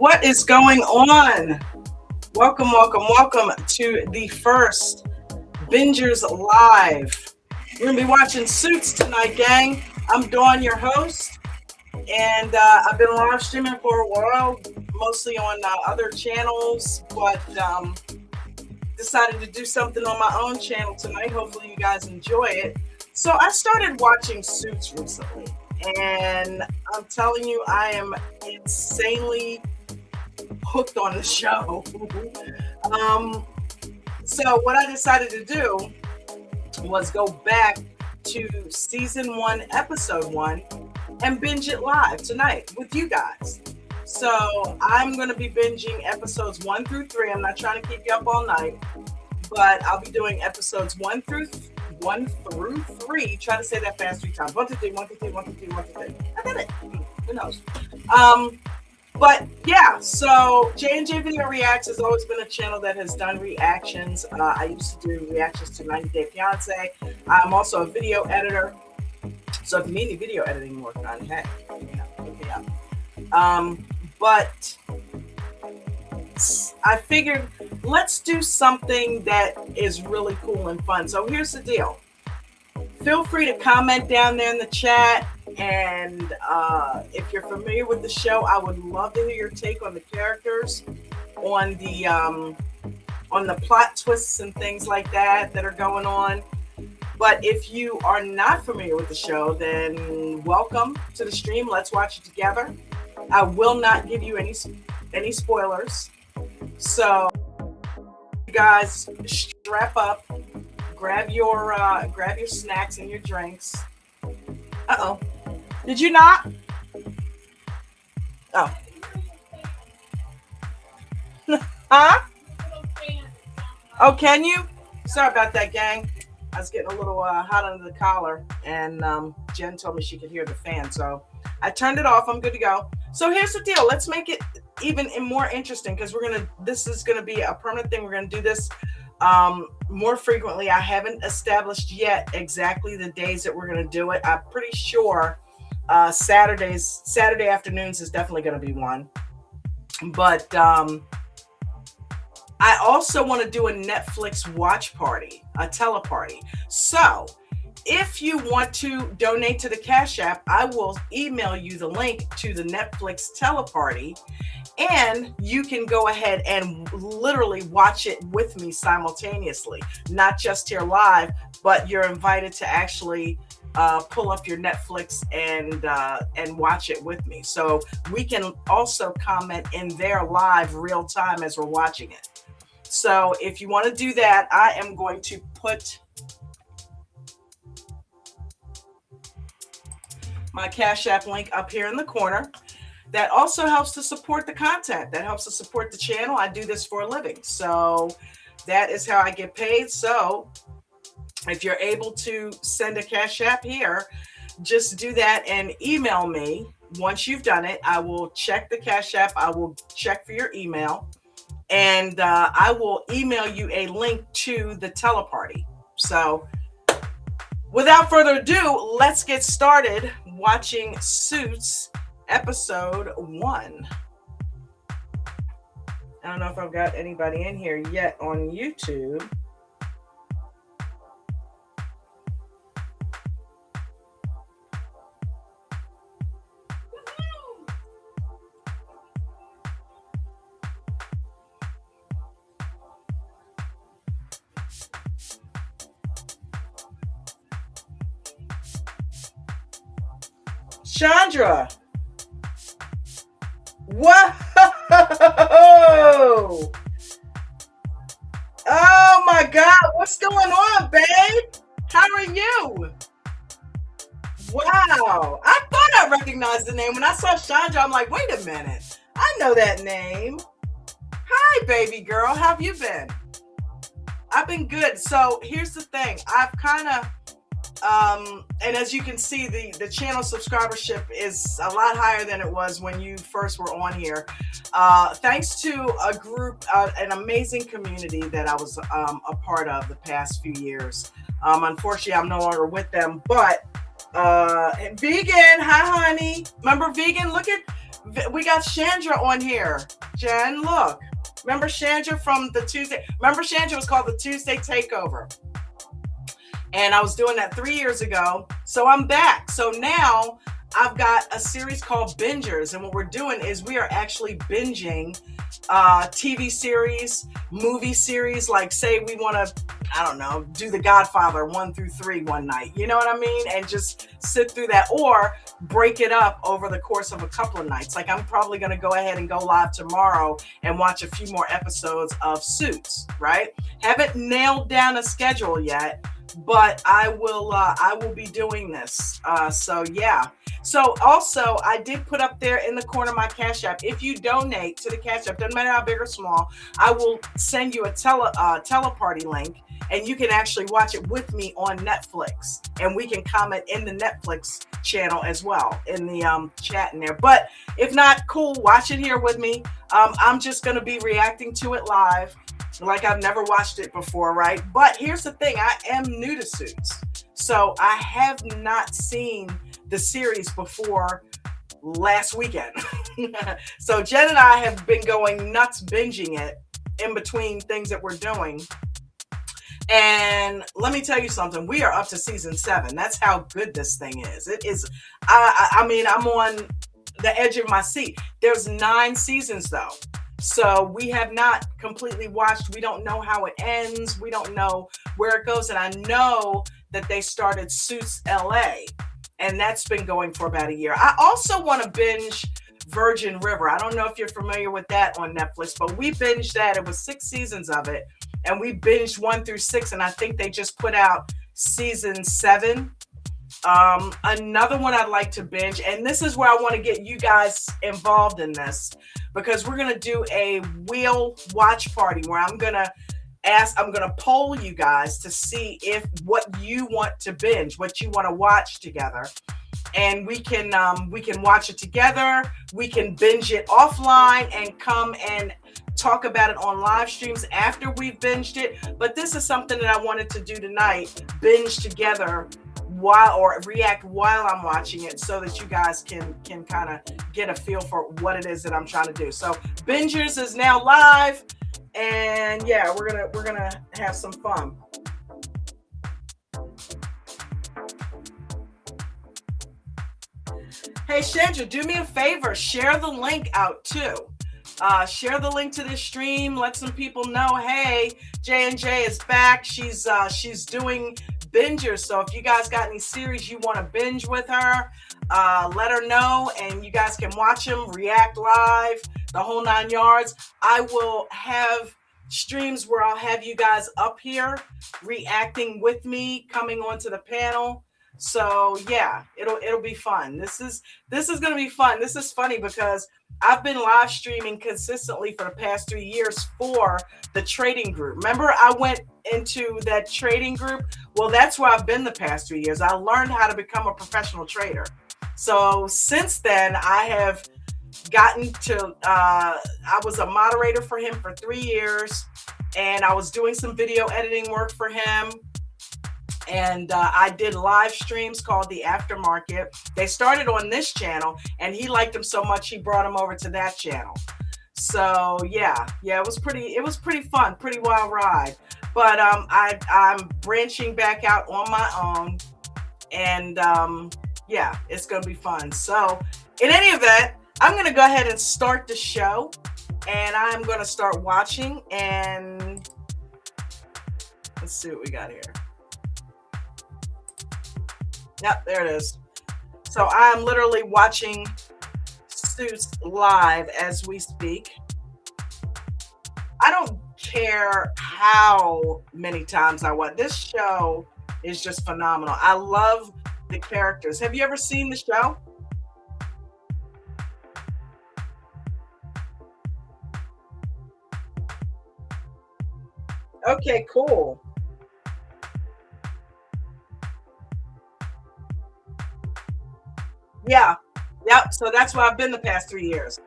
What is going on? Welcome to the first Bingers Live. We're going to be watching Suits tonight, gang. I'm Dawn, your host, and I've been live streaming for a while, mostly on other channels, but decided to do something on my own channel tonight. Hopefully you guys enjoy it. So I started watching Suits recently, and I'm telling you, I am insanely hooked on the show. So what I decided to do was go back to season 1, episode 1, and binge it live tonight with you guys. So I'm going to be binging episodes 1 through 3. I'm not trying to keep you up all night, but I'll be doing episodes 1 through 3. Try to say that fast 3 times. 1 through 3, 1 through 3, 1 through 3, 1 through 3. I got it. Who knows? But yeah, so J&J Video Reacts has always been a channel that has done reactions. I used to do reactions to 90 Day Fiance. I'm also a video editor. So if you need any video editing work on, hey, look me up. But I figured let's do something that is really cool and fun. So here's the deal. Feel free to comment down there in the chat. And if you're familiar with the show, I would love to hear your take on the characters, on the plot twists and things like that are going on. But if you are not familiar with the show, then welcome to the stream. Let's watch it together. I will not give you any spoilers. So you guys strap up, grab your snacks and your drinks. Uh-oh. Did you not? Oh. Huh? Oh, can you? Sorry about that, gang. I was getting a little hot under the collar, and Jen told me she could hear the fan, so I turned it off. I'm good to go. So here's the deal. Let's make it even more interesting, because this is gonna be a permanent thing. We're gonna do this more frequently. I haven't established yet exactly the days that we're gonna do it. I'm pretty sure Saturday afternoons is definitely going to be one, but I also want to do a Netflix watch party, a teleparty. So if you want to donate to the Cash App, I will email you the link to the Netflix teleparty, and you can go ahead and literally watch it with me simultaneously, not just here live, but you're invited to actually pull up your Netflix and watch it with me. So we can also comment in there live real time as we're watching it. So if you want to do that, I am going to put my Cash App link up here in the corner. That also helps to support the content. That helps to support the channel. I do this for a living. So that is how I get paid. So if you're able to send a Cash App here, just do that and email me. Once you've done it, I will check the Cash App. I will check for your email, and I will email you a link to the teleparty. So without further ado, let's get started watching Suits episode 1. I don't know if I've got anybody in here yet on YouTube. Chandra, whoa! Oh my God, what's going on, babe? How are you? Wow, I thought I recognized the name when I saw Chandra. I'm like, wait a minute, I know that name. Hi, baby girl, how have you been? I've been good. So here's the thing, I've kind of and as you can see, the channel subscribership is a lot higher than it was when you first were on here. Thanks to a group, an amazing community that I was a part of the past few years. Unfortunately, I'm no longer with them, but Vegan, hi honey. Remember Vegan? Look at We got Chandra on here. Jen, look. Remember Chandra from the Tuesday? Remember Chandra was called the Tuesday Takeover. And I was doing that 3 years ago. So I'm back. So now I've got a series called Bingers. And what we're doing is we are actually binging TV series, movie series. Like, say we want to, I don't know, do The Godfather 1 through 3 one night. You know what I mean? And just sit through that, or break it up over the course of a couple of nights. Like, I'm probably going to go ahead and go live tomorrow and watch a few more episodes of Suits, right? Haven't nailed down a schedule yet, but I will be doing this. So yeah. So also, I did put up there in the corner my Cash App. If you donate to the Cash App, doesn't matter how big or small, I will send you a teleparty link, and you can actually watch it with me on Netflix, and we can comment in the Netflix channel as well in the chat in there. But if not, cool, watch it here with me. I'm just going to be reacting to it live, like I've never watched it before, right? But here's the thing, I am new to Suits, so I have not seen the series before last weekend. So Jen and I have been going nuts binging it in between things that we're doing. And let me tell you something, we are up to season 7. That's how good this thing is. It is, I mean, I'm on the edge of my seat. There's 9 seasons though. So we have not completely watched. We don't know how it ends. We don't know where it goes. And I know that they started Suits LA, and that's been going for about a year. I also want to binge Virgin River. I don't know if you're familiar with that on Netflix, but we binged that. It was 6 seasons of it, and we binged 1 through 6, and I think they just put out season 7. Another one I'd like to binge, and this is where I want to get you guys involved in this, because we're going to do a wheel watch party where I'm going to poll you guys to see if what you want to binge, what you want to watch together. And we can watch it together. We can binge it offline and come and talk about it on live streams after we've binged it. But this is something that I wanted to do tonight, binge together or react while I'm watching it, so that you guys can kind of get a feel for what it is that I'm trying to do. So Bingers is now live, and yeah, we're gonna have some fun. Hey Chandra, do me a favor, share the link out too. Share the link to this stream. Let some people know, hey, J&J is back. She's doing Bingers. So if you guys got any series you want to binge with her, let her know, and you guys can watch them, react live, the whole 9 yards. I will have streams where I'll have you guys up here reacting with me, coming onto the panel. So yeah, it'll be fun. This is going to be fun. This is funny because I've been live streaming consistently for the past 3 years for the trading group. Remember, I went into that trading group? Well, that's where I've been the past 3 years. I learned how to become a professional trader. So since then, I have gotten to, I was a moderator for him for 3 years, and I was doing some video editing work for him. And I did live streams called The Aftermarket. They started on this channel, and he liked them so much he brought them over to that channel. So yeah, it was pretty fun, pretty wild ride. But I'm branching back out on my own, and yeah, it's gonna be fun. So in any event, I'm gonna go ahead and start the show, and I'm gonna start watching, and let's see what we got here. Yep, there it is. So I'm literally watching Suits live as we speak. I don't care how many times I watch. This show is just phenomenal. I love the characters. Have you ever seen the show? Okay, cool. Yeah. Yep. So that's where I've been the past 3 years.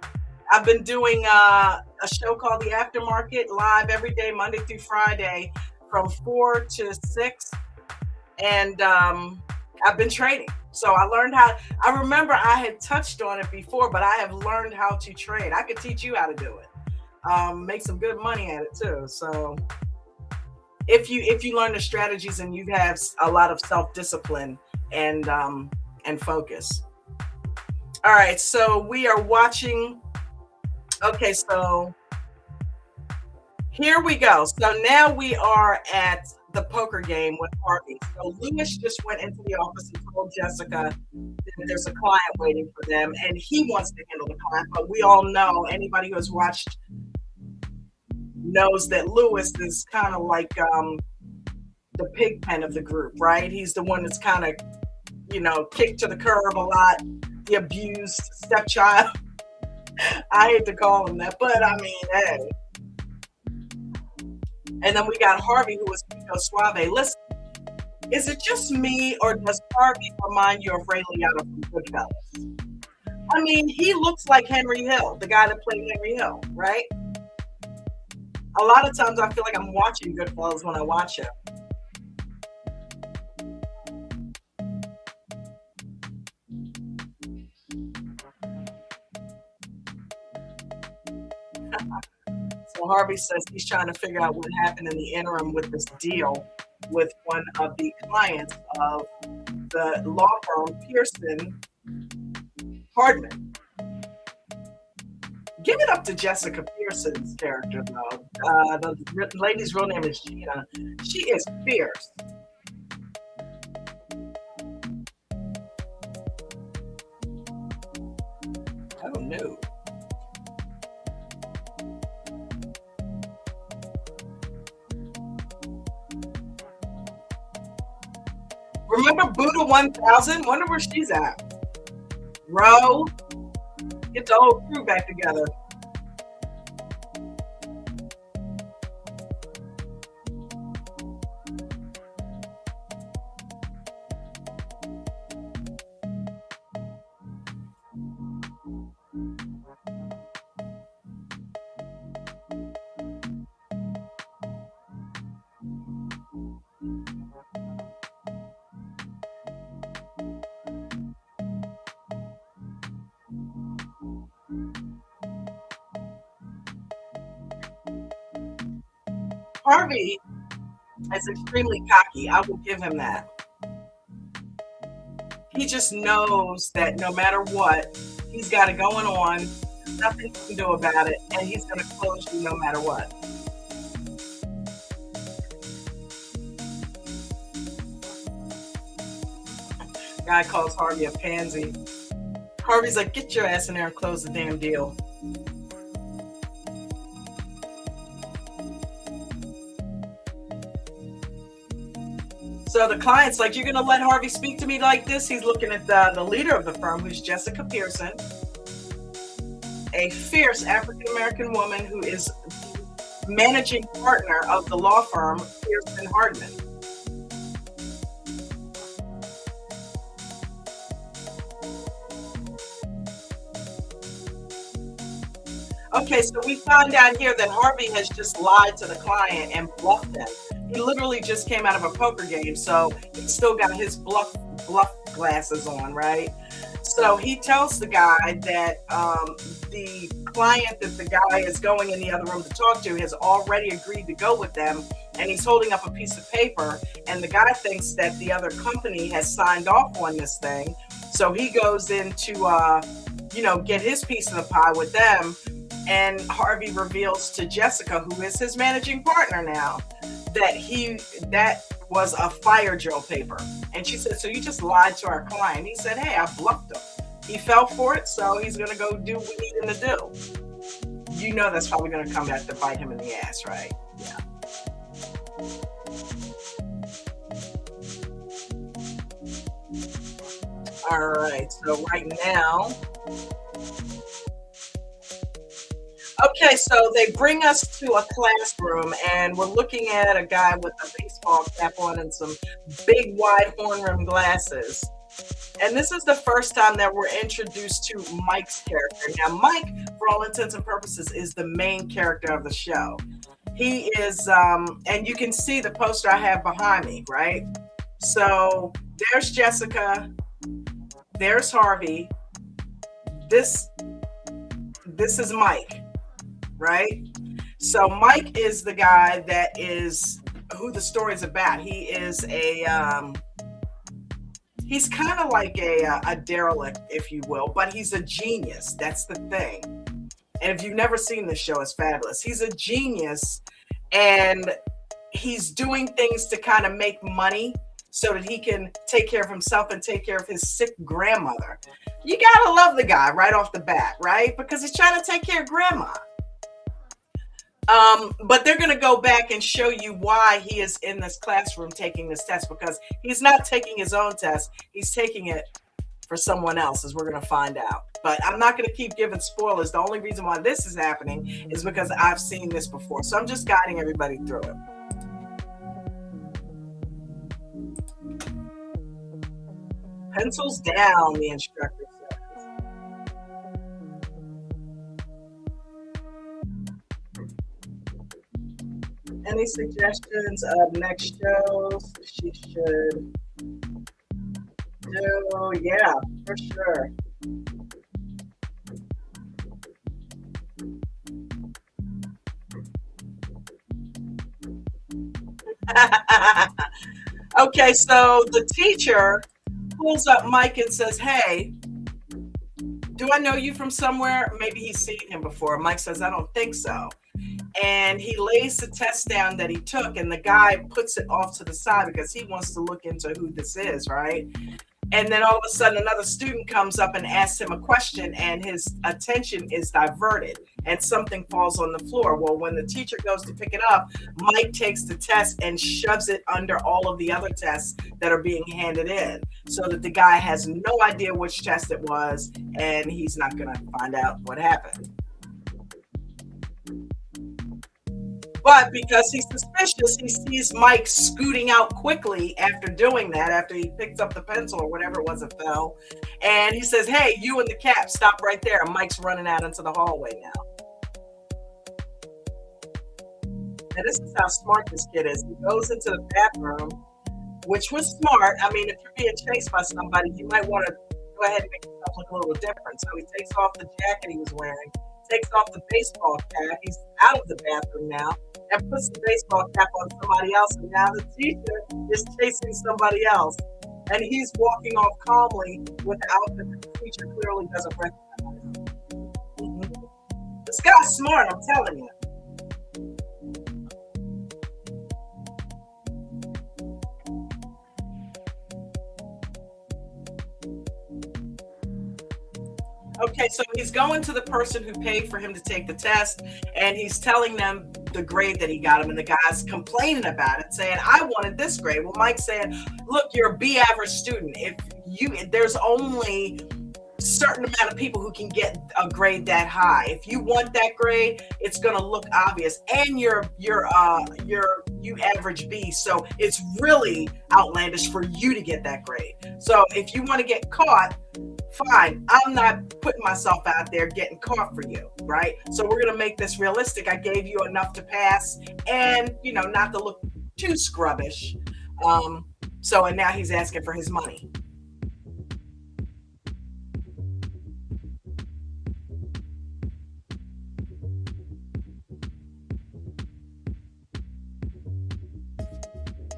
I've been doing a show called The Aftermarket live every day, Monday through Friday, from 4 to 6. And I've been trading. So I learned how. I remember I had touched on it before, but I have learned how to trade. I could teach you how to do it. Make some good money at it too. So if you learn the strategies and you have a lot of self discipline and focus. All right, so we are watching. Okay, so here we go. So now we are at the poker game with Harvey. So Lewis just went into the office and told Jessica that there's a client waiting for them, and he wants to handle the client. But we all know, anybody who has watched knows that Lewis is kind of like the pig pen of the group, right? He's the one that's kind of, kicked to the curb a lot, the abused stepchild. I hate to call him that, but I mean, hey. And then we got Harvey, who was Suave. Listen, is it just me, or does Harvey remind you of Ray Liotta from Goodfellas? I mean, he looks like Henry Hill, the guy that played Henry Hill, right? A lot of times I feel like I'm watching Goodfellas when I watch it. So Harvey says he's trying to figure out what happened in the interim with this deal with one of the clients of the law firm Pearson Hardman. Give it up to Jessica Pearson's character, though. The lady's real name is Gina. She is fierce. Oh, no. Remember Buddha 1000? Wonder where she's at. Ro, get the whole crew back together. Harvey is extremely cocky. I will give him that. He just knows that no matter what, he's got it going on, nothing he can do about it, and he's going to close you no matter what. Guy calls Harvey a pansy. Harvey's like, get your ass in there and close the damn deal. So the client's like, you're going to let Harvey speak to me like this? He's looking at the leader of the firm, who's Jessica Pearson, a fierce African-American woman who is the managing partner of the law firm Pearson Hardman. Okay, so we find out here that Harvey has just lied to the client and bluffed them. He literally just came out of a poker game, so he's still got his bluff glasses on, right? So he tells the guy that the client that the guy is going in the other room to talk to has already agreed to go with them, and he's holding up a piece of paper, and the guy thinks that the other company has signed off on this thing. So he goes in to, get his piece of the pie with them, and Harvey reveals to Jessica, who is his managing partner now, that was a fire drill paper. And she said, so you just lied to our client. He said, hey, I bluffed him. He fell for it, so he's going to go do what we need him to do. You know that's probably going to come back to bite him in the ass, right? Yeah. All right, so right now... Okay, so they bring us to a classroom, and we're looking at a guy with a baseball cap on and some big, wide horn-rimmed glasses. And this is the first time that we're introduced to Mike's character. Now, Mike, for all intents and purposes, is the main character of the show. He is, and you can see the poster I have behind me, right? So there's Jessica. there's Harvey. This this is Mike, right? So Mike is the guy that is who the story's about. He is he's kind of like a derelict, if you will, but he's a genius. That's the thing. And if you've never seen this show, it's fabulous. He's a genius, and he's doing things to kind of make money so that he can take care of himself and take care of his sick grandmother. You gotta love the guy right off the bat, right? Because he's trying to take care of grandma. But they're going to go back and show you why he is in this classroom taking this test, because he's not taking his own test. He's taking it for someone else, as we're going to find out. But I'm not going to keep giving spoilers. The only reason why this is happening is because I've seen this before. So I'm just guiding everybody through it. Pencils down, the instructor says. Any suggestions of next shows she should do? Yeah, for sure. Okay, so the teacher pulls up Mike and says, "Hey, do I know you from somewhere?" Maybe he's seen him before. Mike says, "I don't think so." And he lays the test down that he took, and the guy puts it off to the side because he wants to look into who this is, right? And then all of a sudden another student comes up and asks him a question, and his attention is diverted and something falls on the floor. Well, when the teacher goes to pick it up, Mike takes the test and shoves it under all of the other tests that are being handed in, so that the guy has no idea which test it was, and he's not going to find out what happened. But because he's suspicious, he sees Mike scooting out quickly after doing that, after he picked up the pencil or whatever it was that fell. And he says, "Hey, you in the cap, stop right there." And Mike's running out into the hallway now. And this is how smart this kid is. He goes into the bathroom, which was smart. I mean, if you're being chased by somebody, you might want to go ahead and make yourself look a little different. So he takes off the jacket he was wearing, takes off the baseball cap. He's out of the bathroom now, and puts the baseball cap on somebody else. And now the teacher is chasing somebody else. And he's walking off calmly with the outfit that the teacher clearly doesn't recognize. This guy's smart, I'm telling you. Okay, so he's going to the person who paid for him to take the test, and he's telling them the grade that he got him, and the guy's complaining about it, saying, "I wanted this grade." Well, Mike's saying, "Look, you're a B average student. There's only a certain amount of people who can get a grade that high. If you want that grade, it's going to look obvious, and you average B, so it's really outlandish for you to get that grade. So if you want to get caught, fine. I'm not putting myself out there getting caught for you, right? So we're going to make this realistic. I gave you enough to pass and, not to look too scrubbish." And now he's asking for his money.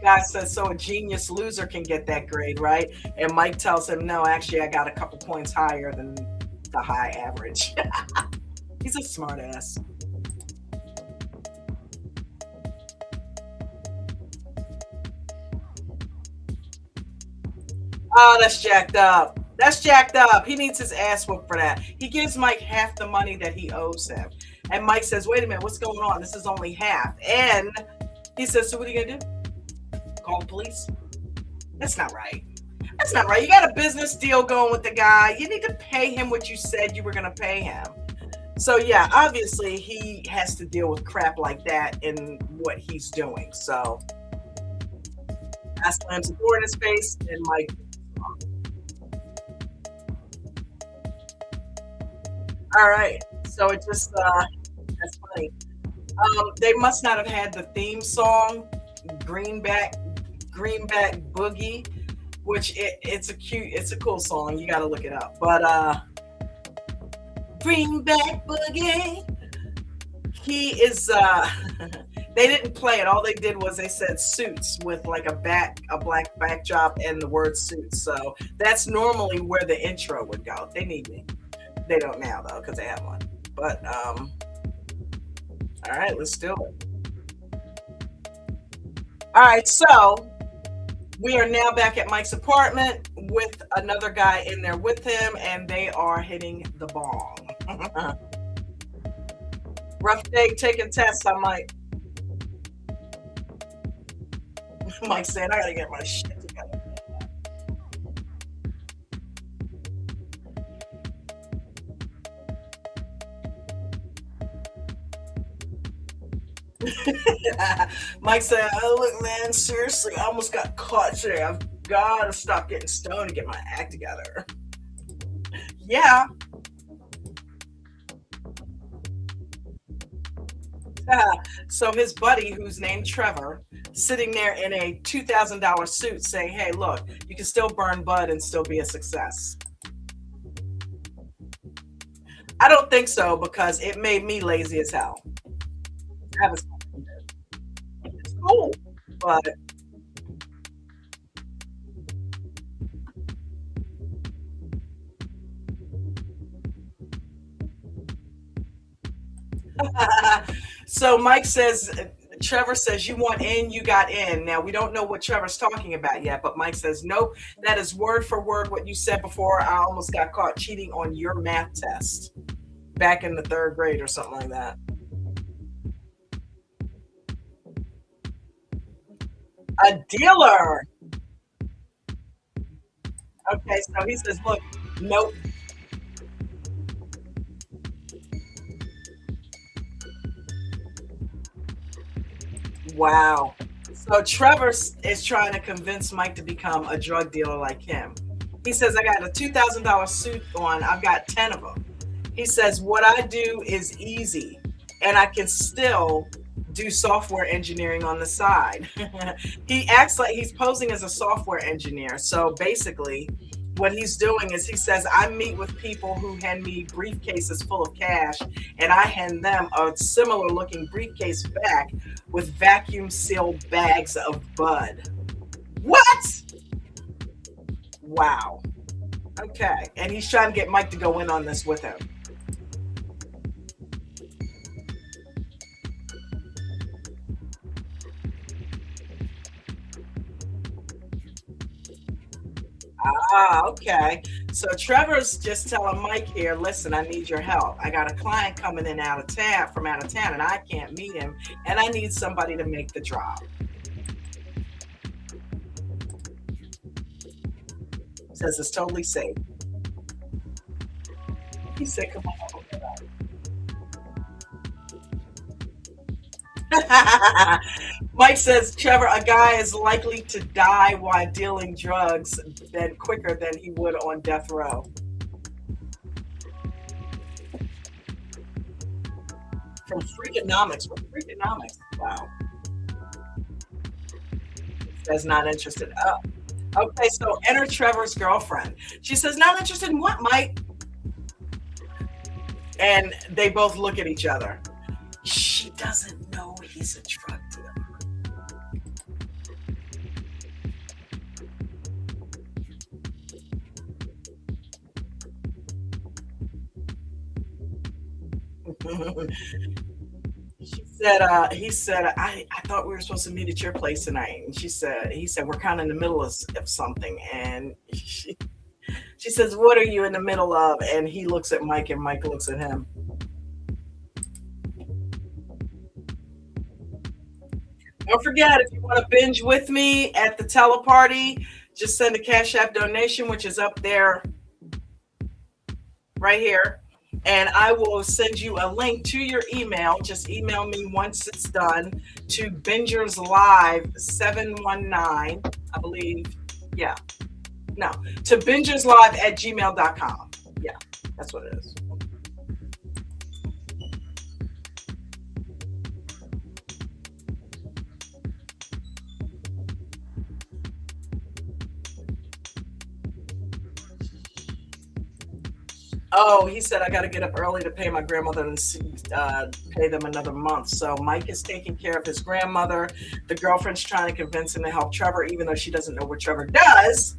Guy says, "So a genius loser can get that grade, right?" And Mike tells him, "No, actually, I got a couple points higher than the high average." He's a smart ass. Oh, that's jacked up. That's jacked up. He needs his ass whooped for that. He gives Mike half the money that he owes him. And Mike says, "Wait a minute, what's going on? This is only half." And he says, "So what are you going to do? Call the police?" That's not right. That's not right. You got a business deal going with the guy. You need to pay him what you said you were going to pay him. So yeah, obviously he has to deal with crap like that in what he's doing. So I slams the door in his face, and Mike. All right. So it just that's funny. They must not have had the theme song Greenback Boogie, which it's a cute, it's a cool song. You got to look it up. But bring back boogie. He is. They didn't play it. All they did was they said suits with like a black backdrop, and the word suits. So that's normally where the intro would go. They need me. They don't now though because they have one. But all right, let's do it. All right, so we are now back at Mike's apartment with another guy in there with him, and they are hitting the bong. Rough day taking tests, I might. Mike said, I gotta get my shit together. Mike said, oh, look, man, seriously, I almost got caught today. I've got to stop getting stoned and get my act together. Yeah. So his buddy, who's named Trevor, sitting there in a $2,000 suit saying, hey, look, you can still burn bud and still be a success. I don't think so because it made me lazy as hell. I was, it's cool, but so Mike says, Trevor says, you want in, you got in. Now, we don't know what Trevor's talking about yet, but Mike says, nope, that is word for word what you said before. I almost got caught cheating on your math test back in the third grade or something like that. A dealer. Okay, so he says, look, nope. Wow. So Trevor is trying to convince Mike to become a drug dealer like him. He says, I got a $2,000 suit on. I've got 10 of them. He says, what I do is easy and I can still do software engineering on the side. He acts like he's posing as a software engineer. So basically, what he's doing is he says, I meet with people who hand me briefcases full of cash, and I hand them a similar looking briefcase back with vacuum sealed bags of bud. What? Wow. Okay. And he's trying to get Mike to go in on this with him. Ah, okay. So Trevor's just telling Mike here, listen, I need your help. I got a client coming in out of town from out of town and I can't meet him and I need somebody to make the drop. Says it's totally safe. He said, come on. Mike says, Trevor, a guy is likely to die while dealing drugs than quicker than he would on death row. From Freakonomics. From Freakonomics. Wow. Says not interested. Okay, so enter Trevor's girlfriend. She says, not interested in what, Mike? And they both look at each other. She doesn't know he's a drug dealer. He said, I thought we were supposed to meet at your place tonight. And he said, we're kind of in the middle of something. And she says, what are you in the middle of? And he looks at Mike and Mike looks at him. Don't forget, if you want to binge with me at the teleparty, just send a Cash App donation, which is up there right here. And I will send you a link to your email. Just email me once it's done to Bingers Live 719, I believe. Yeah. No, to bingerslive@gmail.com. Yeah, that's what it is. Oh, he said I got to get up early to pay my grandmother and pay them another month. So Mike is taking care of his grandmother. The girlfriend's trying to convince him to help Trevor, even though she doesn't know what Trevor does.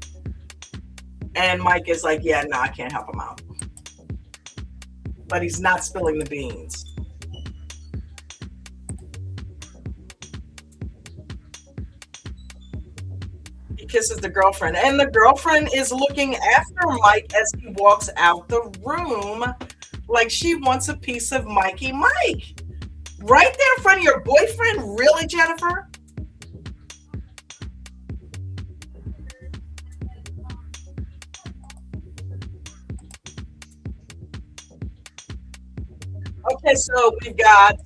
And Mike is like, yeah, no, I can't help him out. But he's not spilling the beans. He kisses the girlfriend, and the girlfriend is looking after Mike as he walks out the room like she wants a piece of Mikey Mike. Right there in front of your boyfriend? Really, Jennifer? Okay, so we've got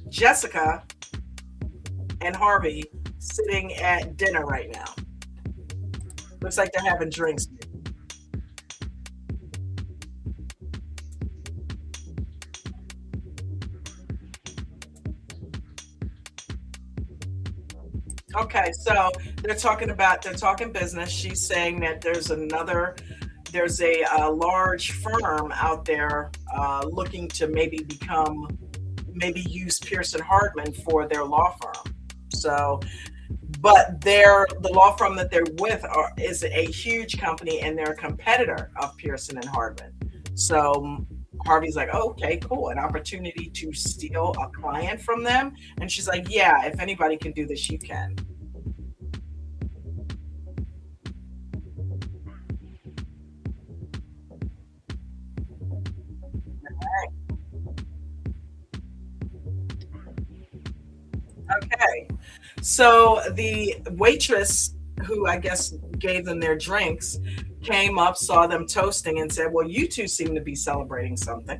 Jessica and Harvey sitting at dinner right now. Looks like they're having drinks. Okay, so they're talking business. She's saying that there's a large firm out there looking to maybe use Pearson Hardman for their law firm. So, but the law firm that they're with is a huge company and they're a competitor of Pearson and Hardman. So Harvey's like, oh, okay, cool, an opportunity to steal a client from them. And she's like, yeah, if anybody can do this, you can. Okay. So the waitress, who I guess gave them their drinks, came up, saw them toasting, and said, well, you two seem to be celebrating something.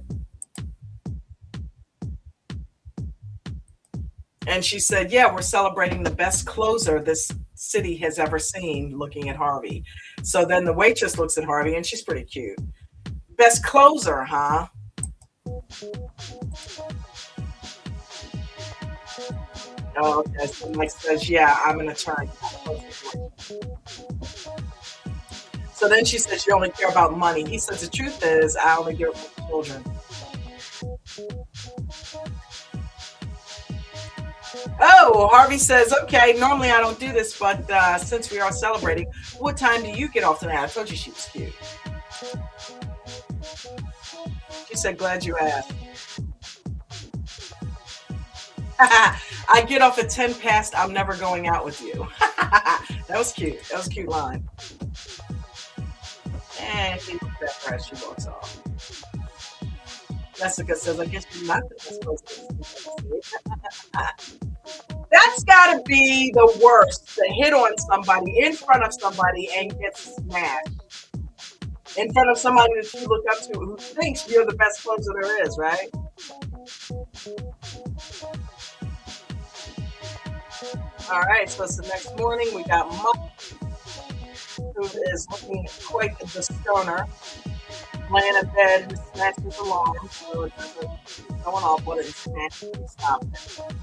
And she said, yeah, we're celebrating the best closer this city has ever seen, looking at Harvey. So then the waitress looks at Harvey, and she's pretty cute. Best closer, huh? Oh, okay. So Mike says, yeah, I'm an attorney. So then she says, you only care about money. He says, the truth is, I only care about children. Oh, well, Harvey says, okay, normally I don't do this, but since we are celebrating, what time do you get off tonight? I told you she was cute. She said, glad you asked. I get off at 10 past. I'm never going out with you. That was cute. That was a cute line. And he looks at her as she walks off. Jessica says, I guess you're not the best person. That's got to be the worst, to hit on somebody in front of somebody and get smashed. In front of somebody that you look up to who thinks you're the best closer there is, right? All right, so it's the next morning. We got Mike, who is looking quite the stoner, laying in bed, and smashes his alarm. So it doesn't keep going off, but it smashes and stops it.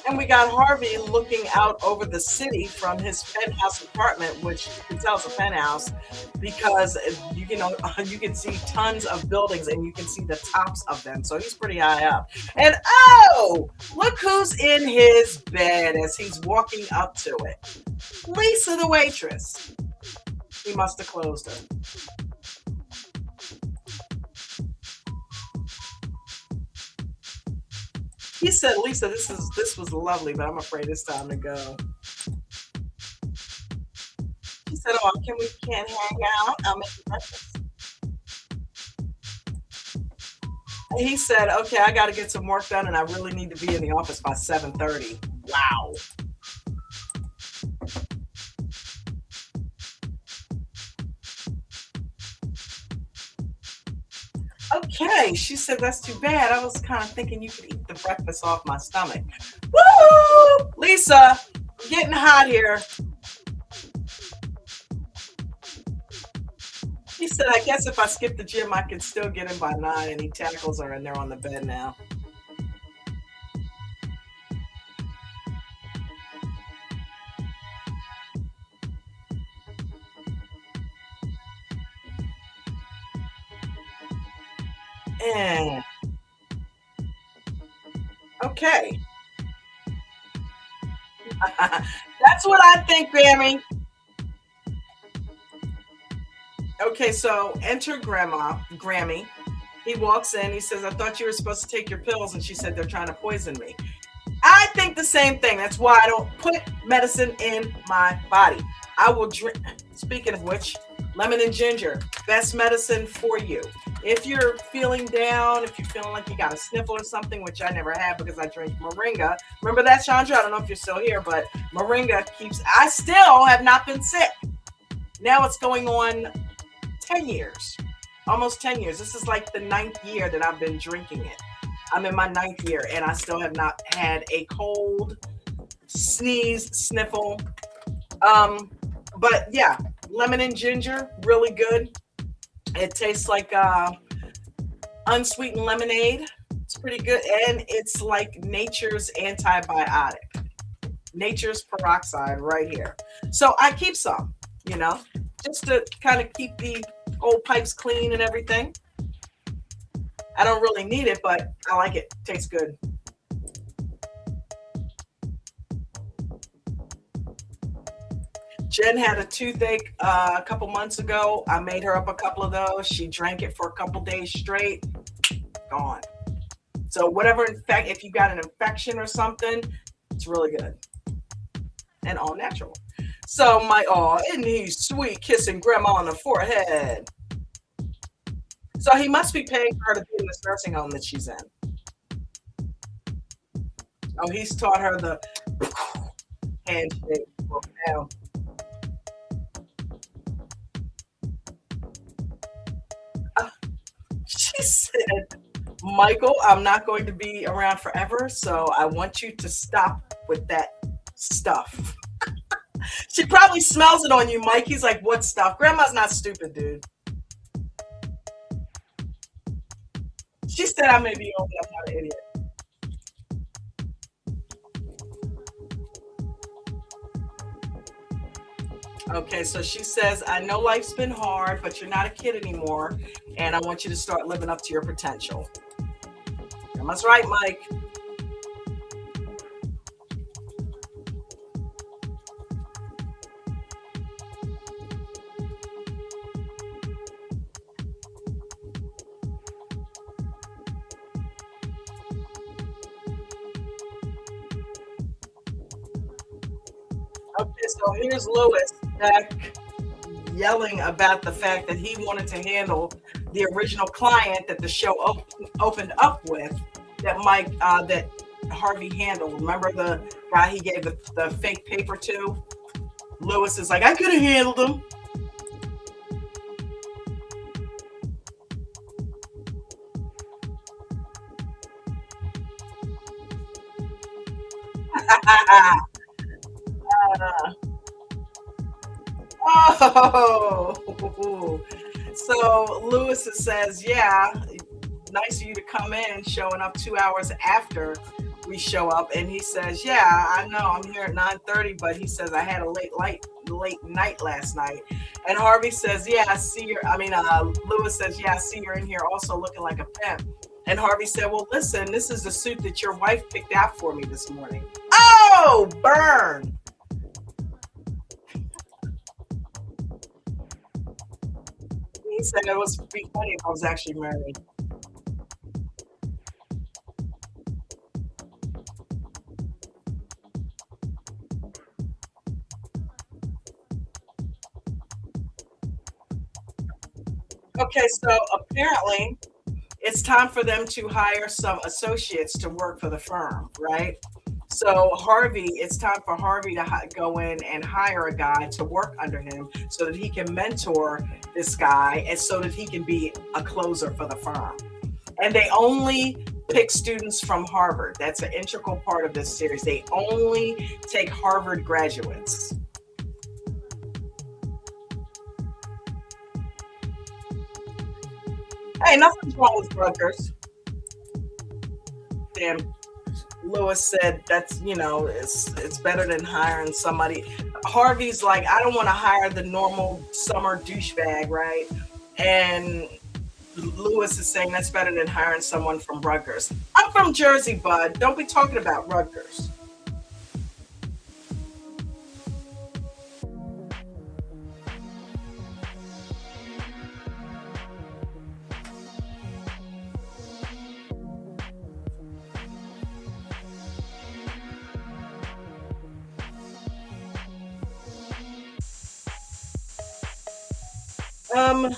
And we got Harvey looking out over the city from his penthouse apartment, which you can tell is a penthouse because you can see tons of buildings and you can see the tops of them. So he's pretty high up. And oh, look who's in his bed as he's walking up to it. Lisa, the waitress. He must have closed her. He said, Lisa, this was lovely, but I'm afraid it's time to go. She said, oh, we can't hang out? I'll make you breakfast. And he said, okay, I got to get some work done and I really need to be in the office by 7:30. Wow. Okay, she said, that's too bad. I was kind of thinking you could eat the breakfast off my stomach. Woo! Lisa, getting hot here. He said, I guess if I skip the gym, I can still get in by 9. And he tackles her and they're on the bed now. Eh, okay. That's what I think, Grammy. Okay, so enter Grandma, Grammy. He walks in. He says, "I thought you were supposed to take your pills," and she said, "They're trying to poison me." I think the same thing. That's why I don't put medicine in my body. I will drink. Speaking of which, lemon and ginger, best medicine for you. If you're feeling down, if you're feeling like you got a sniffle or something, which I never had because I drink moringa. Remember that, Chandra? I don't know if you're still here, but moringa keeps. I still have not been sick. Now it's going on 10 years, almost 10 years. This is like the ninth year that I've been drinking it. I'm in my ninth year and I still have not had a cold, sneeze, sniffle. Um, but yeah, lemon and ginger, really good. It tastes like unsweetened lemonade. It's pretty good. And it's like nature's antibiotic, nature's peroxide right here. So I keep some, you know, just to kind of keep the old pipes clean and everything. I don't really need it, but I like it. Tastes good. Jen had a toothache a couple months ago. I made her up a couple of those. She drank it for a couple days straight. Gone. So whatever if you got an infection or something, it's really good and all natural. So isn't he sweet kissing grandma on the forehead? So he must be paying her to be in this nursing home that she's in. Oh, he's taught her the handshake. Now, she said, "Michael, I'm not going to be around forever, so I want you to stop with that stuff." She probably smells it on you, Mike. He's like, "What stuff?" Grandma's not stupid, dude. She said I may be old, but I'm not an idiot. Okay, so she says, "I know life's been hard, but you're not a kid anymore, and I want you to start living up to your potential." Grandma's right, Mike. Okay, so here's Lewis back yelling about the fact that he wanted to handle the original client that the show opened up with, that Harvey handled. Remember the guy he gave the fake paper to? Lewis is like, "I could have handled him." Oh, so Lewis says, "Yeah, nice of you to come in, showing up 2 hours after we show up." And he says, "Yeah, I know, I'm here at 9:30, but he says I had a late night last night." And Harvey says, "Yeah, I see you're." I mean, Lewis says, "Yeah, I see you're in here, also looking like a pimp." And Harvey said, "Well, listen, this is the suit that your wife picked out for me this morning." Oh, burn! He said it was be funny if I was actually married. Okay, so apparently it's time for them to hire some associates to work for the firm, right? So it's time for Harvey to go in and hire a guy to work under him so that he can mentor this guy and so that he can be a closer for the firm. And they only pick students from Harvard. That's an integral part of this series. They only take Harvard graduates. Hey, nothing's wrong with Rutgers. Damn. Lewis said that's it's better than hiring somebody. Harvey's like, "I don't want to hire the normal summer douchebag, right?" And Lewis is saying that's better than hiring someone from Rutgers. I'm from Jersey, bud. Don't be talking about Rutgers. Um,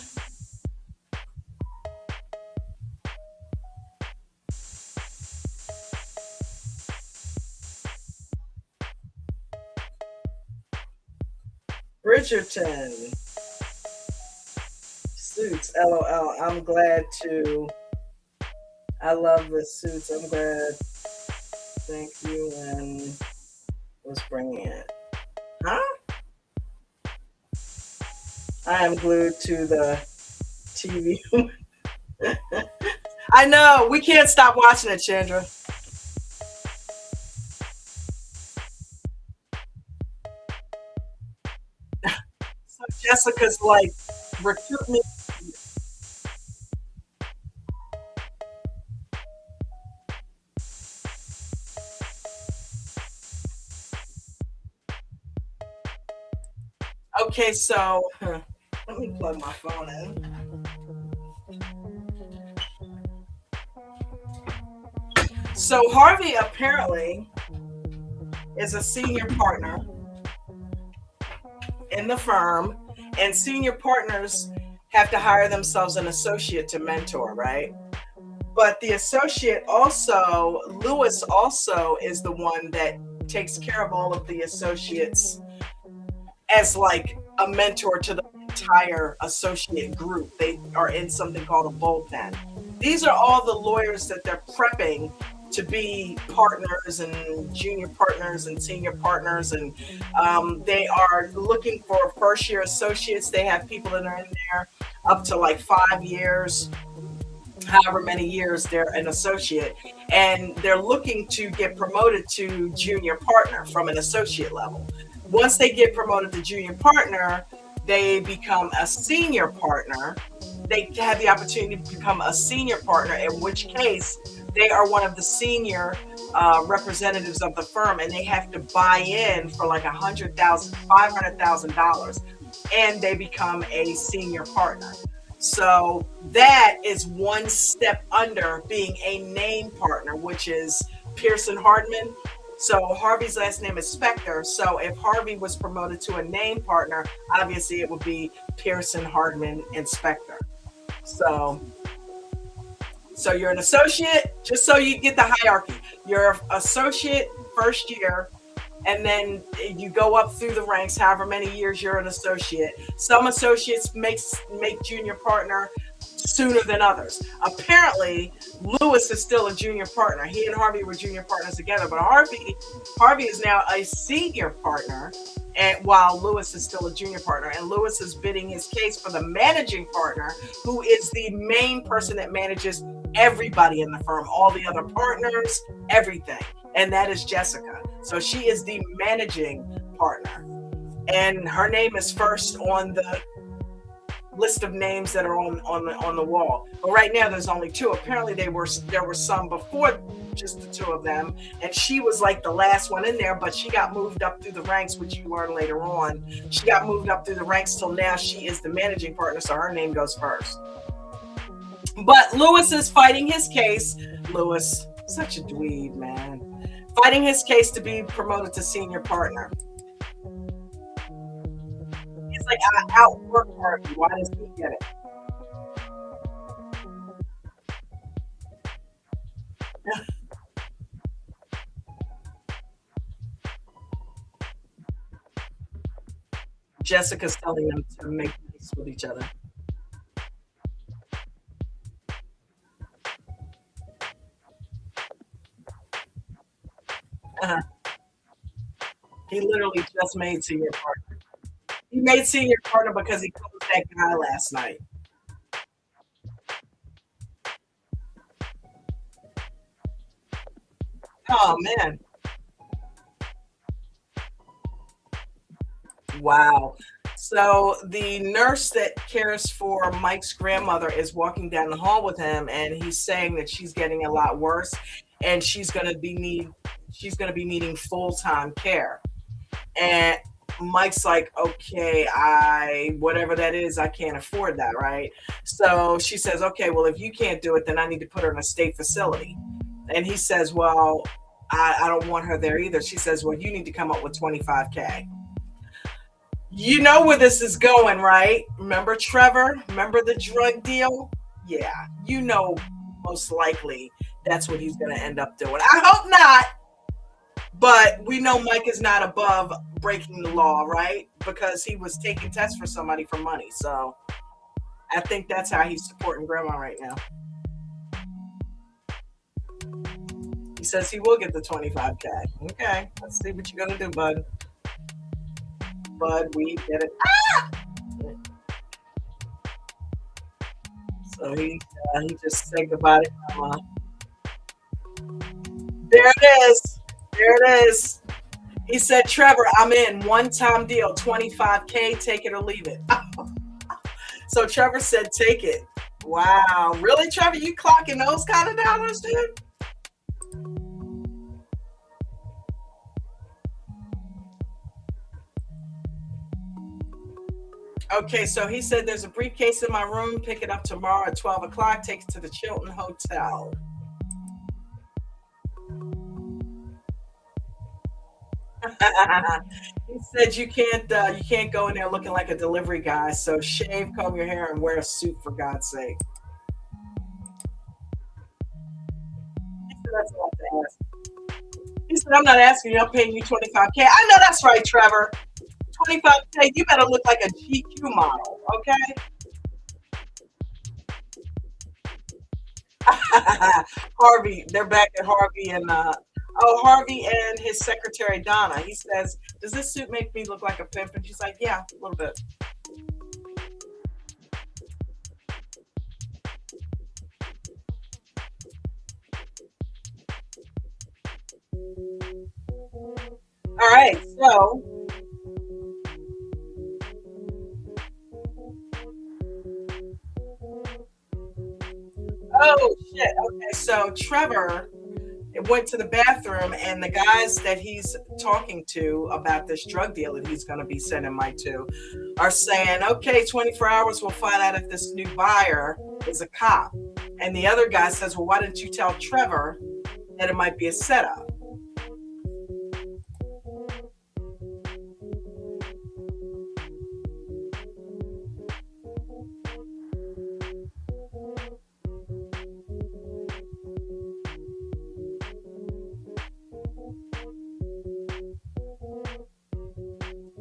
Bridgerton. Suits, LOL. I'm glad to. I love the suits. I'm glad. Thank you. And was bringing it. Huh? I am glued to the TV. I know. We can't stop watching it, Chandra. So Jessica's like, recruit me. Okay, so let me plug my phone in. So Harvey apparently is a senior partner in the firm, and senior partners have to hire themselves an associate to mentor, right? But the associate also, Lewis also is the one that takes care of all of the associates as like a mentor to the entire associate group. They are in something called a bullpen. These are all the lawyers that they're prepping to be partners and junior partners and senior partners, and they are looking for first year associates. They have people that are in there up to like 5 years, however many years they're an associate, and they're looking to get promoted to junior partner from an associate level. Once they get promoted to junior partner, they become a senior partner. They have the opportunity to become a senior partner, in which case they are one of the senior representatives of the firm, and they have to buy in for like $500,000, and they become a senior partner. So that is one step under being a name partner, which is Pearson Hardman. So Harvey's last name is Spector. So if Harvey was promoted to a name partner, obviously it would be Pearson Hardman and Spector. So you're an associate, just so you get the hierarchy. You're an associate first year, and then you go up through the ranks however many years you're an associate. Some associates make junior partner sooner than others. Apparently Lewis is still a junior partner. He and Harvey were junior partners together, but Harvey is now a senior partner, and while Lewis is still a junior partner, and Lewis is bidding his case for the managing partner, who is the main person that manages everybody in the firm, all the other partners, everything, and that is Jessica. So she is the managing partner, and her name is first on the list of names that are on the wall. But right now there's only two. Apparently there were some before just the two of them, and she was like the last one in there, but she got moved up through the ranks, which you learn later on. She got moved up through the ranks till now she is the managing partner, so her name goes first. But Lewis is fighting his case. Lewis, such a dweeb, man. Fighting his case to be promoted to senior partner. He's like, I outwork Harvey. Why does he get it? Jessica's telling them to make peace with each other. Uh-huh. He literally just made senior partner. He made senior partner because he closed that guy last night. Oh man. Wow. So the nurse that cares for Mike's grandmother is walking down the hall with him, and he's saying that she's getting a lot worse, and she's going to be needing full time care. And Mike's like, okay, I whatever that is, I can't afford that, right? So she says, okay, well, if you can't do it, then I need to put her in a state facility. And he says, well, I don't want her there either. She says, well, you need to come up with 25K. You know where this is going, right? Remember Trevor? Remember the drug deal? Yeah, you know, most likely that's what he's going to end up doing. I hope not, but we know Mike is not above breaking the law, right? Because he was taking tests for somebody for money. So I think that's how he's supporting grandma right now. He says he will get the 25K. Okay, let's see what you're going to do, bud. Bud, we get it. Ah! So he just said goodbye to grandma. There it is. There it is. He said, Trevor, I'm in. One-time deal, 25K, take it or leave it. So Trevor said, take it. Wow. Really, Trevor? You clocking those kind of dollars, dude? Okay, so he said there's a briefcase in my room. Pick it up tomorrow at 12 o'clock. Take it to the Chilton Hotel. He said you can't go in there looking like a delivery guy. So shave, comb your hair, and wear a suit for God's sake. He said that's all I have to ask. He said I'm not asking you. I'm paying you 25K. I know that's right, Trevor. 25K. You better look like a GQ model, okay? Harvey, they're back at Harvey and Harvey and his secretary Donna. He says, "Does this suit make me look like a pimp?" And she's like, "Yeah, a little bit." All right, so oh shit. Okay, so Trevor went to the bathroom, and the guys that he's talking to about this drug deal that he's going to be sending Mike to are saying, okay, 24 hours, we'll find out if this new buyer is a cop. And the other guy says, well, why didn't you tell Trevor that it might be a setup?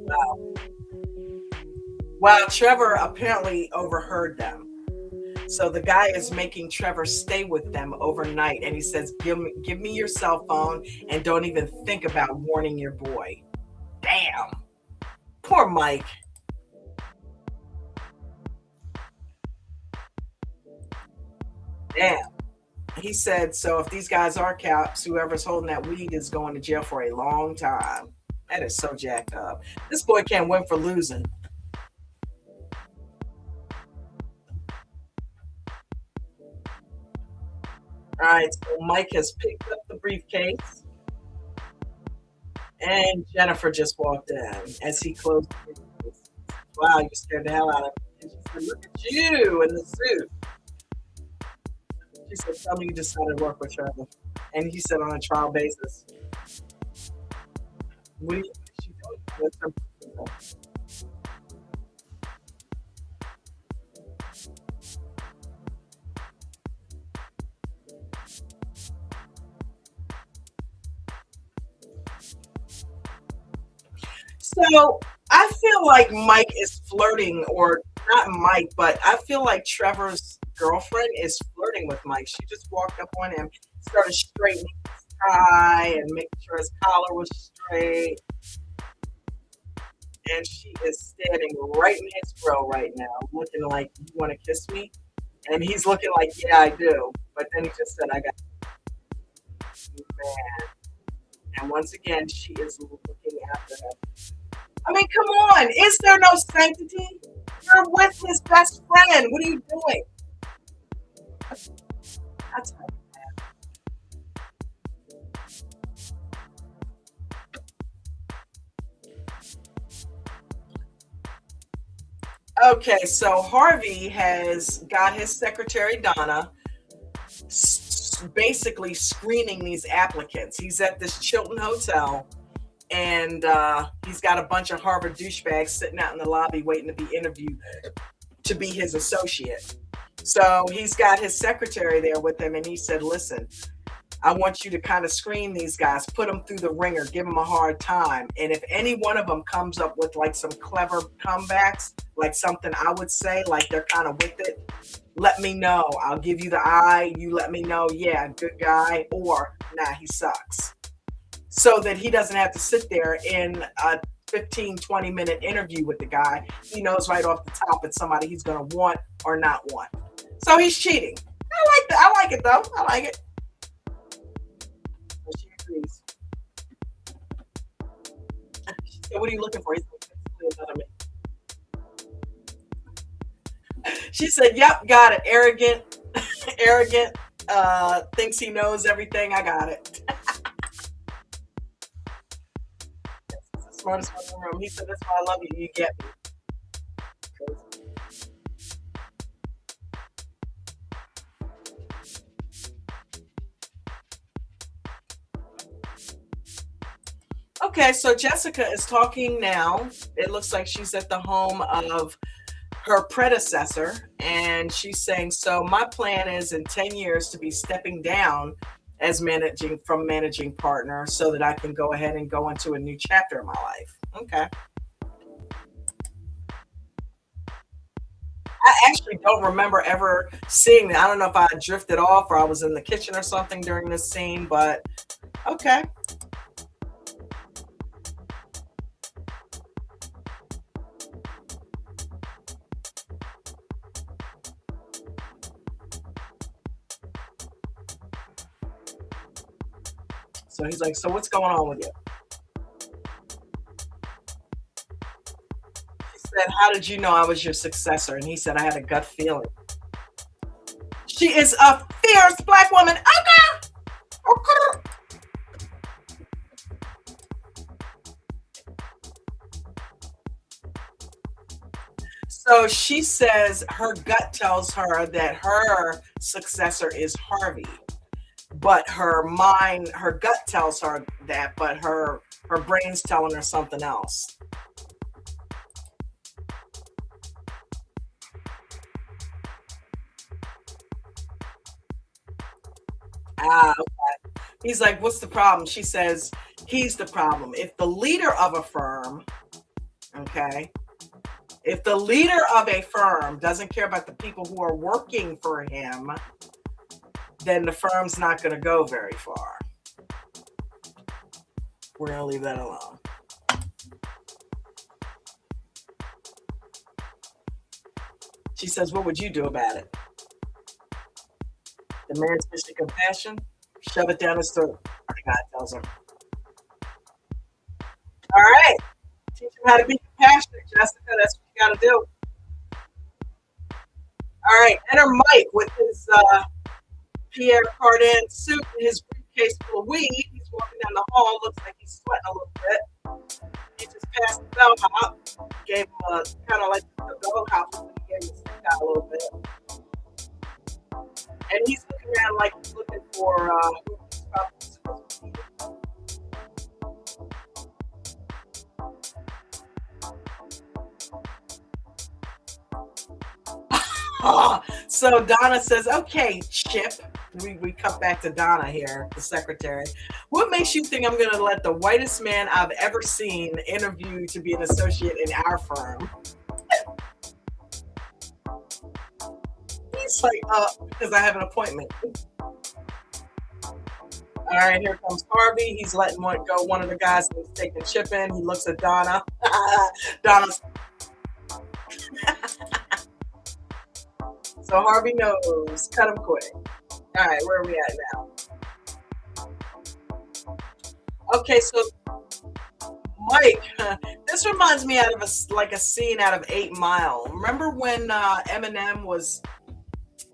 Wow. Well, Trevor apparently overheard them. So the guy is making Trevor stay with them overnight, and he says, give me your cell phone and don't even think about warning your boy. Damn. Poor Mike. Damn. He said, so if these guys are cops, whoever's holding that weed is going to jail for a long time. That is so jacked up. This boy can't win for losing. All right, so Mike has picked up the briefcase, and Jennifer just walked in as he closed the briefcase. Wow, you scared the hell out of me. And she said, look at you in the suit. She said, tell me you decided to work with Trevor. And he said, on a trial basis. What are you doing with him? So I feel like Mike is flirting, or not Mike, but I feel like Trevor's girlfriend is flirting with Mike. She just walked up on him, started straightening his tie and making sure his collar was straight. And she is standing right in his grill right now, looking like, you want to kiss me? And he's looking like, yeah, I do. But then he just said, I got you, man. And once again, she is looking after him. I mean, come on. Is there no sanctity? You're with his best friend. What are you doing? That's okay. So Harvey has got his secretary Donna basically screening these applicants. He's at this Chilton hotel, and he's got a bunch of Harvard douchebags sitting out in the lobby waiting to be interviewed to be his associate. So he's got his secretary there with him, and he said, listen, I want you to kind of screen these guys, put them through the ringer, give them a hard time. And if any one of them comes up with like some clever comebacks, like something I would say, like they're kind of with it, let me know. I'll give you the eye. You let me know, yeah, good guy, or nah, he sucks. So that he doesn't have to sit there in a 15-20 minute interview with the guy. He knows right off the top it's somebody he's going to want or not want. So he's cheating. I like that. I like it though. I like it. So she agrees. She said, what are you looking for? He's like, another man. She said, yep, got it. Arrogant, arrogant, thinks he knows everything. I got it. That's the smartest one in the room. He said, that's why I love you. You get me. Okay, so Jessica is talking now. It looks like she's at the home of her predecessor, and she's saying, so my plan is in 10 years to be stepping down as managing partner so that I can go ahead and go into a new chapter of my life. Okay. I actually don't remember ever seeing that. I don't know if I drifted off or I was in the kitchen or something during this scene, but okay. So he's like, so what's going on with you? She said, how did you know I was your successor? And he said, I had a gut feeling. She is a fierce black woman. Okay. Okay. So she says her gut tells her that her successor is Harvey, but her gut tells her that, but her brain's telling her something else. Ah, okay. He's like, what's the problem? She says, he's the problem. If the leader of a firm, okay, if the leader of a firm doesn't care about the people who are working for him, then the firm's not going to go very far. We're going to leave that alone. She says, what would you do about it? The man's mission compassion, shove it down his throat. God tells her. All right. Teach him how to be compassionate, Jessica. That's what you got to do. All right. Enter Mike with his Pierre Cardin suit and his briefcase full of weed. He's walking down the hall. Looks like he's sweating a little bit. He just passed the bellhop. Gave him a kind of like the bellhop. He gave him a stick out a little bit. And he's looking around like he's looking for who he's probably supposed to be. So Donna says, okay, Chip. We cut back to Donna here, the secretary. What makes you think I'm going to let the whitest man I've ever seen interview to be an associate in our firm? He's like, because I have an appointment. All right, here comes Harvey. He's letting go one of the guys that's taking Chip in. He looks at Donna. Donna's. So Harvey knows. Cut him quick. All right, where are we at now? Okay, so Mike, this reminds me out of like a scene out of 8 Mile. Remember when Eminem was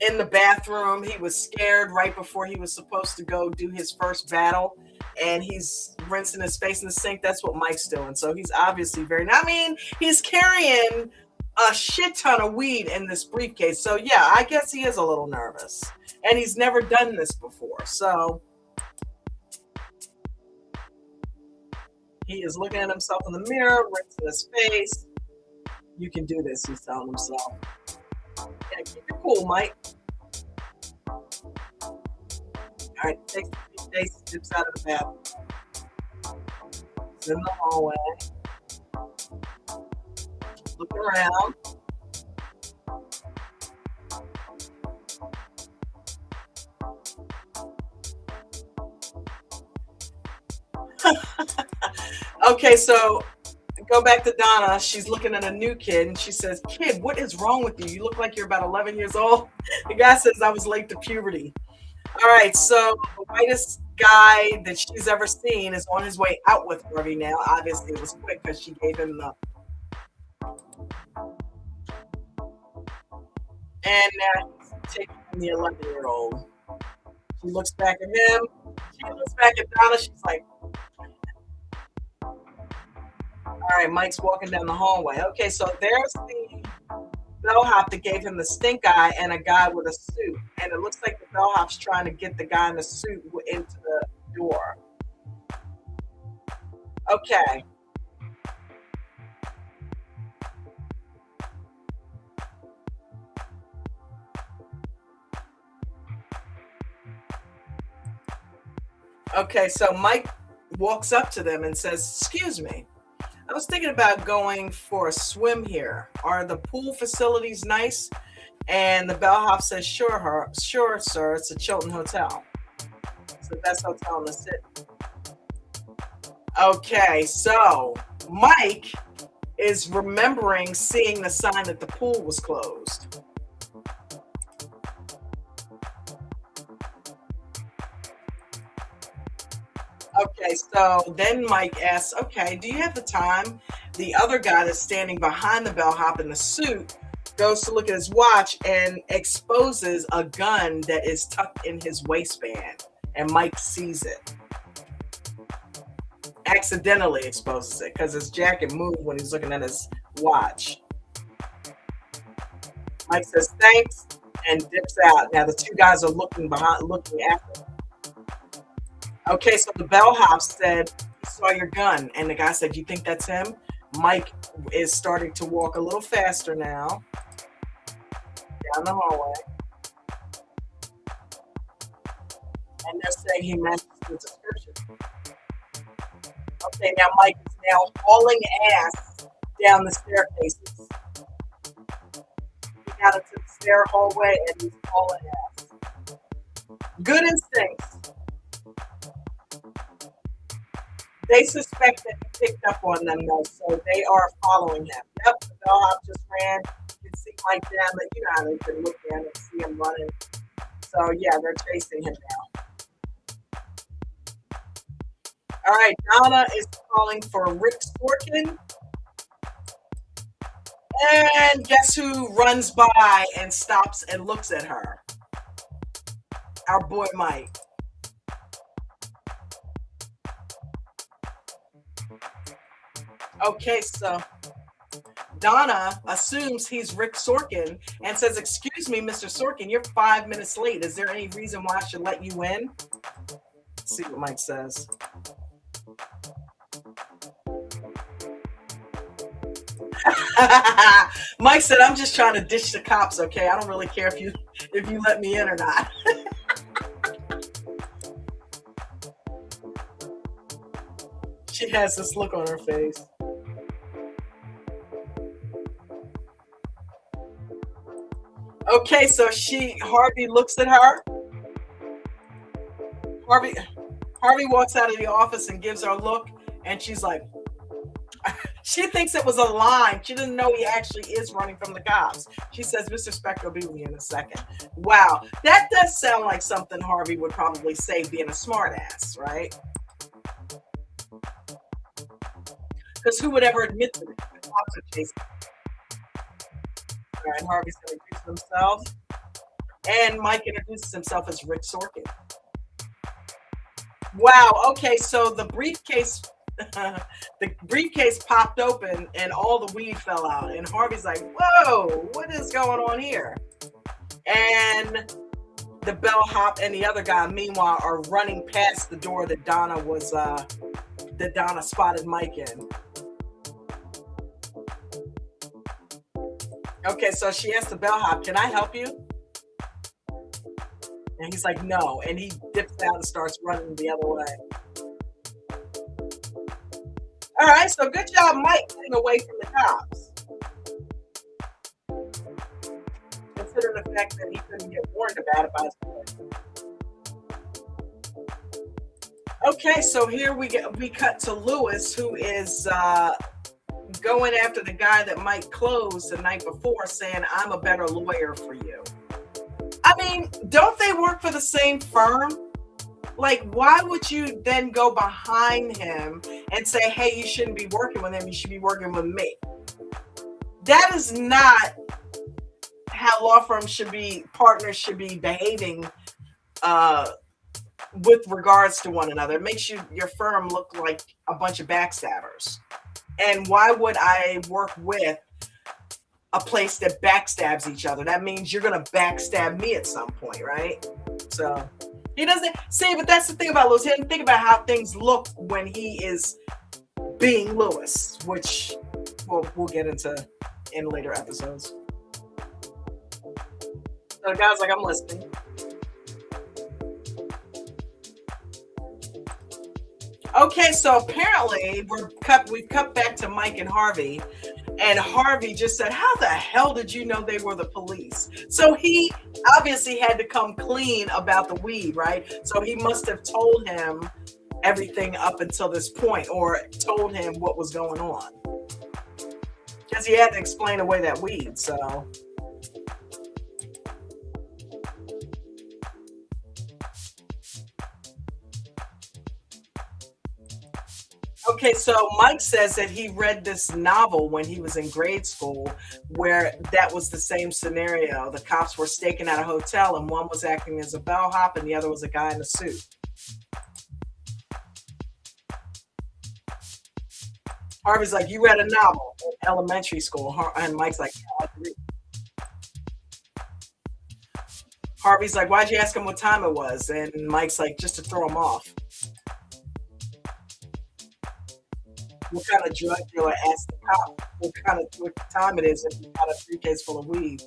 in the bathroom? He was scared right before he was supposed to go do his first battle, and he's rinsing his face in the sink. That's what Mike's doing. So he's obviously very. I mean, he's carrying a shit ton of weed in this briefcase. So yeah, I guess he is a little nervous, and he's never done this before. So he is looking at himself in the mirror, rinsing his face. You can do this, he's telling himself. Yeah, keep it cool, Mike. All right, takes the briefcase, dips out of the bathroom. He's in the hallway, looking around. Okay, so go back to Donna. She's looking at a new kid and she says, "Kid, what is wrong with you? You look like you're about 11 years old." The guy says, "I was late to puberty." All right, so the whitest guy that she's ever seen is on his way out with Harvey now. Obviously, it was quick because she gave him the. And now he's taking the 11-year-old. She looks back at him. She looks back at Donna. She's like, all right, Mike's walking down the hallway. Okay, so there's the bellhop that gave him the stink eye and a guy with a suit. And it looks like the bellhop's trying to get the guy in the suit into the door. Okay. Okay, so Mike walks up to them and says, "Excuse me. I was thinking about going for a swim here. Are the pool facilities nice?" And the bellhop says, sure, sir. It's a Chilton Hotel. It's the best hotel in the city." Okay, so Mike is remembering seeing the sign that the pool was closed. Okay, so then Mike asks, "Okay, do you have the time?" The other guy that's standing behind the bellhop in the suit goes to look at his watch and exposes a gun that is tucked in his waistband. And Mike sees it. Accidentally exposes it because his jacket moved when he's looking at his watch. Mike says thanks and dips out. Now the two guys are looking after him. Okay, so the bellhop said, "He saw your gun." And the guy said, "You think that's him?" Mike is starting to walk a little faster now down the hallway. And they're saying he matches the description. Okay, now Mike is now hauling ass down the staircases. He got into the stair hallway and he's hauling ass. Good instincts. They suspect that he picked up on them, though, so they are following him. Yep, the bellhop just ran. You can see Mike down, but you know how they can look down and see him running. So, yeah, they're chasing him now. All right, Donna is calling for Rick Sorkin. And guess who runs by and stops and looks at her? Our boy Mike. Okay, so Donna assumes he's Rick Sorkin and says, "Excuse me, Mr. Sorkin, you're 5 minutes late. Is there any reason why I should let you in?" Let's see what Mike says. Mike said, "I'm just trying to ditch the cops, okay? I don't really care if you let me in or not." She has this look on her face. Okay, so Harvey looks at her. Harvey walks out of the office and gives her a look, and she's like, she thinks it was a line. She doesn't know he actually is running from the cops. She says, "Mr. Spector will be with you in a second." Wow, that does sound like something Harvey would probably say, being a smartass, right? Because who would ever admit to it? The cops are chasing. All right, Harvey's going to introduce himself. And Mike introduces himself as Rick Sorkin. Wow. Okay, so the briefcase, the briefcase popped open and all the weed fell out. And Harvey's like, "Whoa, what is going on here?" And the bellhop and the other guy, meanwhile, are running past the door that Donna spotted Mike in. Okay, so she asked the bellhop, "Can I help you?" And he's like, "No," and he dips out and starts running the other way. All right, so good job, Mike, getting away from the cops. Considering the fact that he couldn't get warned about it by his boy. Okay, so here we cut to Lewis, who is going after the guy that Mike closed the night before, saying, "I'm a better lawyer for you." I mean, don't they work for the same firm? Like, why would you then go behind him and say, "Hey, you shouldn't be working with him, you should be working with me"? That is not how law firms should be, partners should be behaving with regards to one another. It makes your firm look like a bunch of backstabbers. And why would I work with a place that backstabs each other? That means you're going to backstab me at some point, right? So he doesn't see, but that's the thing about Lewis. He doesn't think about how things look when he is being Lewis, which we'll get into in later episodes. So the guy's like, "I'm listening." Okay, so apparently we've cut back to Mike and Harvey, and Harvey just said, "How the hell did you know they were the police?" So he obviously had to come clean about the weed, right? So he must have told him everything up until this point, or told him what was going on, because he had to explain away that weed. So okay, so Mike says that he read this novel when he was in grade school where that was the same scenario. The cops were staking out a hotel and one was acting as a bellhop and the other was a guy in a suit. Harvey's like, "You read a novel in elementary school?" And Mike's like, "Yeah, I agree." Harvey's like, "Why'd you ask him what time it was?" And Mike's like, "Just to throw him off." What kind of drug dealer asked the cop what time it is if you got a briefcase full of weed?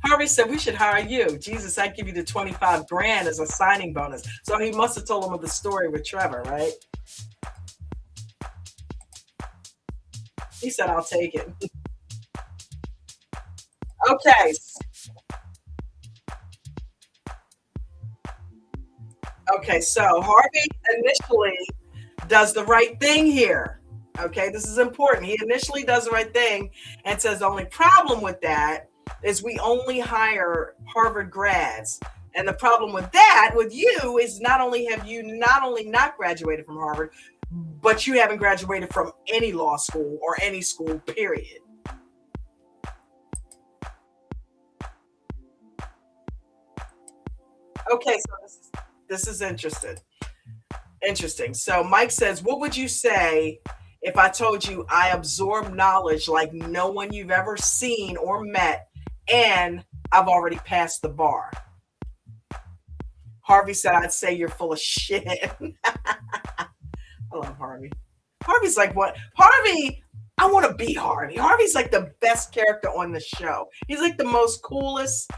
Harvey said, "We should hire you. Jesus, I'd give you the 25 grand as a signing bonus." So he must have told him of the story with Trevor, right? He said, "I'll take it." Okay. Okay, so Harvey initially does the right thing here. Okay, this is important. He initially does the right thing and says the only problem with that is we only hire Harvard grads. And the problem with that, with you, is not only have you not graduated from Harvard, but you haven't graduated from any law school or any school, period. Okay, so this is interesting. So Mike says, "What would you say if I told you I absorb knowledge like no one you've ever seen or met, and I've already passed the bar?" Harvey said, "I'd say you're full of shit." I love Harvey. Harvey's like, what? Harvey, I want to be Harvey. Harvey's like the best character on the show. He's like the most coolest.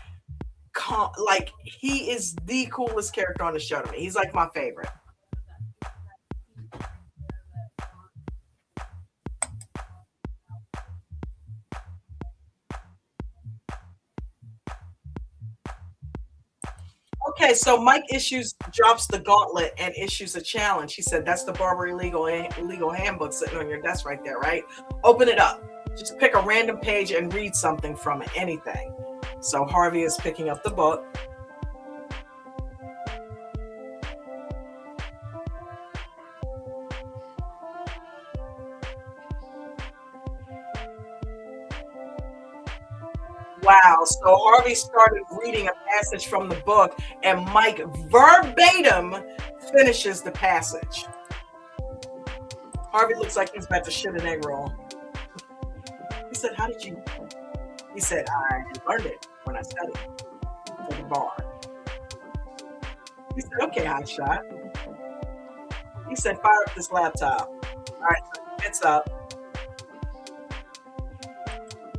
Like, he is the coolest character on the show to me. He's like my favorite. Okay, so Mike drops the gauntlet and issues a challenge. He said, "That's the Barbary legal handbook sitting on your desk right there, right? Open it up. Just pick a random page and read something from it, anything." So Harvey is picking up the book. Wow. So Harvey started reading a passage from the book, and Mike verbatim finishes the passage. Harvey looks like he's about to shit an egg roll. He said, "How did you?" He said, "I learned it when I studied for the bar." He said, "Okay, hot shot." He said, "Fire up this laptop." All right, so he gets up.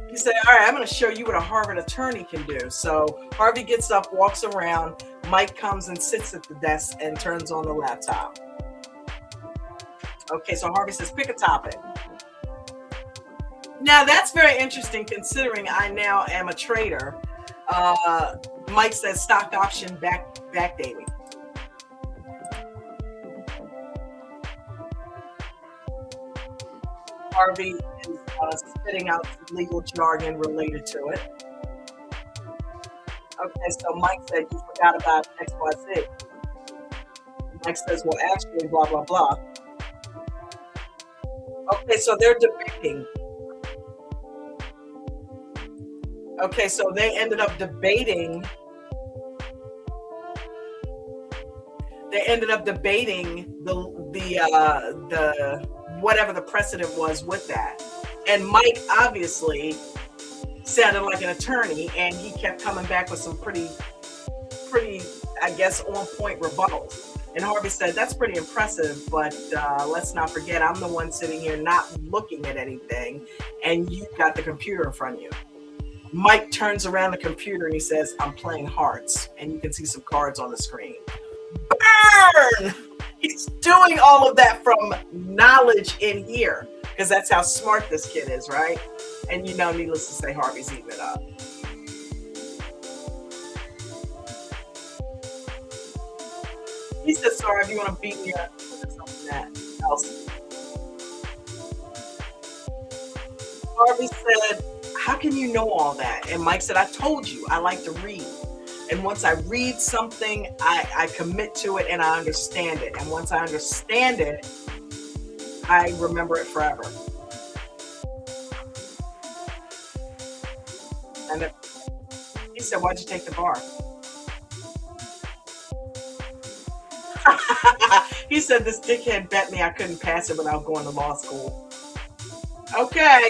He said, "All right, I'm going to show you what a Harvard attorney can do." So Harvey gets up, walks around. Mike comes and sits at the desk and turns on the laptop. Okay, so Harvey says, "Pick a topic." Now, that's very interesting considering I now am a trader. Mike says stock option backdating. Harvey is spitting out legal jargon related to it. Okay, so Mike said, "You forgot about XYZ." Mike says, "Well, actually, blah, blah, blah." Okay, so they're debating. Okay, so they ended up debating. They ended up debating the whatever the precedent was with that. And Mike obviously sounded like an attorney, and he kept coming back with some pretty, I guess, on point rebuttals. And Harvey said, "That's pretty impressive, but let's not forget, I'm the one sitting here not looking at anything, and you've got the computer in front of you." Mike turns around the computer and he says, "I'm playing hearts," and you can see some cards on the screen. Burn! He's doing all of that from knowledge in here, because that's how smart this kid is, right? And needless to say, Harvey's eating it up. He said, "Sorry, if you want to beat me up or something else." Harvey said, "How can you know all that?" And Mike said, "I told you, I like to read. And once I read something, I commit to it and I understand it. And once I understand it, I remember it forever." And he said, "Why'd you take the bar?" He said, "This dickhead bet me I couldn't pass it without going to law school." Okay.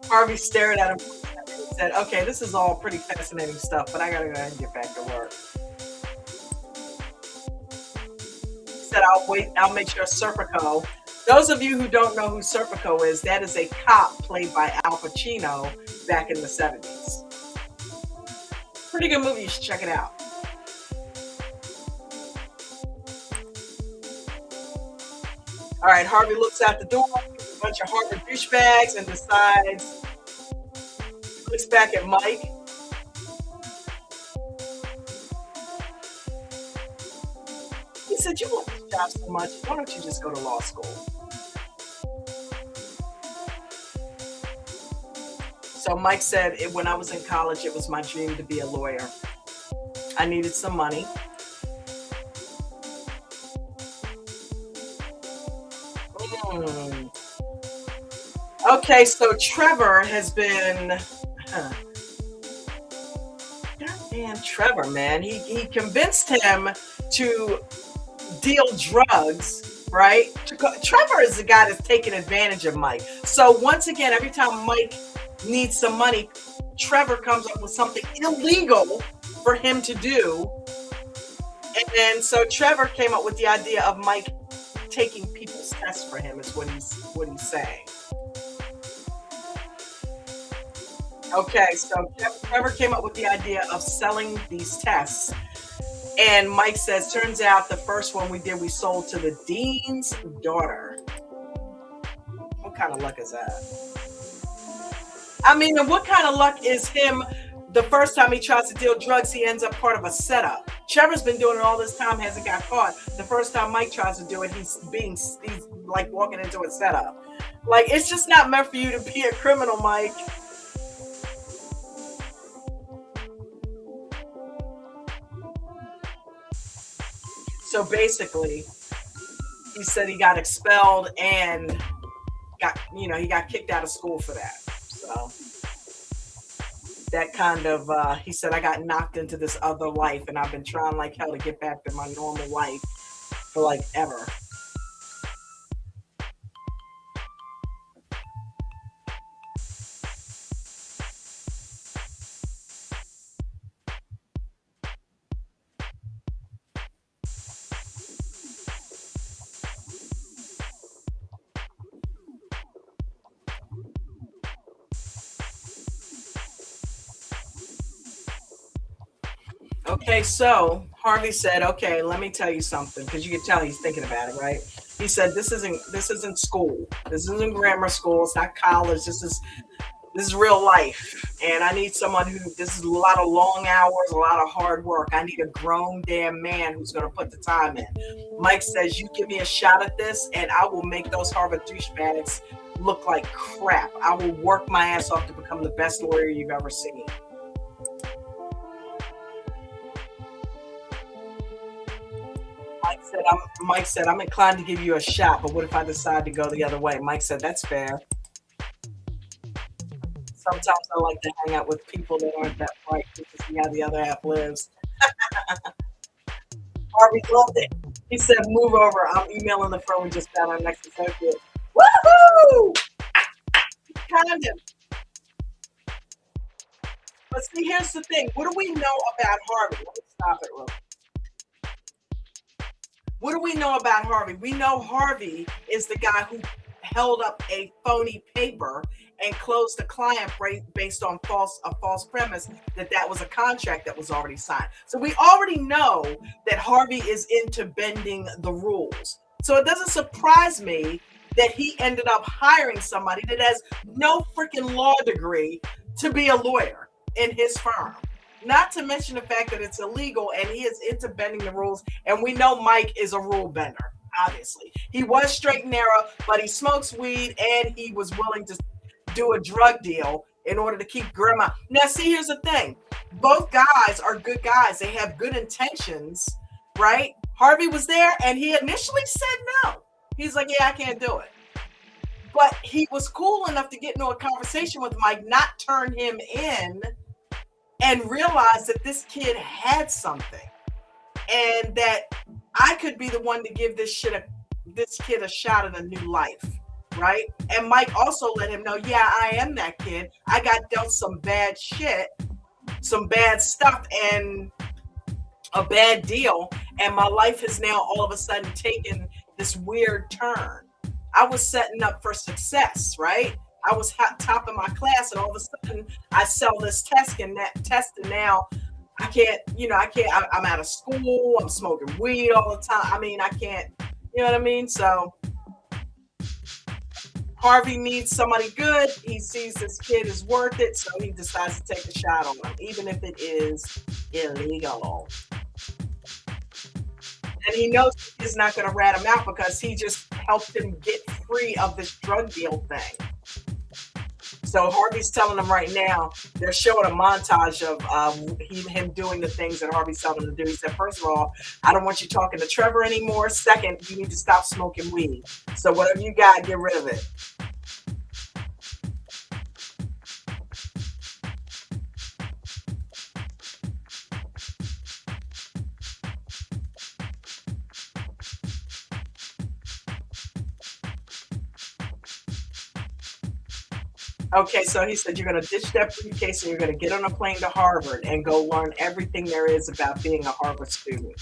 Harvey stared at him and said, "Okay, this is all pretty fascinating stuff, but I gotta go ahead and get back to work." He said, I'll make sure Serpico." Those of you who don't know who Serpico is, that is a cop played by Al Pacino back in the 70s. Pretty good movie, you should check it out. All right, Harvey looks out the door, sees a bunch of Harvard douchebags, and decides, he looks back at Mike. He said, "You want this job so much, why don't you just go to law school?" So Mike said, "When I was in college, it was my dream to be a lawyer. I needed some money. Okay, so Trevor has been, goddamn Trevor, man. He convinced him to deal drugs, right? Trevor is the guy that's taking advantage of Mike. So once again, every time Mike needs some money, Trevor comes up with something illegal for him to do. And so Trevor came up with the idea of Mike taking people's tests for him, is what he's saying. Okay, so Trevor came up with the idea of selling these tests. And Mike says, "Turns out the first one we did, we sold to the dean's daughter." What kind of luck is that? I mean, what kind of luck is him? The first time he tries to deal drugs, he ends up part of a setup. Trevor's been doing it all this time, hasn't got caught. The first time Mike tries to do it, he's like walking into a setup. Like, it's just not meant for you to be a criminal, Mike. So basically, he said he got expelled and he got kicked out of school for that. So that kind of, he said, I got knocked into this other life and I've been trying like hell to get back to my normal life for like ever. Okay, so Harvey said, "Okay, let me tell you something," because you can tell he's thinking about it, right? He said, "This isn't school. This isn't grammar school. It's not college. This is real life, and I need someone who. This is a lot of long hours, a lot of hard work. I need a grown damn man who's going to put the time in." Mike says, "You give me a shot at this, and I will make those Harvard douchebags look like crap. I will work my ass off to become the best lawyer you've ever seen." Mike said, I'm inclined to give you a shot, but what if I decide to go the other way? Mike said, that's fair. Sometimes I like to hang out with people that aren't that bright to see how the other half lives. Harvey loved it. He said, move over. I'm emailing the firm we just found our next associate. Woohoo! Kind of. But see, here's the thing. What do we know about Harvey? Let me stop it real quick. What do we know about Harvey? We know Harvey is the guy who held up a phony paper and closed the client based on a false premise that was a contract that was already signed. So we already know that Harvey is into bending the rules. So it doesn't surprise me that he ended up hiring somebody that has no freaking law degree to be a lawyer in his firm. Not to mention the fact that it's illegal and he is into bending the rules. And we know Mike is a rule bender, obviously. He was straight and narrow, but he smokes weed and he was willing to do a drug deal in order to keep grandma. Now, see, here's the thing. Both guys are good guys. They have good intentions, right? Harvey was there and he initially said no. He's like, yeah, I can't do it. But he was cool enough to get into a conversation with Mike, not turn him in, and realize that this kid had something and that I could be the one to give this kid a shot at a new life, right? And Mike also let him know, yeah, I am that kid. I got dealt some bad shit, some bad stuff, and a bad deal, and my life has now all of a sudden taken this weird turn. I was setting up for success, right? I was top of my class, and all of a sudden I sell this test, and now I can't. I'm out of school. I'm smoking weed all the time. I mean, I can't. You know what I mean? So Harvey needs somebody good. He sees this kid is worth it, so he decides to take a shot on him, even if it is illegal. And he knows he's not going to rat him out because he just helped him get free of this drug deal thing. So Harvey's telling him right now, they're showing a montage of him doing the things that Harvey's telling him to do. He said, first of all, I don't want you talking to Trevor anymore. Second, you need to stop smoking weed. So whatever you got, get rid of it. Okay, so he said you're going to ditch that briefcase and you're going to get on a plane to Harvard and go learn everything there is about being a Harvard student.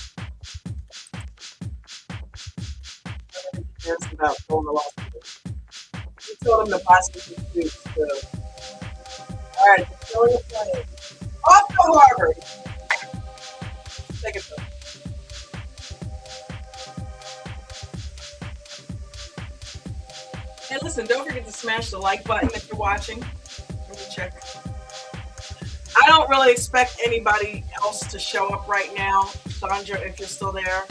Everything about going to law school. He told him to buy some students too. All right, go on the plane. Off to Harvard. Take it. Hey, listen, don't forget to smash the like button if you're watching. Let me check. I don't really expect anybody else to show up right now, Sandra, if you're still there,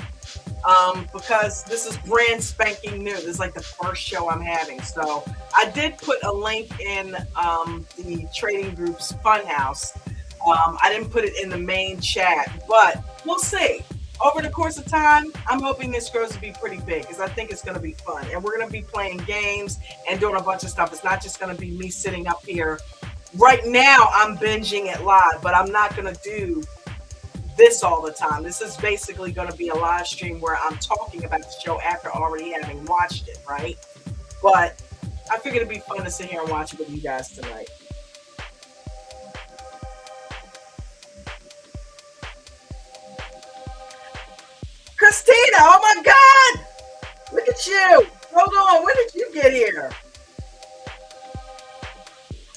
because this is brand spanking new. This is like the first show I'm having. So I did put a link in the trading group's Funhouse. I didn't put it in the main chat, but we'll see. over the course of time, I'm hoping this grows to be pretty big because I think it's going to be fun. And we're going to be playing games and doing a bunch of stuff. It's not just going to be me sitting up here. Right now, I'm binging it live, but I'm not going to do this all the time. This is basically going to be a live stream where I'm talking about the show after already having watched it, right? But I figured it'd be fun to sit here and watch it with you guys tonight. Christina, oh my God! Look at you! Hold on, when did you get here?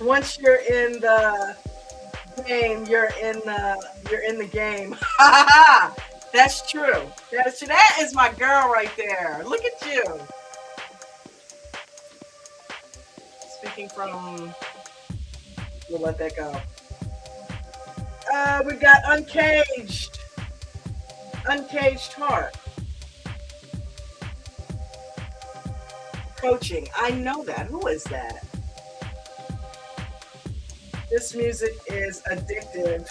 Once you're in the game, you're in the game. That's true. That is my girl right there. Look at you. Speaking from, we'll let that go. We got Uncaged Heart. Coaching. I know that. Who is that? This music is addictive.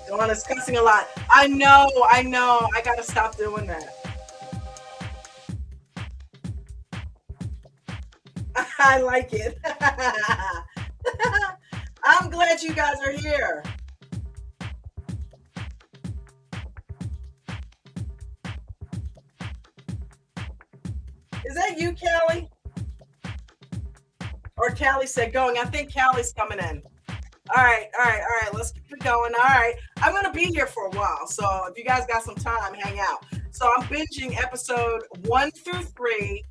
Dawn is cussing a lot. I know. I gotta stop doing that. I like it. I'm glad you guys are here. Is that you, Callie? Or Callie said going. I think Callie's coming in. All right. Let's keep it going. All right. I'm going to be here for a while. So if you guys got some time, hang out. So I'm binging episode 1 through 3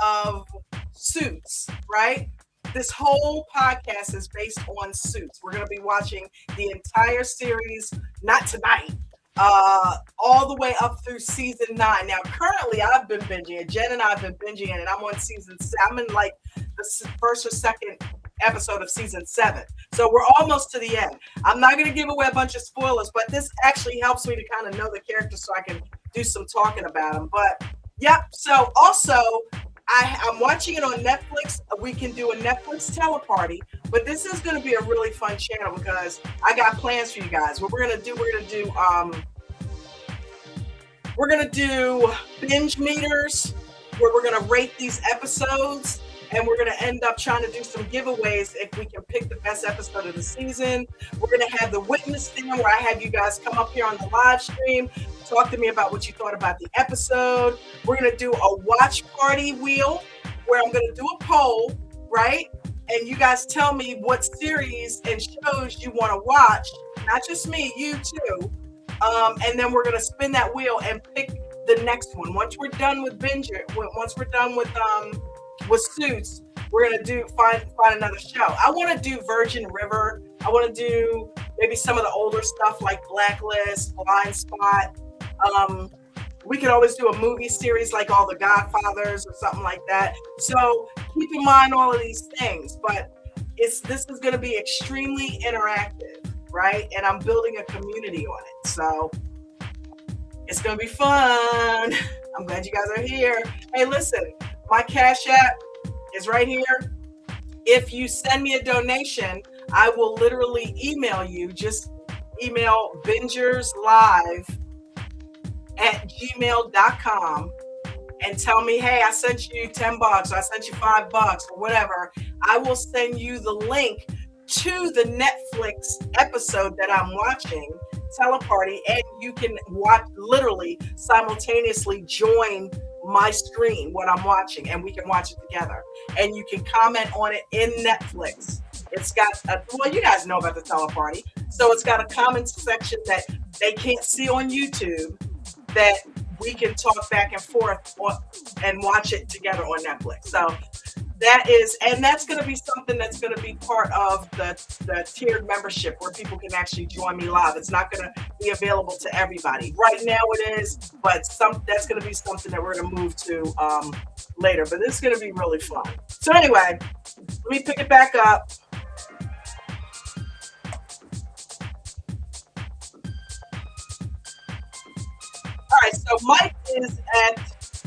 of Suits, right? This whole podcast is based on Suits. We're going to be watching the entire series, not tonight, all the way up through season 9. Now, currently, I've been binging it. Jen and I have been binging it, and I'm on season 6. I'm in like the first or second episode of season 7. So we're almost to the end. I'm not going to give away a bunch of spoilers, but this actually helps me to kind of know the characters so I can do some talking about them. But, yep. So, also, I'm watching it on Netflix. We can do a Netflix teleparty, but this is going to be a really fun channel because I got plans for you guys. What we're going to do binge meters where we're going to rate these episodes, and we're going to end up trying to do some giveaways if we can pick the best episode of the season. We're going to have the witness stand where I have you guys come up here on the live stream, talk to me about what you thought about the episode. We're going to do a watch party wheel where I'm going to do a poll, right? And you guys tell me what series and shows you want to watch. Not just me, you too. And then we're going to spin that wheel and pick the next one. Once we're done with Binge, once we're done with Suits, we're going to find another show. I want to do Virgin River. I want to do maybe some of the older stuff like Blacklist, Blind Spot. We could always do a movie series like all the Godfathers or something like that. So keep in mind all of these things, but this is going to be extremely interactive, right? And I'm building a community on it. So it's going to be fun. I'm glad you guys are here. Hey, listen, my Cash App is right here. If you send me a donation, I will literally email you. Just email bingerslive@gmail.com and tell me, hey, I sent you $10 or I sent you $5 or whatever. I will send you the link to the Netflix episode that I'm watching, Teleparty, and you can watch, literally simultaneously join my screen, what I'm watching, and we can watch it together. And you can comment on it in Netflix. It's got, well, you guys know about the Teleparty. So it's got a comment section that they can't see on YouTube that we can talk back and forth and watch it together on Netflix. So that's going to be something that's going to be part of the tiered membership where people can actually join me live. It's not going to be available to everybody. Right now it is, but that's going to be something that we're going to move to later. But this is going to be really fun. So anyway, let me pick it back up. All right, so Mike is at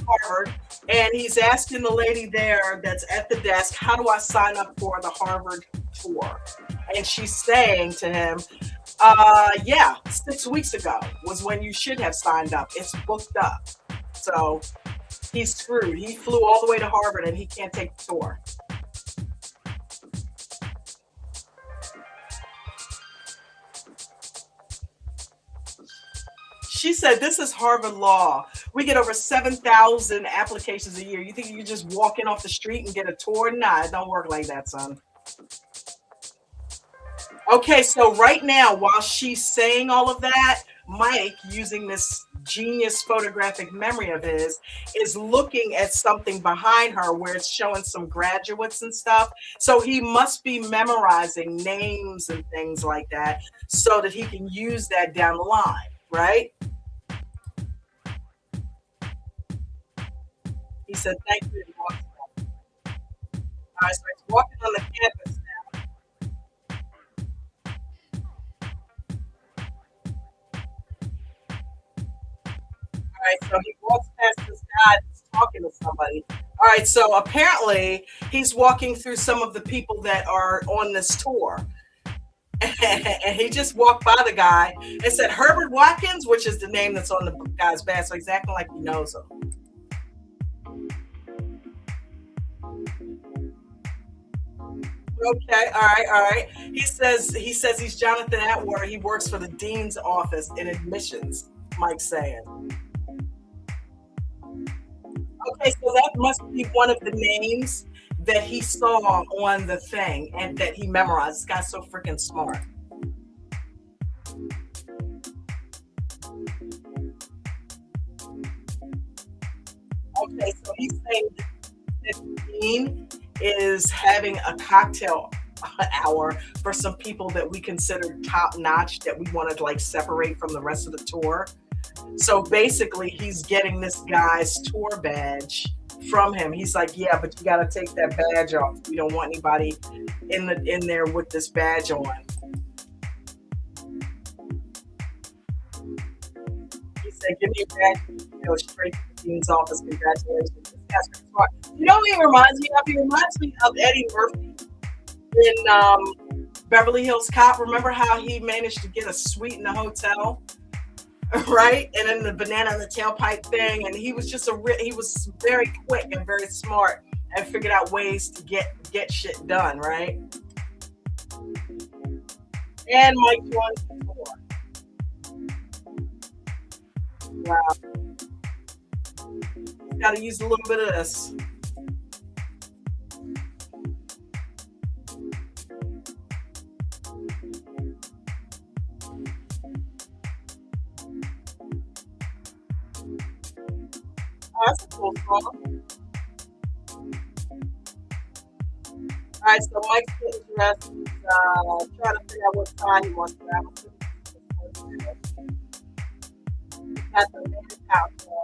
Harvard, and he's asking the lady there that's at the desk, how do I sign up for the Harvard tour. And she's saying to him, yeah, 6 weeks ago was when you should have signed up. It's booked up. So he's screwed. He flew all the way to Harvard and he can't take the tour. She said, this is Harvard Law. We get over 7,000 applications a year. You think you can just walk in off the street and get a tour? Nah, it don't work like that, son. Okay, so right now, while she's saying all of that, Mike, using this genius photographic memory of his, is looking at something behind her where it's showing some graduates and stuff. So he must be memorizing names and things like that so that he can use that down the line, right? He said, thank you. All right, so he's walking on the campus now. All right, so he walks past this guy that's talking to somebody. All right, so apparently he's walking through some of the people that are on this tour. And he just walked by the guy and said, Herbert Watkins, which is the name that's on the guy's badge. So he's acting like he knows him. Okay, all right. He says he's Jonathan Atwater. He works for the dean's office in admissions. Mike's saying. Okay, so that must be one of the names that he saw on the thing and that he memorized. This guy's so freaking smart. Okay, so he's saying that the dean is having a cocktail hour for some people that we consider top notch that we want to like separate from the rest of the tour. So basically, he's getting this guy's tour badge from him. He's like, yeah, but you got to take that badge off. We don't want anybody in there with this badge on. He said, give me a badge. Go straight to the dean's office. Congratulations. This guy's smart. You know what he reminds me of? He reminds me of Eddie Murphy in Beverly Hills Cop. Remember how he managed to get a suite in the hotel? Right, and then the banana in the tailpipe thing, and he was just he was very quick and very smart and figured out ways to get shit done, right? And Mike won before. Wow, got to use a little bit of this. That's a cool song. All right, so Mike's getting dressed. He's trying to figure out what side he wants to have. Got the main house on.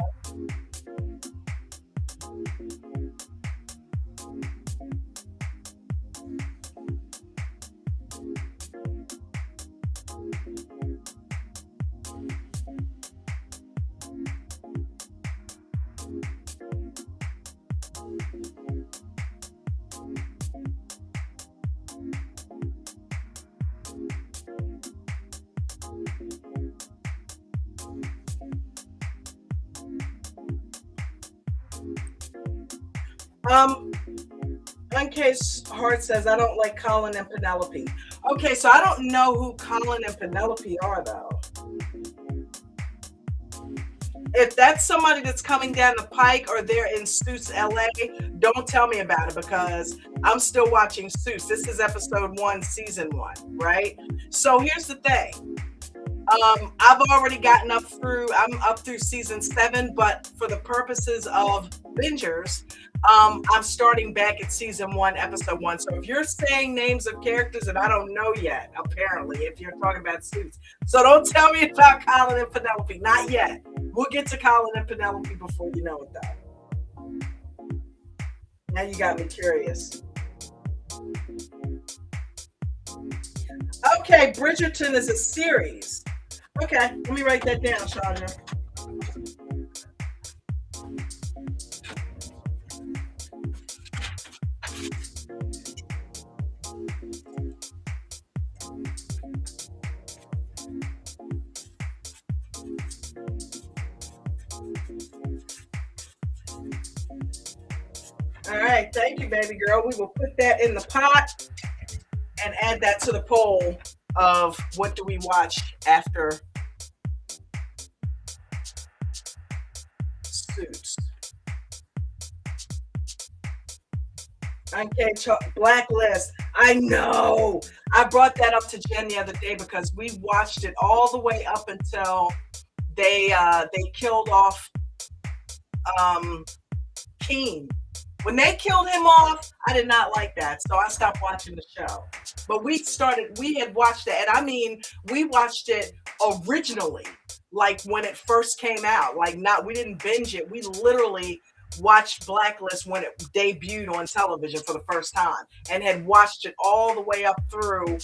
In case Hart says, I don't like Colin and Penelope. Okay, so I don't know who Colin and Penelope are, though. If that's somebody that's coming down the pike or they're in Suits LA, don't tell me about it because I'm still watching Suits. This is episode 1, season 1, right? So here's the thing. I've already gotten I'm up through season 7, but for the purposes of bingers, I'm starting back at season 1, episode 1. So if you're saying names of characters that I don't know yet, apparently, if you're talking about Suits. So don't tell me about Colin and Penelope. Not yet. We'll get to Colin and Penelope before you know it, though. Now you got me curious. Okay, Bridgerton is a series. Okay, let me write that down, Chandra. All right, thank you, baby girl. We will put that in the pot and add that to the poll of what do we watch after Suits. Okay, Blacklist. I know. I brought that up to Jen the other day because we watched it all the way up until they killed off Keen. When they killed him off, I did not like that, so I stopped watching the show. But we had watched it, and I mean, we watched it originally, like when it first came out. We didn't binge it. We literally watched Blacklist when it debuted on television for the first time, and had watched it all the way up through.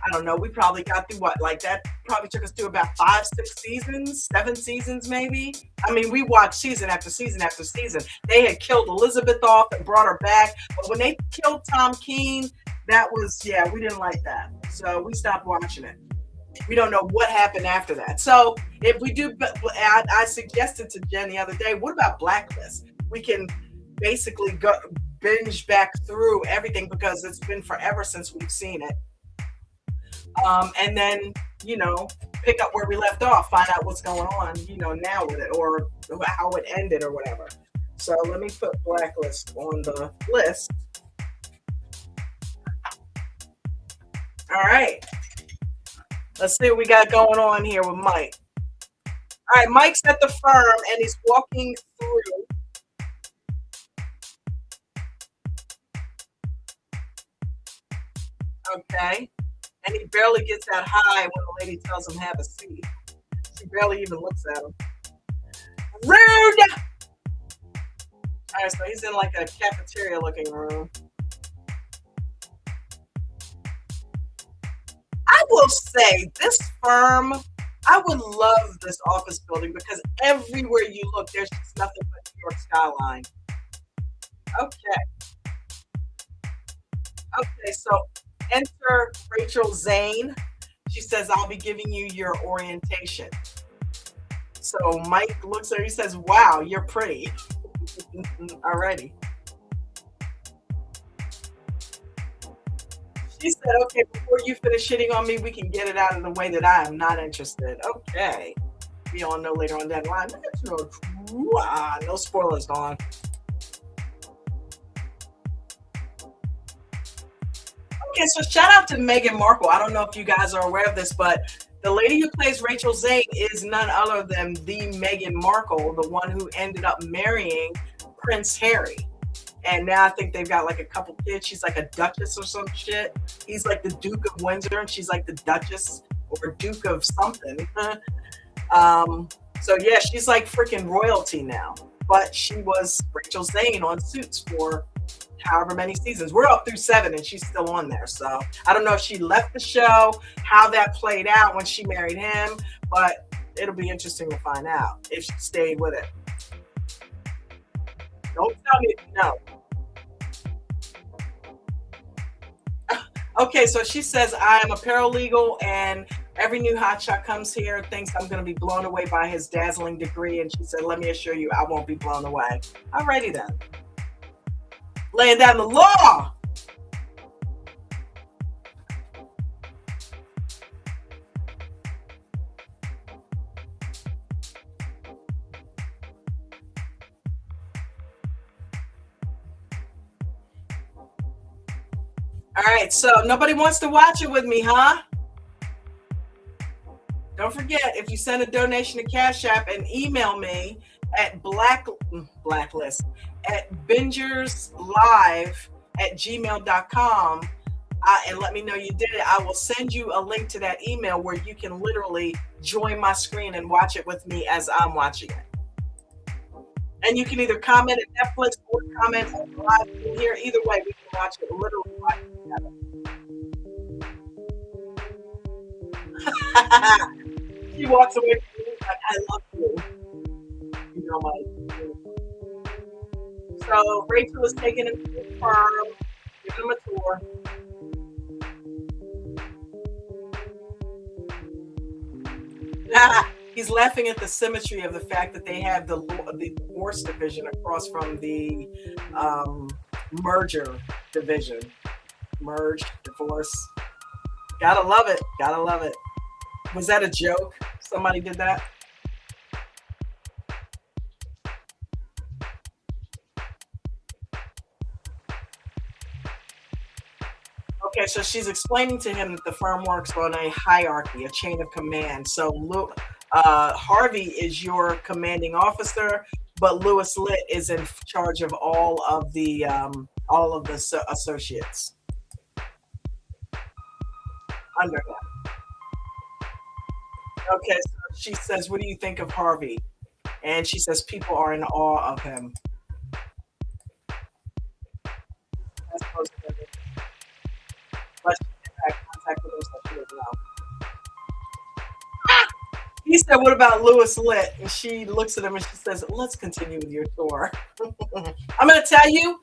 I don't know. We probably got through that probably took us through about 5, 6 seasons, 7 seasons, maybe. I mean, we watched season after season after season. They had killed Elizabeth off and brought her back. But when they killed Tom Keen, we didn't like that. So we stopped watching it. We don't know what happened after that. So if we do, I suggested to Jen the other day, what about Blacklist? We can basically go binge back through everything because it's been forever since we've seen it. And then, pick up where we left off, find out what's going on, now with it, or how it ended or whatever. So let me put Blacklist on the list. All right. Let's see what we got going on here with Mike. All right, Mike's at the firm and he's walking through. Okay. And he barely gets that high when the lady tells him have a seat. She barely even looks at him. Rude! All right, so he's in like a cafeteria looking room. I will say this firm, I would love this office building because everywhere you look, there's just nothing but New York skyline. Okay. Okay, so enter Rachel Zane. She says, I'll be giving you your orientation. So Mike looks at her, he says, wow, you're pretty. Alrighty. She said, okay, before you finish shitting on me, we can get it out of the way that I am not interested. Okay. We all know later on that line. No spoilers on. Okay, so shout out to Meghan Markle. I don't know if you guys are aware of this, but the lady who plays Rachel Zane is none other than the Meghan Markle, the one who ended up marrying Prince Harry. And now I think they've got like a couple kids. She's like a duchess or some shit. He's like the Duke of Windsor, and she's like the Duchess or Duke of something. So yeah, she's like freaking royalty now. But she was Rachel Zane on Suits for however many seasons. We're up through 7 and she's still on there. So I don't know if she left the show, how that played out when she married him, but it'll be interesting to find out if she stayed with it. Don't tell me if you know. Okay, so she says, I am a paralegal and every new hotshot comes here thinks I'm going to be blown away by his dazzling degree. And she said, let me assure you, I won't be blown away. Alrighty then. Laying down the law. All right, so nobody wants to watch it with me, huh? Don't forget, if you send a donation to Cash App and email me at blacklist at bingerslive@gmail.com and let me know you did it, I will send you a link to that email where you can literally join my screen and watch it with me as I'm watching it. And you can either comment at Netflix or comment on live here. Either way, we can watch it literally live together. She walks away from me like, I love you. You know, Mike. So Rachel is taking him to the firm, giving him a tour. He's laughing at the symmetry of the fact that they have the divorce division across from the um, merger division. Merge, divorce. Gotta love it. Gotta love it. Was that a joke? Somebody did that? Okay, so she's explaining to him that the firm works on a hierarchy, a chain of command. So Harvey is your commanding officer, but Lewis Litt is in charge of all of the associates under him. Okay, so she says, "What do you think of Harvey?" And she says, "People are in awe of him." That's supposed to be, but she had contact with him, so she doesn't know. He said, "What about Lewis Litt?" And she looks at him and she says, "Let's continue with your tour." I'm going to tell you,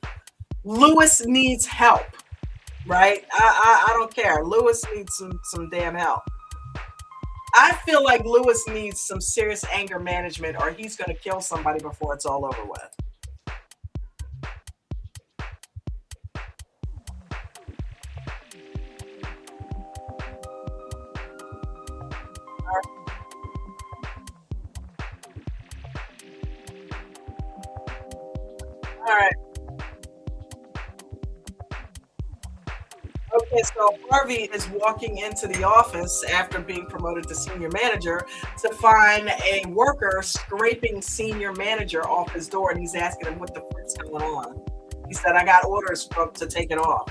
Lewis needs help, right? I don't care. Lewis needs some damn help. I feel like Lewis needs some serious anger management, or he's going to kill somebody before it's all over with. All right. Okay, so Harvey is walking into the office after being promoted to senior manager to find a worker scraping senior manager off his door, and he's asking him what the frick's going on. He said, "I got orders to take it off."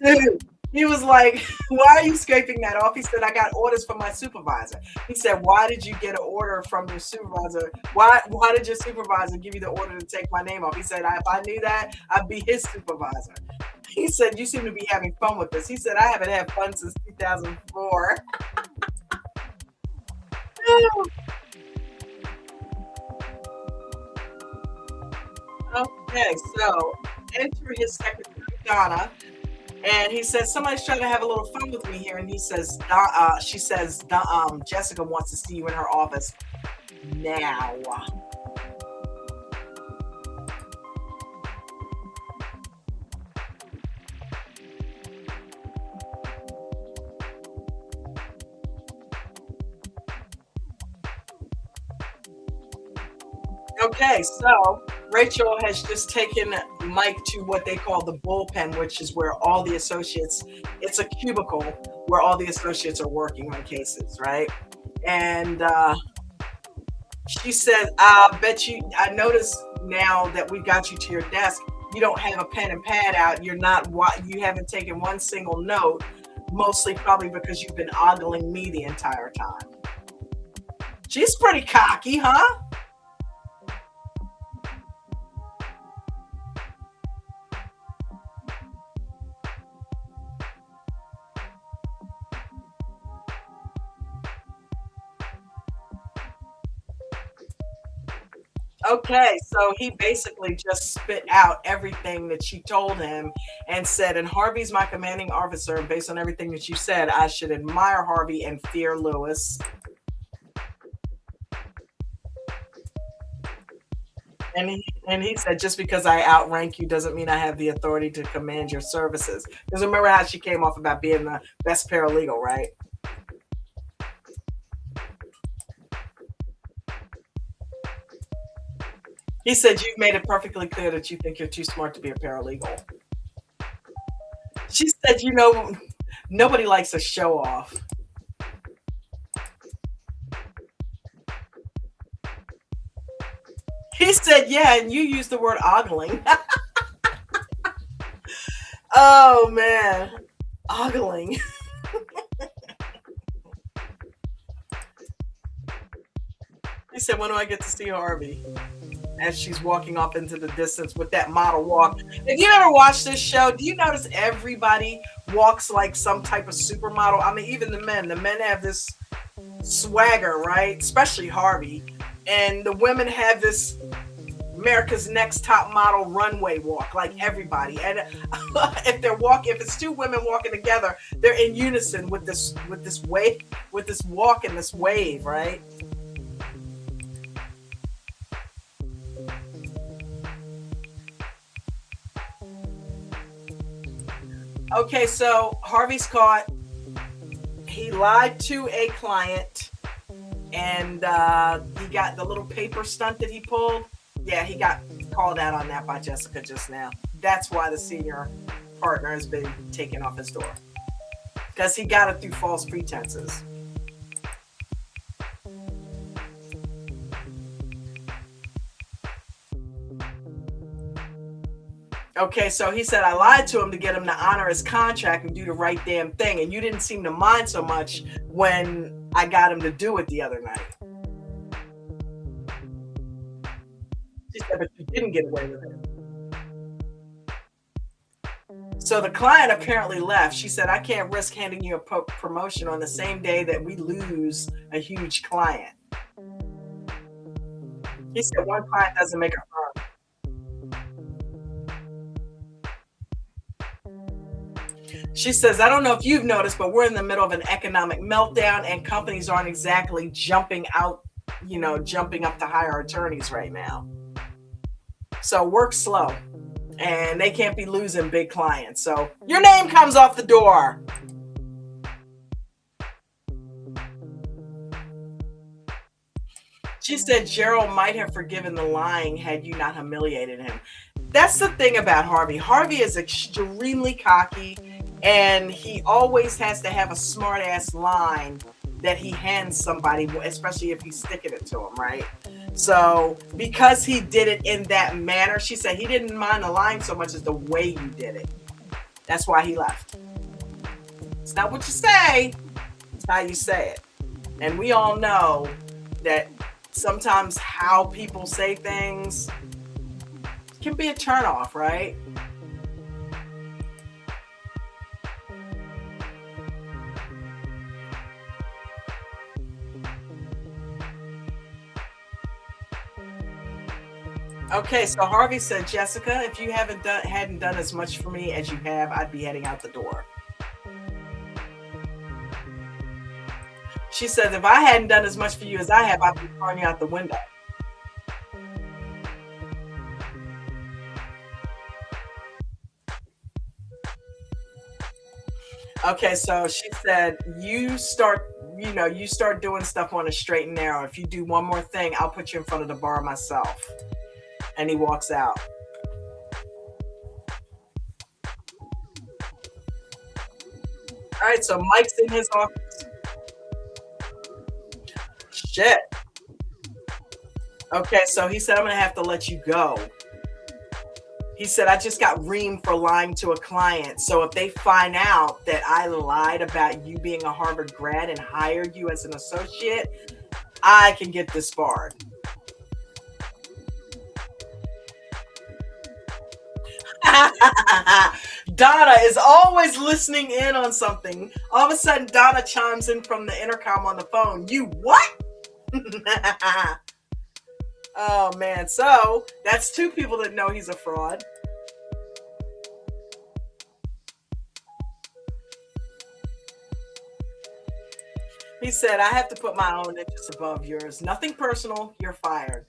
Dude, he was like, "Why are you scraping that off?" He said, "I got orders from my supervisor." He said, "Why did you get an order from your supervisor? Why did your supervisor give you the order to take my name off?" He said, "If I knew that, I'd be his supervisor." He said, "You seem to be having fun with this." He said, "I haven't had fun since 2004. Okay, so enter his secretary, Donna. And he says, "Somebody's trying to have a little fun with me here." And he says, she says, "Jessica wants to see you in her office now." Okay, so Rachel has just taken Mike to what they call the bullpen, which is where all the associates, it's a cubicle where all the associates are working on cases, right? And she said, I noticed now that we got you to your desk, you don't have a pen and pad out. You haven't taken one single note, mostly probably because you've been ogling me the entire time." She's pretty cocky, huh? Okay, so he basically just spit out everything that she told him and said, "And Harvey's my commanding officer. Based on everything that you said, I should admire Harvey and fear Lewis." And he said, "Just because I outrank you doesn't mean I have the authority to command your services." Because remember how she came off about being the best paralegal, right? He said, "You've made it perfectly clear that you think you're too smart to be a paralegal." She said, "Nobody likes a show off." He said, "Yeah, and you used the word ogling." Oh man, ogling. He said, "When do I get to see Harvey?" As she's walking off into the distance with that model walk. If you ever watch this show, do you notice everybody walks like some type of supermodel? I mean, even the men. The men have this swagger, right? Especially Harvey. And the women have this America's Next Top Model runway walk, like everybody. And if it's two women walking together, they're in unison with this wave, with this walk and this wave, right? Okay, so Harvey's caught. He lied to a client, and he got the little paper stunt that he pulled. Yeah, he got called out on that by Jessica just now. That's why the senior partner has been taken off his door, because he got it through false pretenses. Okay, so he said, I lied to him to get him to honor his contract and do the right damn thing. And you didn't seem to mind so much when I got him to do it the other night. She said, but you didn't get away with it. So the client apparently left. She said, I can't risk handing you a promotion on the same day that we lose a huge client. He said, one client doesn't make a firm. She says, I don't know if you've noticed, but we're in the middle of an economic meltdown and companies aren't exactly jumping up to hire attorneys right now. So work slow and they can't be losing big clients. So your name comes off the door. She said Gerald might have forgiven the lying had you not humiliated him. That's the thing about Harvey. Harvey is extremely cocky, and he always has to have a smart ass line that he hands somebody, especially if he's sticking it to him, right? So because he did it in that manner, she said he didn't mind the lying so much as the way you did it. That's why he left. It's not what you say, it's how you say it. And we all know that sometimes how people say things can be a turnoff, right? Okay, so Harvey said, Jessica, if you hadn't done as much for me as you have, I'd be heading out the door. She says, if I hadn't done as much for you as I have, I'd be throwing you out the window. Okay, so she said, you start doing stuff on a straight and narrow. If you do one more thing, I'll put you in front of the bar myself. And he walks out. All right, so Mike's in his office. Shit. Okay, so he said, I'm going to have to let you go. He said, I just got reamed for lying to a client. So if they find out that I lied about you being a Harvard grad and hired you as an associate, I can get disbarred. Donna is always listening in on something. All of a sudden, Donna chimes in from the intercom on the phone. You what? Oh, man. So that's two people that know he's a fraud. He said, I have to put my own interests above yours. Nothing personal. You're fired.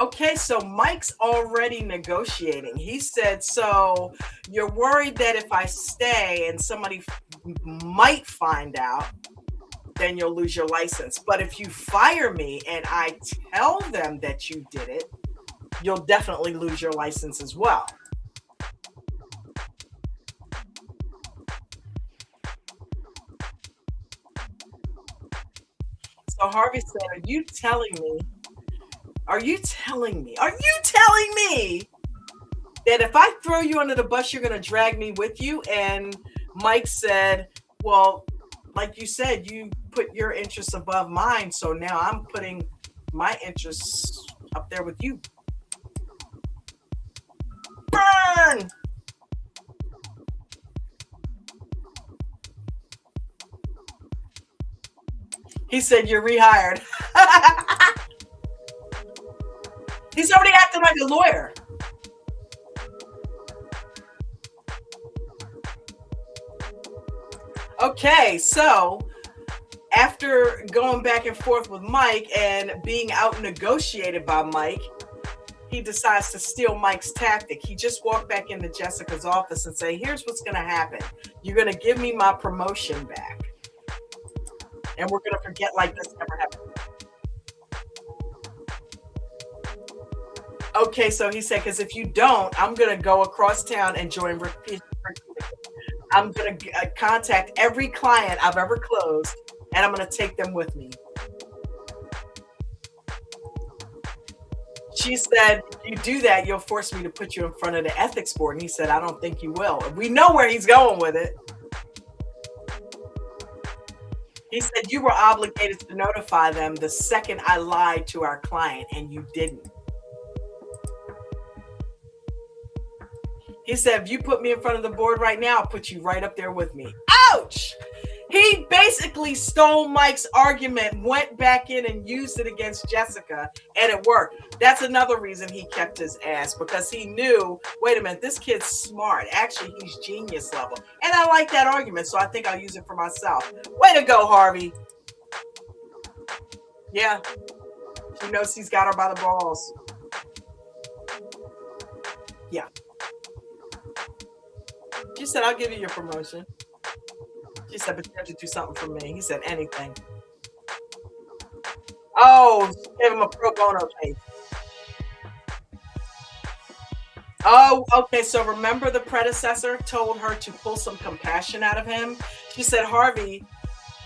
Okay, so Mike's already negotiating. He said, so you're worried that if I stay and somebody might find out, then you'll lose your license. But if you fire me and I tell them that you did it, you'll definitely lose your license as well. So Harvey said, are you telling me that if I throw you under the bus, you're going to drag me with you? And Mike said, well, like you said, you put your interests above mine. So now I'm putting my interests up there with you. Burn! He said, "You're rehired." He's already acting like a lawyer. Okay, so after going back and forth with Mike and being out negotiated by Mike, he decides to steal Mike's tactic. He just walked back into Jessica's office and say, "Here's what's going to happen. You're going to give me my promotion back. And we're going to forget like this never happened." Okay, so he said, "Because if you don't, I'm going to go across town and join Rick. I'm going to contact every client I've ever closed, and I'm going to take them with me." She said, "If you do that, you'll force me to put you in front of the ethics board." And he said, "I don't think you will." We know where he's going with it. He said, "You were obligated to notify them the second I lied to our client, and you didn't." He said, "If you put me in front of the board right now, I'll put you right up there with me." Ouch! He basically stole Mike's argument, went back in and used it against Jessica, and it worked. That's another reason he kept his ass, because he knew, wait a minute, this kid's smart. Actually, he's genius level. And I like that argument, so I think I'll use it for myself. Way to go, Harvey. Yeah. She knows he's got her by the balls. Yeah. She said, "I'll give you your promotion." She said, "But you have to do something for me." He said, "Anything." Oh, she gave him a pro bono case. Oh, okay. So remember the predecessor told her to pull some compassion out of him? She said, "Harvey,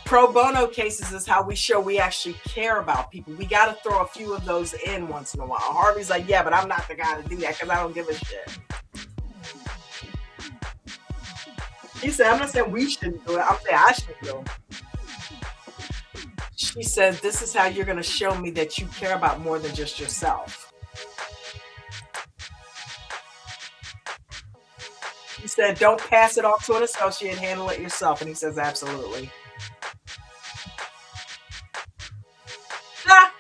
pro bono cases is how we show we actually care about people. We got to throw a few of those in once in a while." Harvey's like, "Yeah, but I'm not the guy to do that because I don't give a shit." He said, "I'm not saying we shouldn't do it. I'm saying I should do it." She said, "This is how you're going to show me that you care about more than just yourself." He said, "Don't pass it off to an associate. Handle it yourself." And he says, "Absolutely." Ah!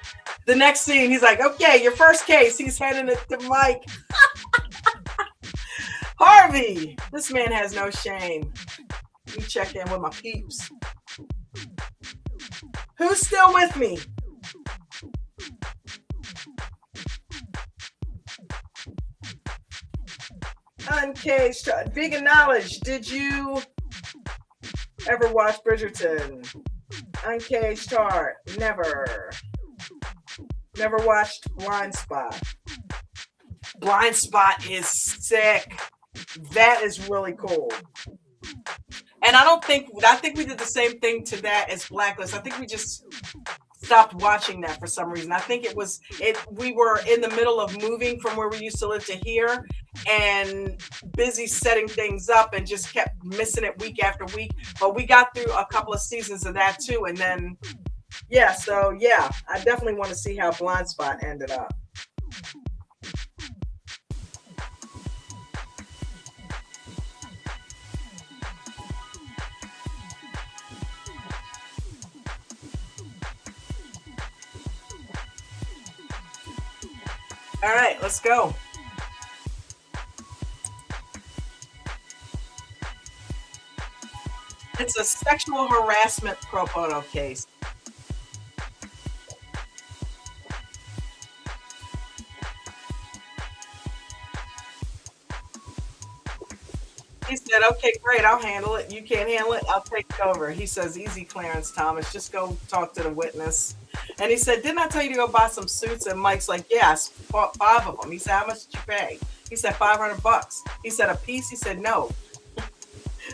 The next scene, he's like, "Okay, your first case." He's handing it to Mike. Harvey, this man has no shame. Let me check in with my peeps. Who's still with me? Uncaged. Vegan Knowledge. Did you ever watch Bridgerton? Uncaged Heart. Never. Never watched Blind Spot. Blind Spot is sick. That is really cool. And I think we did the same thing to that as Blacklist. I think we just stopped watching that for some reason. I think we were in the middle of moving from where we used to live to here and busy setting things up and just kept missing it week after week. But we got through a couple of seasons of that too. And then, I definitely want to see how Blind Spot ended up. All right, let's go. It's a sexual harassment pro bono case. He said, "Okay, great, I'll handle it. You can't handle it, I'll take it over." He says, "Easy, Clarence Thomas, just go talk to the witness." And he said, "Didn't I tell you to go buy some suits?" And Mike's like, "Yes, bought 5 of them." He said, "How much did you pay?" He said, $500. He said, "A piece?" He said, "No."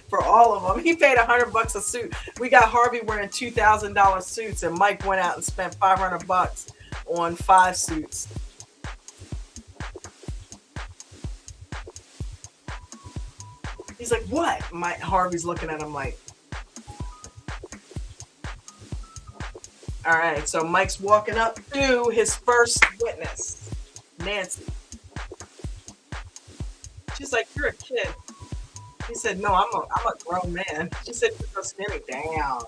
For all of them. He paid $100 a suit. We got Harvey wearing $2,000 suits, and Mike went out and spent $500 on 5 suits. He's like, "What?" Harvey's looking at him like. All right, so Mike's walking up to his first witness, Nancy. She's like, "You're a kid." He said, "No, I'm a grown man." She said, "You're so skinny." Damn.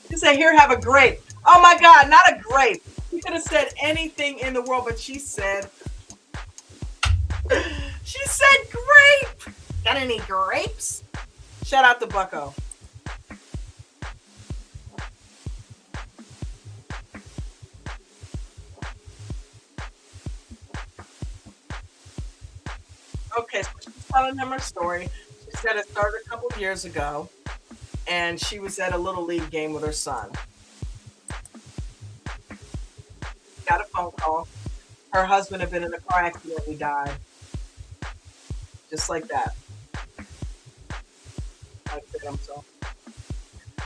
She said, "Here, have a grape." Oh my God, not a grape. She could have said anything in the world, but she said grape. Got any grapes? Shout out to Bucko. Okay, so she's telling them her story. She said it started a couple of years ago, and she was at a little league game with her son. Got a phone call. Her husband had been in a car accident. He died. Just like that. I said, I'm so.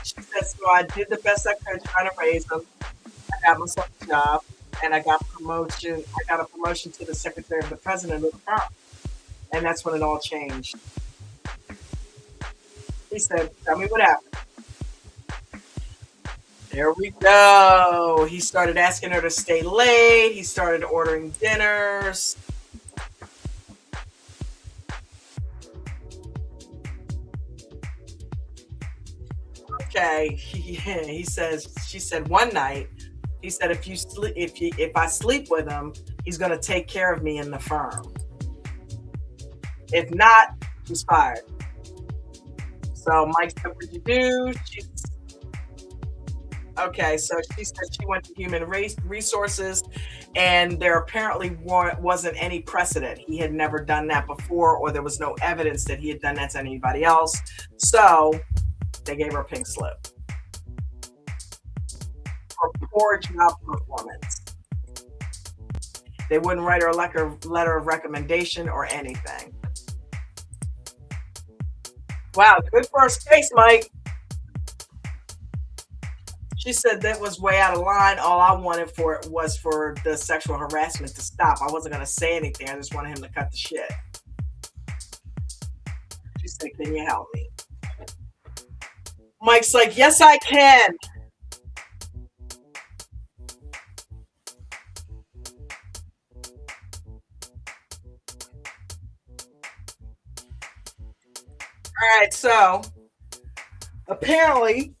She said, so I did the best I could trying to raise them. I got myself a job, and I got promotion. I got a promotion to the secretary of the president of the firm. And that's when it all changed. He said, tell me what happened. There we go. He started asking her to stay late. He started ordering dinners. Okay. He says, she said one night, he said, if I sleep with him, he's going to take care of me in the firm. If not, he's fired. So Mike said, what'd you do? Okay, so she said she went to human resources, and there apparently wasn't any precedent. He had never done that before, or there was no evidence that he had done that to anybody else. So they gave her a pink slip for poor job performance. They wouldn't write her a letter of recommendation or anything. Wow, good first case, Mike. She said that was way out of line. All I wanted for it was for the sexual harassment to stop. I wasn't going to say anything. I just wanted him to cut the shit. She said, can you help me? Mike's like, yes, I can. All right, so apparently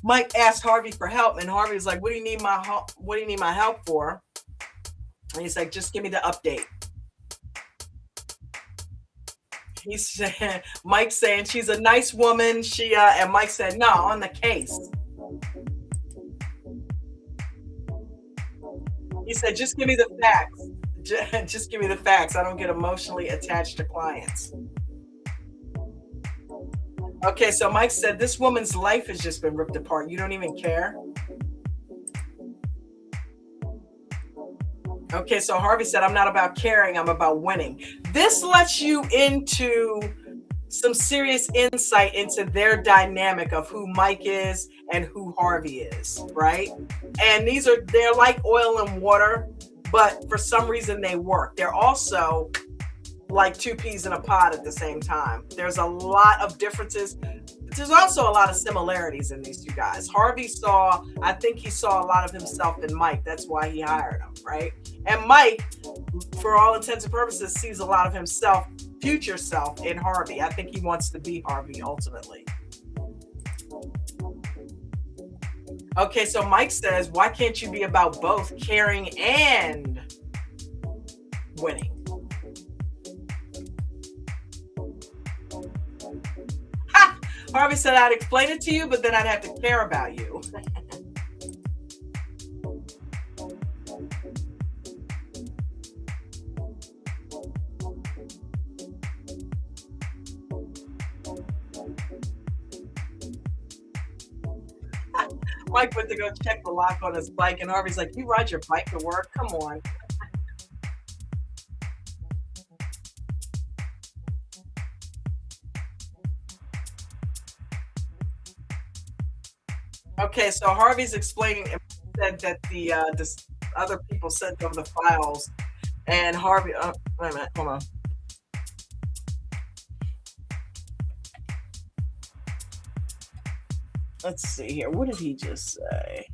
Mike asked Harvey for help, and Harvey's like, what do you need my help? What do you need my help for? And he's like, just give me the update. He said, Mike's saying she's a nice woman. And Mike said, no, on the case. He said, just give me the facts. Just give me the facts. I don't get emotionally attached to clients. Okay, so Mike said, this woman's life has just been ripped apart. You don't even care? Okay, so Harvey said, I'm not about caring, I'm about winning. This lets you into some serious insight into their dynamic of who Mike is and who Harvey is, right? And they're like oil and water, but for some reason they work. They're also like two peas in a pod at the same time. There's a lot of differences. There's also a lot of similarities in these two guys. Harvey I think he saw a lot of himself in Mike. That's why he hired him, right? And Mike, for all intents and purposes, sees a lot of himself, future self, in Harvey. I think he wants to be Harvey ultimately. Okay, so Mike says, why can't you be about both caring and winning? Harvey said, I'd explain it to you, but then I'd have to care about you. Mike went to go check the lock on his bike, and Harvey's like, you ride your bike to work? Come on. Okay, so Harvey's explaining and said that the other people sent over the files, and Harvey. Wait a minute, hold on. Let's see here. What did he just say?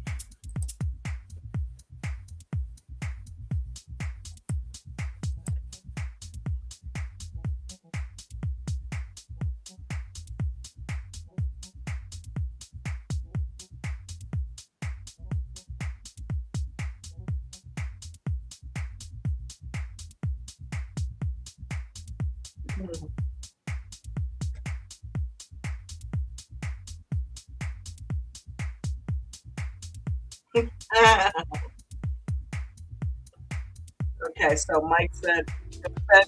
Mhm. Okay, so Mike said the Fed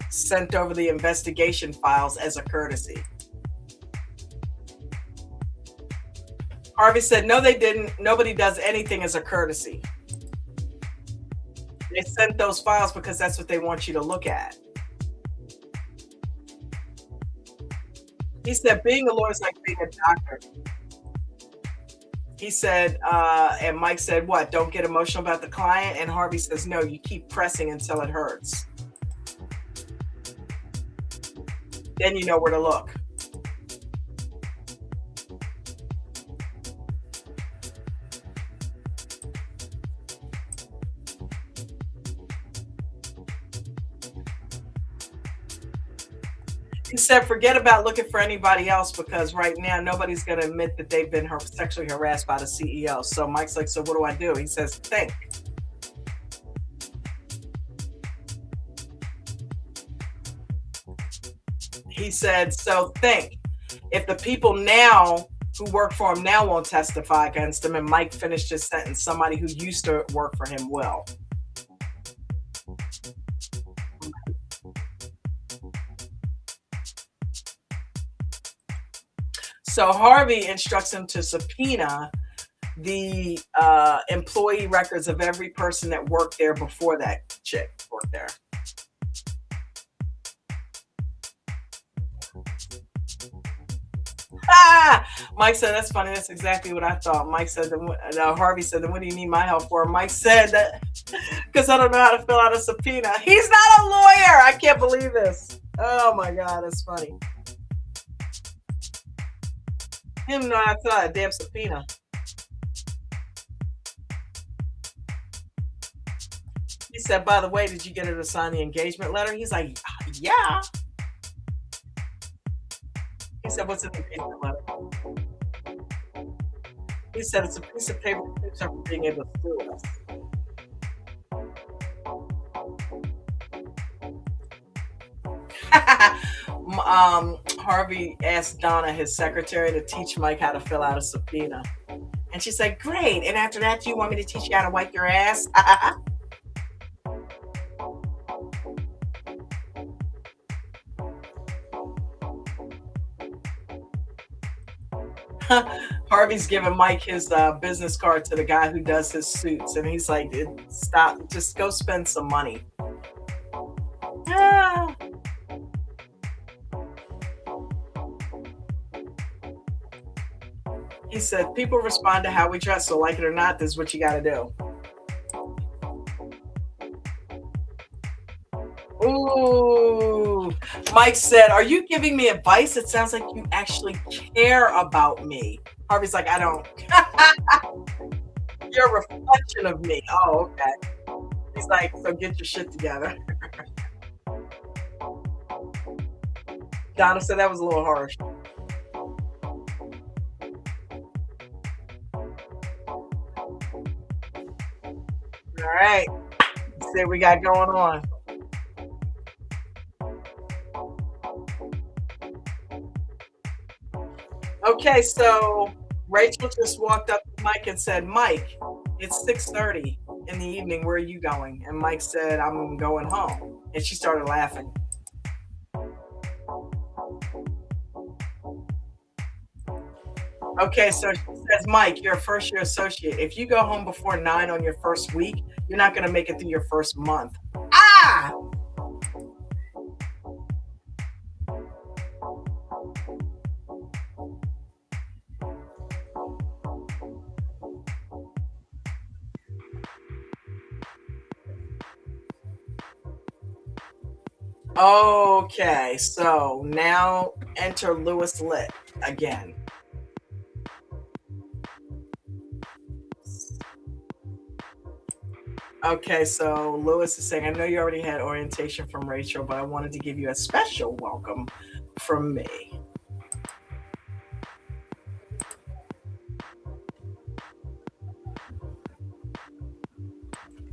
sent over the investigation files as a courtesy. Harvey said, no, they didn't. Nobody does anything as a courtesy. They sent those files because that's what they want you to look at. He said, being a lawyer is like being a doctor. He said, and Mike said, what? Don't get emotional about the client. And Harvey says, no, you keep pressing until it hurts. Then you know where to look. He said, forget about looking for anybody else because right now nobody's going to admit that they've been sexually harassed by the CEO. So Mike's like, so what do I do? He says, think. He said, so think. If the people now who work for him now won't testify against him, and Mike finished his sentence, somebody who used to work for him will. So Harvey instructs him to subpoena the employee records of every person that worked there before that chick worked there. Ah! Mike said, that's funny. That's exactly what I thought. Mike said, Harvey said, then what do you need my help for? Mike said that because I don't know how to fill out a subpoena. He's not a lawyer. I can't believe this. Oh my God, that's funny. He didn't know how to fill out a damn subpoena. He said, by the way, did you get her to sign the engagement letter? He's like, yeah. He said, what's an engagement letter? He said, it's a piece of paper for being able to sue us. Harvey asked Donna, his secretary, to teach Mike how to fill out a subpoena. And she's like, great. And after that, you want me to teach you how to wipe your ass? Harvey's giving Mike his business card to the guy who does his suits. And he's like, stop, just go spend some money. Ah. He said, people respond to how we dress. So like it or not, this is what you got to do. Ooh. Mike said, are you giving me advice? It sounds like you actually care about me. Harvey's like, I don't. You're a reflection of me. Oh, okay. He's like, so get your shit together. Donna said that was a little harsh. All right. Let's see what we got going on. Okay, so Rachel just walked up to Mike and said, Mike, it's 6:30 in the evening. Where are you going? And Mike said, I'm going home. And she started laughing. Okay, so she says, Mike, you're a first year associate. If you go home before 9 on your first week, you're not going to make it through your first month. Ah! Okay, so now enter Lewis Litt again. Okay, so Lewis is saying, I know you already had orientation from Rachel, but I wanted to give you a special welcome from me.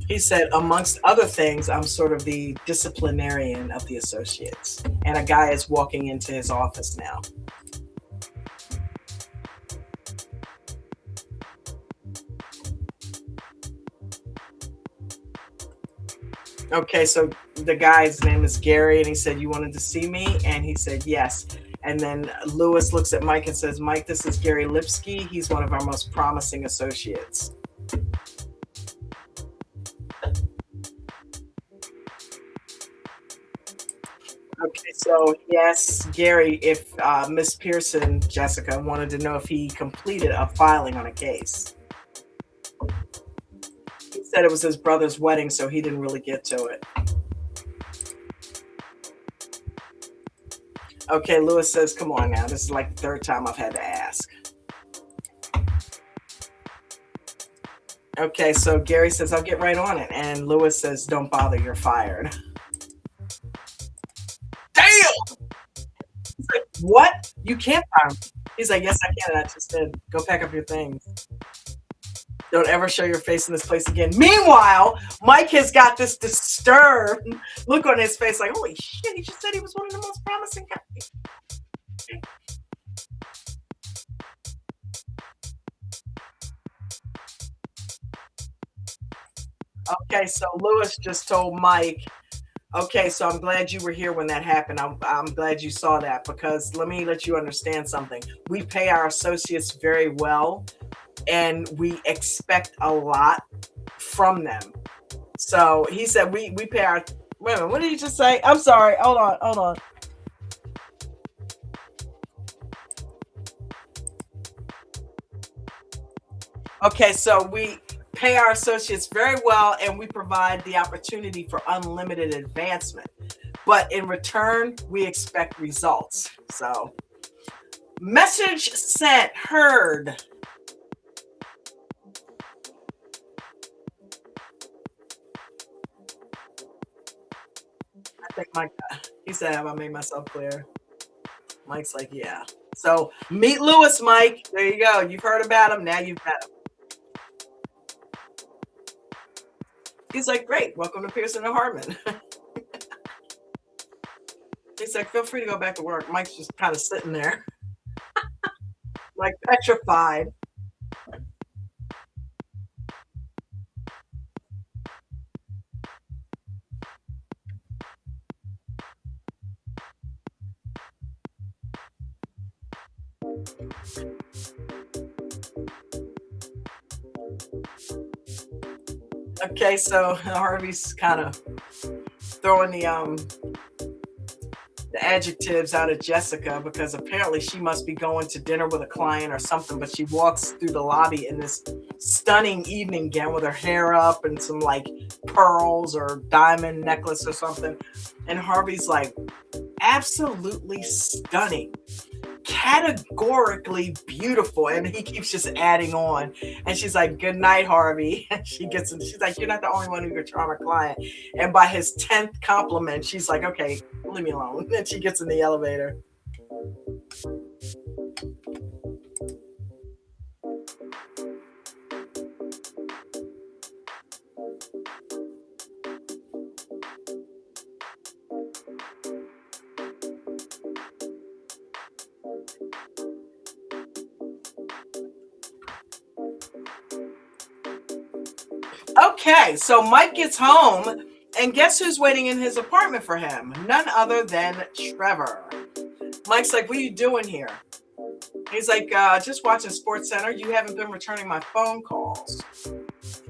He said, amongst other things, I'm sort of the disciplinarian of the associates. And a guy is walking into his office now. Okay, so the guy's name is Gary, and he said, you wanted to see me? And he said, yes. And then Lewis looks at Mike and says, Mike, this is Gary Lipsky. He's one of our most promising associates. Okay, so yes, Gary, if Miss Pearson, Jessica, wanted to know if he completed a filing on a case. He said it was his brother's wedding, so he didn't really get to it. Okay, Lewis says, come on now. This is like the third time I've had to ask. Okay, so Gary says, I'll get right on it. And Lewis says, don't bother, you're fired. Damn! He's like, what? You can't fire me. He's like, yes, I can. And I just said, go pack up your things. Don't ever show your face in this place again. Meanwhile, Mike has got this disturbed look on his face like, holy shit, he just said he was one of the most promising guys. Okay, so Lewis just told Mike, okay, so I'm glad you were here when that happened. I'm glad you saw that, because let me let you understand something. We pay our associates very well, and we expect a lot from them. So he said we pay our, wait a minute, what did he just say? I'm sorry, hold on. Okay, so we pay our associates very well, and we provide the opportunity for unlimited advancement. But in return, we expect results. So, message sent, heard. I think Mike, he said, have I made myself clear? Mike's like, yeah. So, meet Lewis, Mike. There you go. You've heard about him. Now you've met him. He's like, great. Welcome to Pearson and Hartman. He's like, feel free to go back to work. Mike's just kind of sitting there, like petrified. Okay, so Harvey's kind of throwing the adjectives out of Jessica, because apparently she must be going to dinner with a client or something, but she walks through the lobby in this stunning evening gown with her hair up and some like pearls or diamond necklace or something. And Harvey's like, absolutely stunning, categorically beautiful, and he keeps just adding on. And she's like, good night, Harvey. And she's like, you're not the only one who could charm a client. And by his 10th compliment, she's like, okay, leave me alone. And she gets in the elevator. Okay, so Mike gets home, and guess who's waiting in his apartment for him? None other than Trevor. Mike's like, what are you doing here? He's like, just watching Sports Center. You haven't been returning my phone calls.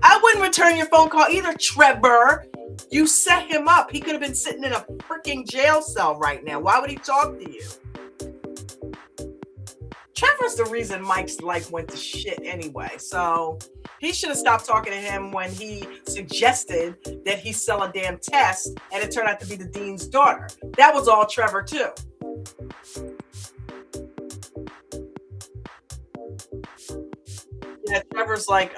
I wouldn't return your phone call either, Trevor. You set him up. He could have been sitting in a freaking jail cell right now. Why would he talk to you? Trevor's the reason Mike's life went to shit anyway. So he should have stopped talking to him when he suggested that he sell a damn test, and it turned out to be the dean's daughter. That was all Trevor too. Yeah, Trevor's like,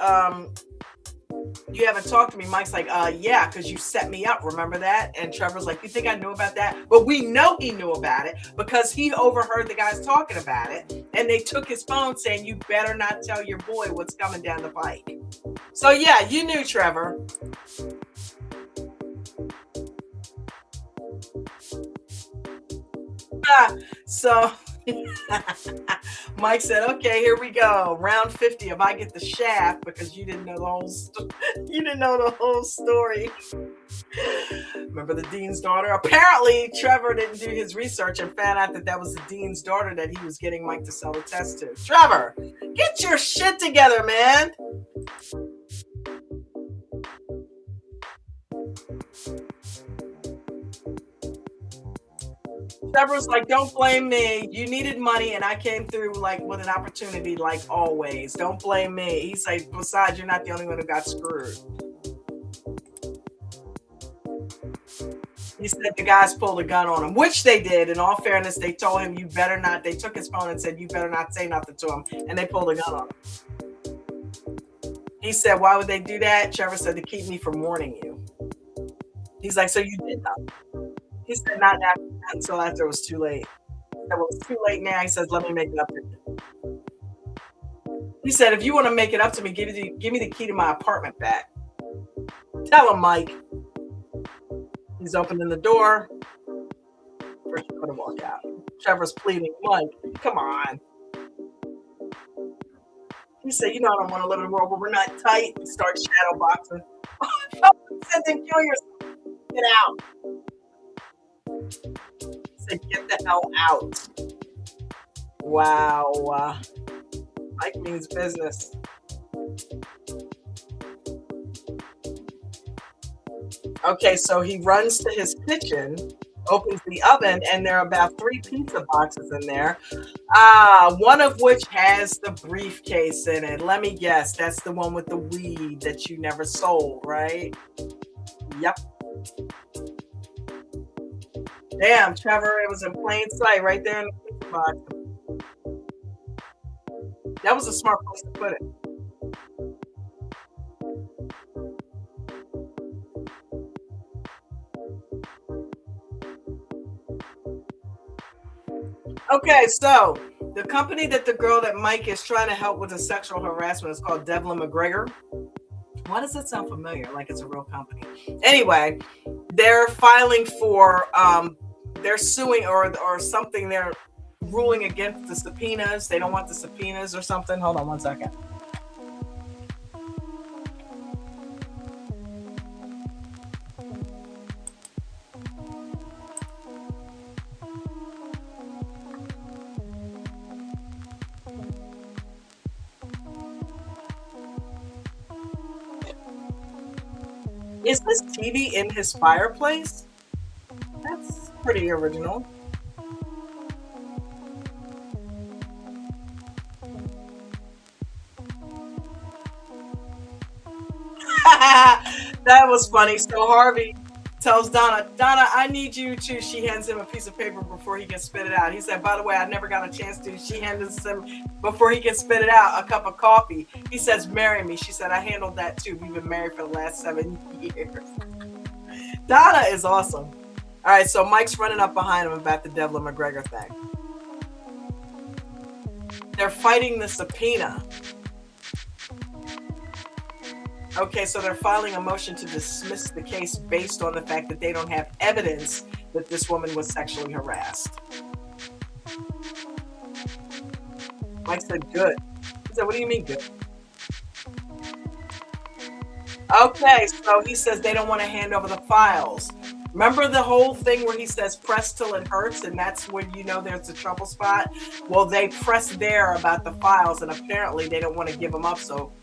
you haven't talked to me. Mike's like, yeah, because you set me up. Remember that? And Trevor's like, you think I knew about that? But we know he knew about it because he overheard the guys talking about it. And they took his phone saying, you better not tell your boy what's coming down the pike. So yeah, you knew, Trevor. So Mike said, "Okay, here we go. Round 50. If I get the shaft, because you didn't know the whole you didn't know the whole story." Remember the dean's daughter? Apparently, Trevor didn't do his research and found out that that was the dean's daughter that he was getting Mike to sell the test to. Trevor, get your shit together, man. Trevor's like, don't blame me. You needed money, and I came through like with an opportunity, like always. Don't blame me. He's like, besides, you're not the only one who got screwed. He said the guys pulled a gun on him, which they did. In all fairness, they told him, you better not. They took his phone and said, you better not say nothing to him. And they pulled a gun on him. He said, why would they do that? Trevor said, to keep me from warning you. He's like, so you did nothing. He said, not until after it was too late. He said, well, it's too late now. He says, let me make it up to you. He said, if you want to make it up to me, give me the key to my apartment back. Tell him, Mike. He's opening the door. First, you're going to walk out. Trevor's pleading, Mike, come on. He said, you know, I don't want to live in a world where we're not tight. He starts shadow boxing. He said, then kill yourself. Get out. He said, get the hell out. Wow. Mike means business. Okay, so he runs to his kitchen, opens the oven, and there are about 3 pizza boxes in there. One of which has the briefcase in it. Let me guess, that's the one with the weed that you never sold, right? Yep. Damn, Trevor, it was in plain sight right there in the pizza box. That was a smart place to put it. Okay, so the company that the girl that Mike is trying to help with the sexual harassment is called Devlin McGregor. Why does that sound familiar? Like it's a real company. Anyway, they're filing for, they're suing or something. They're ruling against the subpoenas. They don't want the subpoenas or something. Hold on 1 second. Is this TV in his fireplace? That's pretty original. That was funny. So Harvey tells Donna, I need you to, she hands him a piece of paper before he can spit it out. He said, by the way, I never got a chance to. She hands him, before he can spit it out, a cup of coffee. He says, marry me. She said, I handled that too. We've been married for the last 7 years. Donna is awesome. All right, so Mike's running up behind him about the Devlin McGregor thing. They're fighting the subpoena. Okay, so they're filing a motion to dismiss the case based on the fact that they don't have evidence that this woman was sexually harassed. Mike said, good. He said, what do you mean good? Okay, so he says they don't want to hand over the files. Remember the whole thing where he says press till it hurts, and that's when you know there's a trouble spot? Well, they press there about the files, and apparently they don't want to give them up, so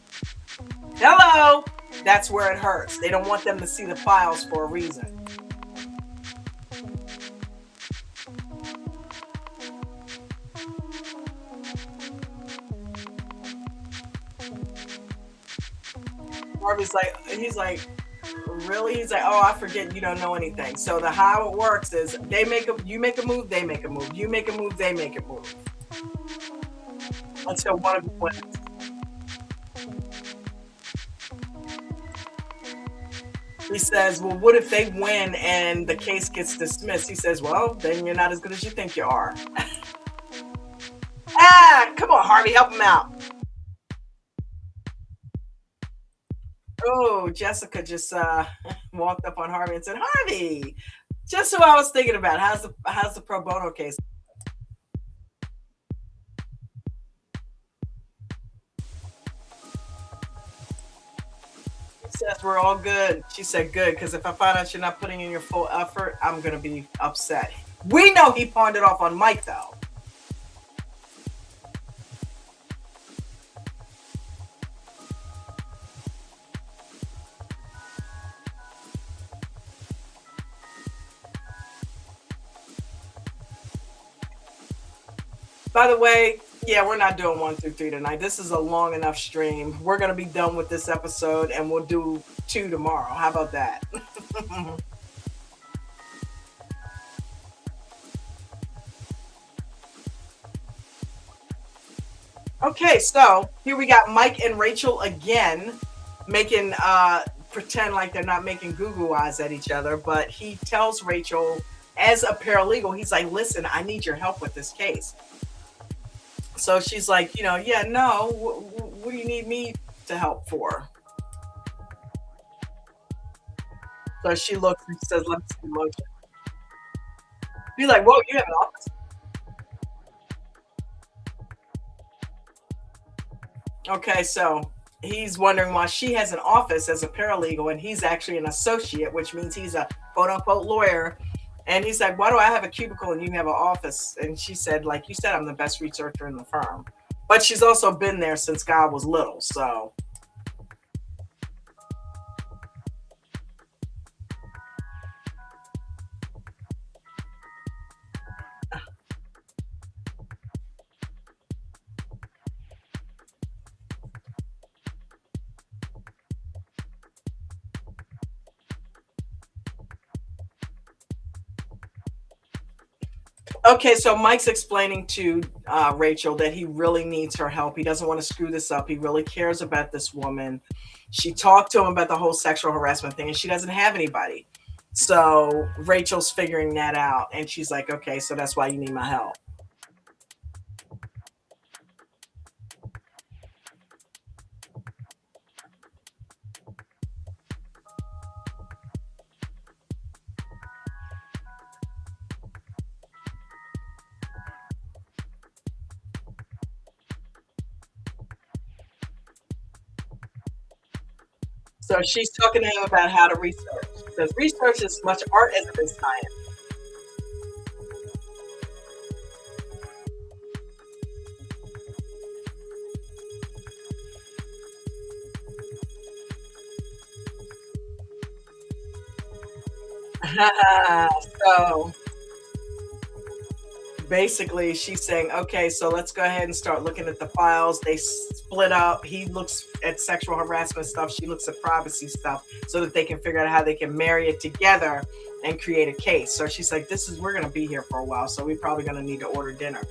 hello, that's where it hurts. They don't want them to see the files for a reason. Harvey's like, he's like, really? He's like, oh, I forget, you don't know anything. So the how it works is they make a, you make a move, they make a move. You make a move, they make a move. Until one of them wins. He says, well, what if they win and the case gets dismissed? He says, well, then you're not as good as you think you are. Come on, Harvey, help him out. Oh, Jessica just walked up on Harvey and said, Harvey, just who I was thinking about. How's the pro bono case? says we're all good. She said good because if I find out you're not putting in your full effort, I'm gonna be upset. We know he pawned it off on Mike though. By the way, yeah, we're not doing 1 through 3 tonight. This is a long enough stream. We're gonna be done with this episode and we'll do 2 tomorrow. How about that? Okay, so here we got Mike and Rachel again making pretend like they're not making goo goo eyes at each other, but he tells Rachel as a paralegal, he's like, listen, I need your help with this case. So she's like, yeah, no, what do you need me to help for? So she looks and says, let me see the motion. He's like, whoa, you have an office? Okay, so he's wondering why she has an office as a paralegal and he's actually an associate, which means he's a quote unquote lawyer. And he's like, why do I have a cubicle and you have an office? And she said, like you said, I'm the best researcher in the firm. But she's also been there since God was little. So okay, so Mike's explaining to Rachel that he really needs her help. He doesn't want to screw this up. He really cares about this woman. She talked to him about the whole sexual harassment thing, and she doesn't have anybody. So Rachel's figuring that out, and she's like, okay, so that's why you need my help. So she's talking to him about how to research. She says research is as much art as it is science. So basically she's saying, okay, so let's go ahead and start looking at the files. They split up. He looks at sexual harassment stuff, she looks at privacy stuff, so that they can figure out how they can marry it together and create a case. So she's like, we're going to be here for a while, so we're probably going to need to order dinner.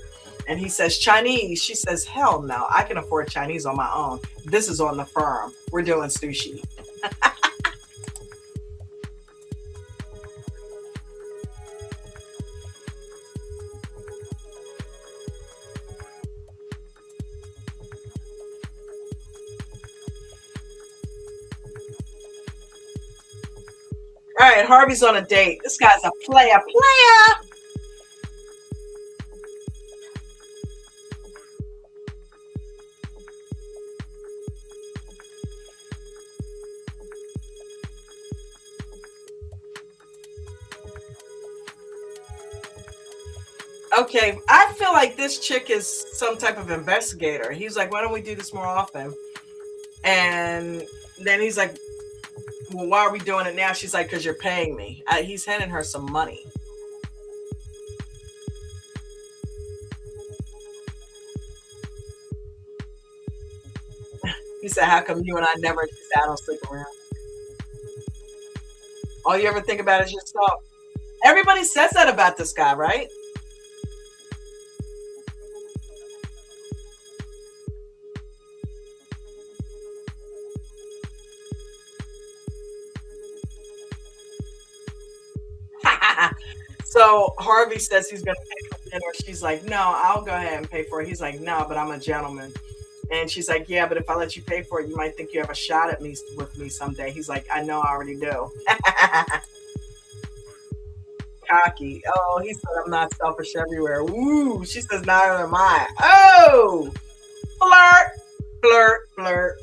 And he says Chinese. She says, hell no, I can afford Chinese on my own. This is on the firm. We're doing sushi. All right, Harvey's on a date. This guy's a player. Okay, I feel like this chick is some type of investigator. He's like, why don't we do this more often? And then he's like, well, why are we doing it now? She's like, because you're paying me. He's handing her some money. He said, how come you and I never, she said, I don't sleep around. All you ever think about is yourself. Everybody says that about this guy, right? So Harvey says he's going to pay for dinner. She's like, no, I'll go ahead and pay for it. He's like, no, but I'm a gentleman. And she's like, yeah, but if I let you pay for it, you might think you have a shot at me with me someday. He's like, I know, I already do. Cocky. Oh, he said, I'm not selfish everywhere. Ooh, she says, neither am I. Oh, flirt, flirt, flirt.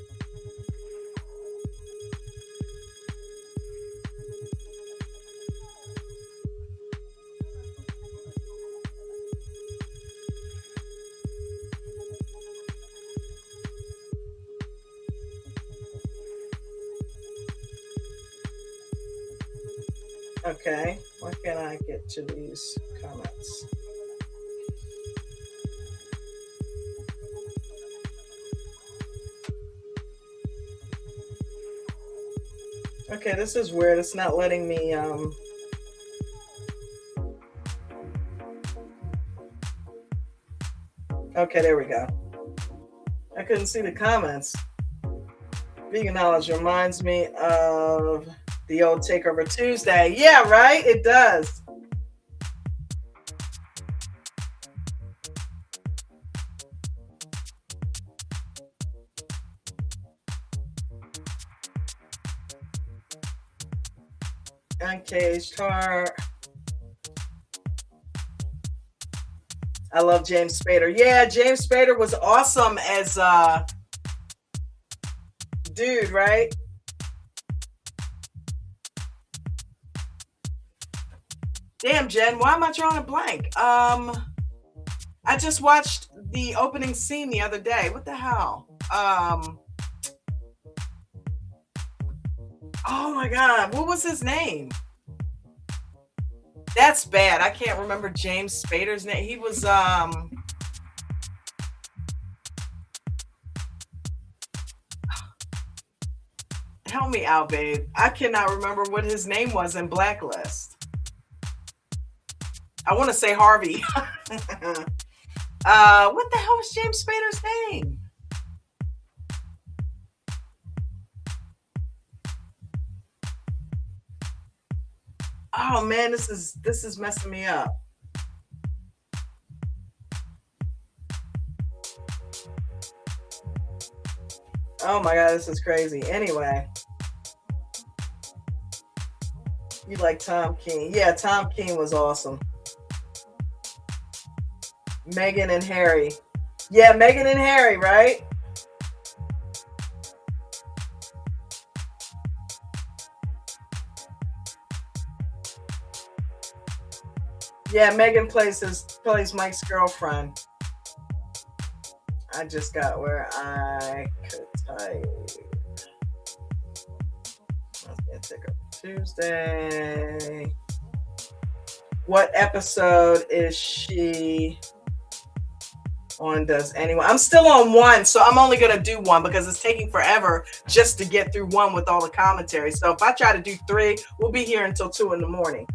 Okay, why can't I get to these comments? Okay, this is weird. It's not letting me Okay, there we go. I couldn't see the comments. Vegan knowledge reminds me of the old Takeover Tuesday. Yeah, right? It does. Uncaged Heart. I love James Spader. Yeah, James Spader was awesome as dude, right? Damn, Jen, why am I drawing a blank? I just watched the opening scene the other day. What the hell? Oh my God, what was his name? That's bad. I can't remember James Spader's name. He was help me out, babe. I cannot remember what his name was in Blacklist. I want to say Harvey. What the hell was James Spader's name? Oh man, this is messing me up. Oh my God, this is crazy. Anyway, you like Tom King? Yeah, Tom King was awesome. Meghan and Harry. Yeah, Meghan and Harry, right? Yeah, Meghan plays Mike's girlfriend. I just got where I could type. Let's get Take Up Tuesday. What episode is she on? Does anyone? I'm still on one, so I'm only gonna do one because it's taking forever just to get through one with all the commentary. So if I try to do three, we'll be here until 2 a.m.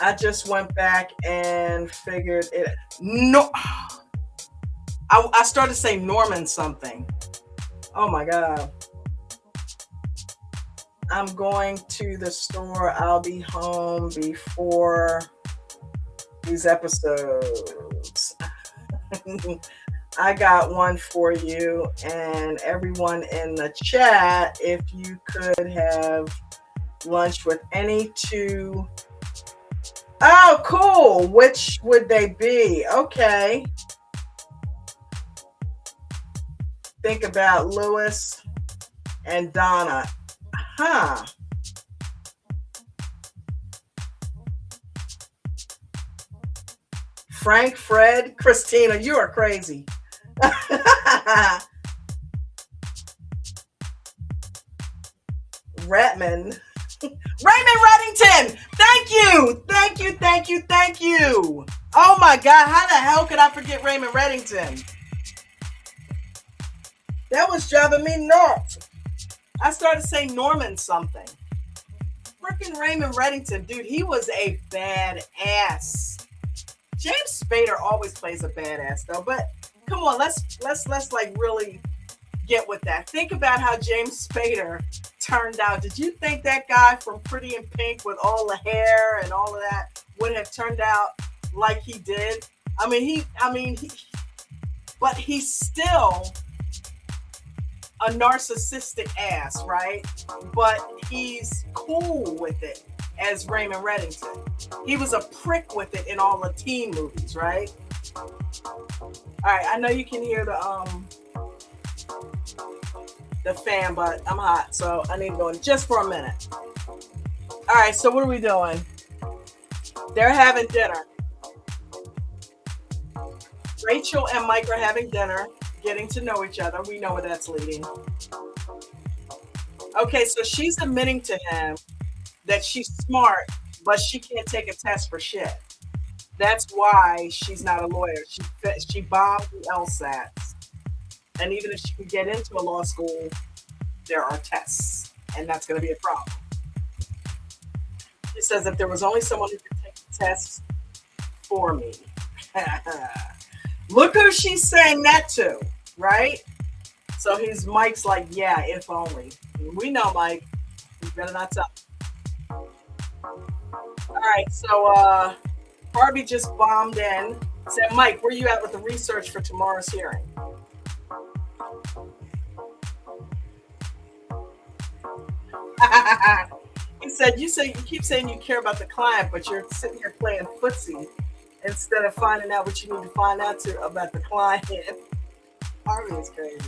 I just went back and figured it. No, I started saying Norman something. Oh my God. I'm going to the store. I'll be home before these episodes. I got one for you and everyone in the chat. If you could have lunch with any two. Oh, cool. Which would they be? Okay. Think about Lewis and Donna. Huh. Frank, Fred, Christina, you are crazy. Ratman. Raymond Reddington. Thank you. Thank you. Thank you. Thank you. Oh my God. How the hell could I forget Raymond Reddington? That was driving me nuts. I started saying Norman something. Freaking Raymond Reddington, dude, he was a badass. James Spader always plays a badass though, but come on, let's like really get with that. Think about how James Spader turned out. Did you think that guy from Pretty in Pink with all the hair and all of that would have turned out like he did? But he's still a narcissistic ass, right? But he's cool with it as Raymond Reddington. He was a prick with it in all the teen movies, right? All right, I know you can hear the fan, but I'm hot, so I need to go in just for a minute. All right, so what are we doing? They're having dinner. Rachel and Mike are having dinner, getting to know each other. We know where that's leading. Okay, so she's admitting to him that she's smart, but she can't take a test for shit. That's why she's not a lawyer. She bombed the LSATs, and even if she can get into a law school, there are tests, and that's going to be a problem. She says if there was only someone who could take the tests for me. Look who she's saying that to, right? So Mike's like, yeah, if only. We know, Mike. You better not tell. All right, so Harvey just bombed in. Said, Mike, where you at with the research for tomorrow's hearing? He said, you keep saying you care about the client, but you're sitting here playing footsie instead of finding out what you need to find out about the client. Harvey is crazy.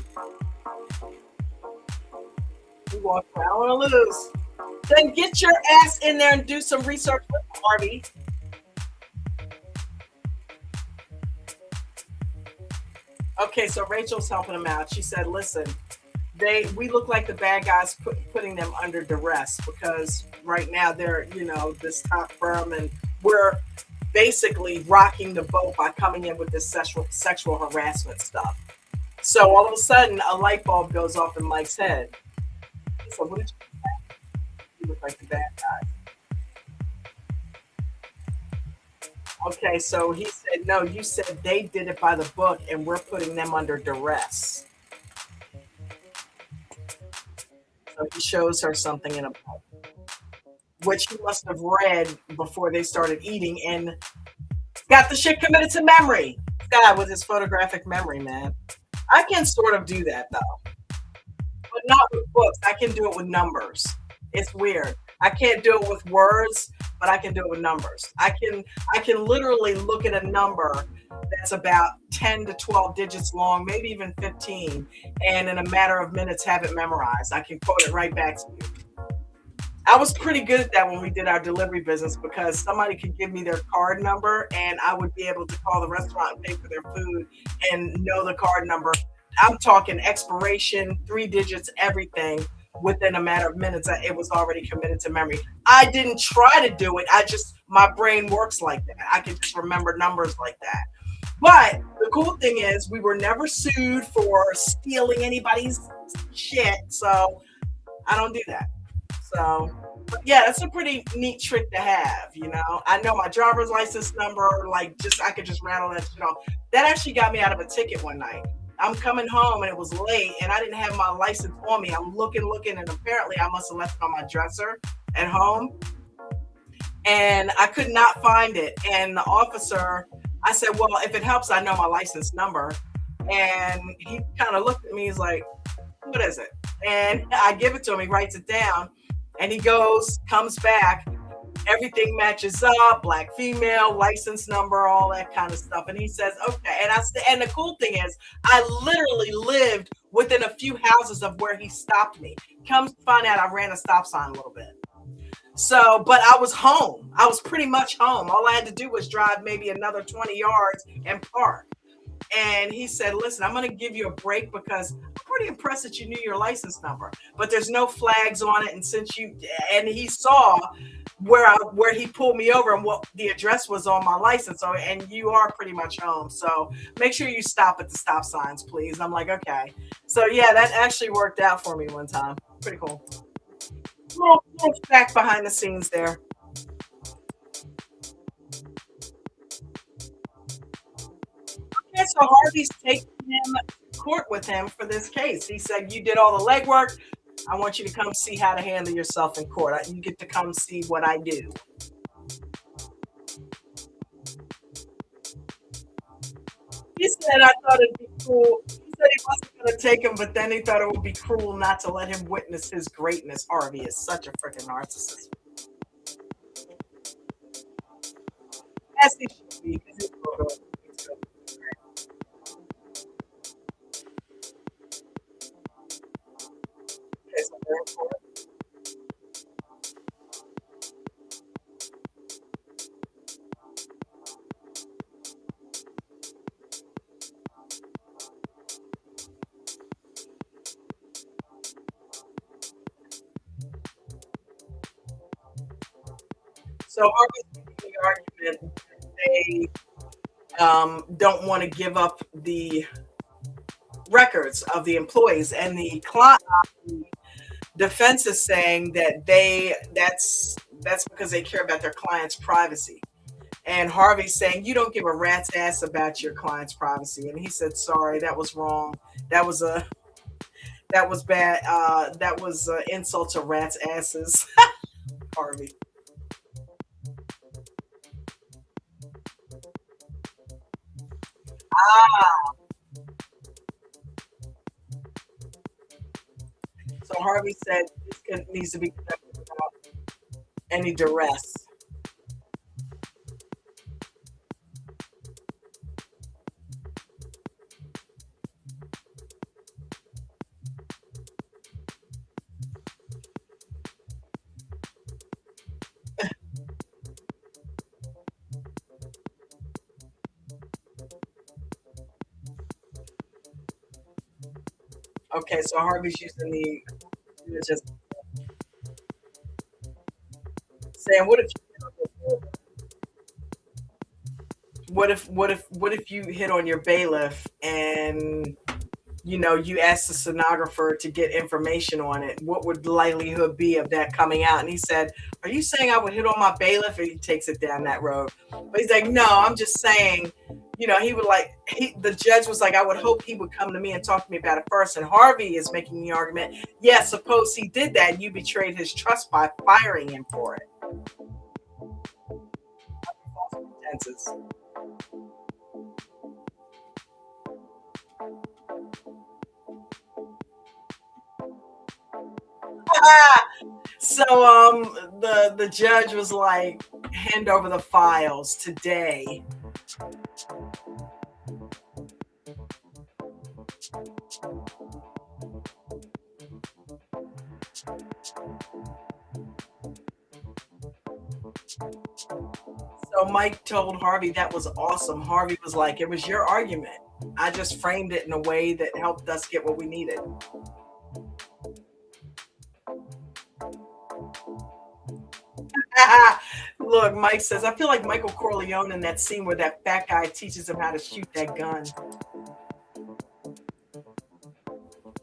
He walked around, I want to lose. Then get your ass in there and do some research with Harvey. Okay, so Rachel's helping him out. She said, listen, we look like the bad guys putting them under duress because right now they're, this top firm and we're basically rocking the boat by coming in with this sexual harassment stuff. So all of a sudden a light bulb goes off in Mike's head. He said, what did you say? You look like the bad guys. Okay, so he said, no, you said they did it by the book and we're putting them under duress. So he shows her something in a book, which he must have read before they started eating and got the shit committed to memory. God, with his photographic memory, man. I can sort of do that though, but not with books. I can do it with numbers. It's weird. I can't do it with words, but I can do it with numbers. I can literally look at a number that's about 10 to 12 digits long, maybe even 15, and in a matter of minutes have it memorized. I can quote it right back to you. I was pretty good at that when we did our delivery business because somebody could give me their card number and I would be able to call the restaurant and pay for their food and know the card number. I'm talking expiration, 3 digits, everything within a matter of minutes. It was already committed to memory. I didn't try to do it. My brain works like that. I can just remember numbers like that. But the cool thing is we were never sued for stealing anybody's shit. So I don't do that. So, but yeah, that's a pretty neat trick to have, I know my driver's license number, I could just rattle that shit off. That actually got me out of a ticket one night. I'm coming home and it was late and I didn't have my license on me. I'm looking, and apparently I must have left it on my dresser at home. And I could not find it. And the officer, I said, well, if it helps, I know my license number. And he kind of looked at me, he's like, what is it? And I give it to him, he writes it down. And he comes back, everything matches up, black, female, license number, all that kind of stuff. And he says, okay. And the cool thing is, I literally lived within a few houses of where he stopped me. Comes to find out I ran a stop sign a little bit. So, but I was home. I was pretty much home. All I had to do was drive maybe another 20 yards and park. And he said, listen, I'm going to give you a break because I'm pretty impressed that you knew your license number, but there's no flags on it. And he saw where he pulled me over and what the address was on my license. So, and you are pretty much home. So make sure you stop at the stop signs, please. I'm like, okay. So yeah, that actually worked out for me one time. Pretty cool. Little fact behind the scenes there. Okay, so Harvey's taking him to court with him for this case. He said, you did all the legwork. I want you to come see how to handle yourself in court. You get to come see what I do. He said, I thought it'd be cool. He said he wasn't going to take him, but then he thought it would be cruel not to let him witness his greatness. Harvey is such a freaking narcissist. As he should be, because he's so So Harvey's making the argument that they don't want to give up the records of the employees, and the client defense is saying that that's because they care about their client's privacy. And Harvey's saying, you don't give a rat's ass about your client's privacy. And he said, sorry, that was wrong. That was a that was bad. That was insult to rats' asses. Harvey. Ah, so Harvey said needs to be conducted without any duress. Okay, so Harvey's using the just saying, what if you hit on your bailiff and you ask the stenographer to get information on it? What would the likelihood be of that coming out? And he said, are you saying I would hit on my bailiff? And he takes it down that road. But he's like, no, I'm just saying, he would the judge was like, I would hope he would come to me and talk to me about it first. And Harvey is making the argument, yeah, suppose he did that, you betrayed his trust by firing him for it. False pretenses. So the judge was like, hand over the files today. So Mike told Harvey that was awesome. Harvey was like, it was your argument. I just framed it in a way that helped us get what we needed. Look, Mike says, I feel like Michael Corleone in that scene where that fat guy teaches him how to shoot that gun.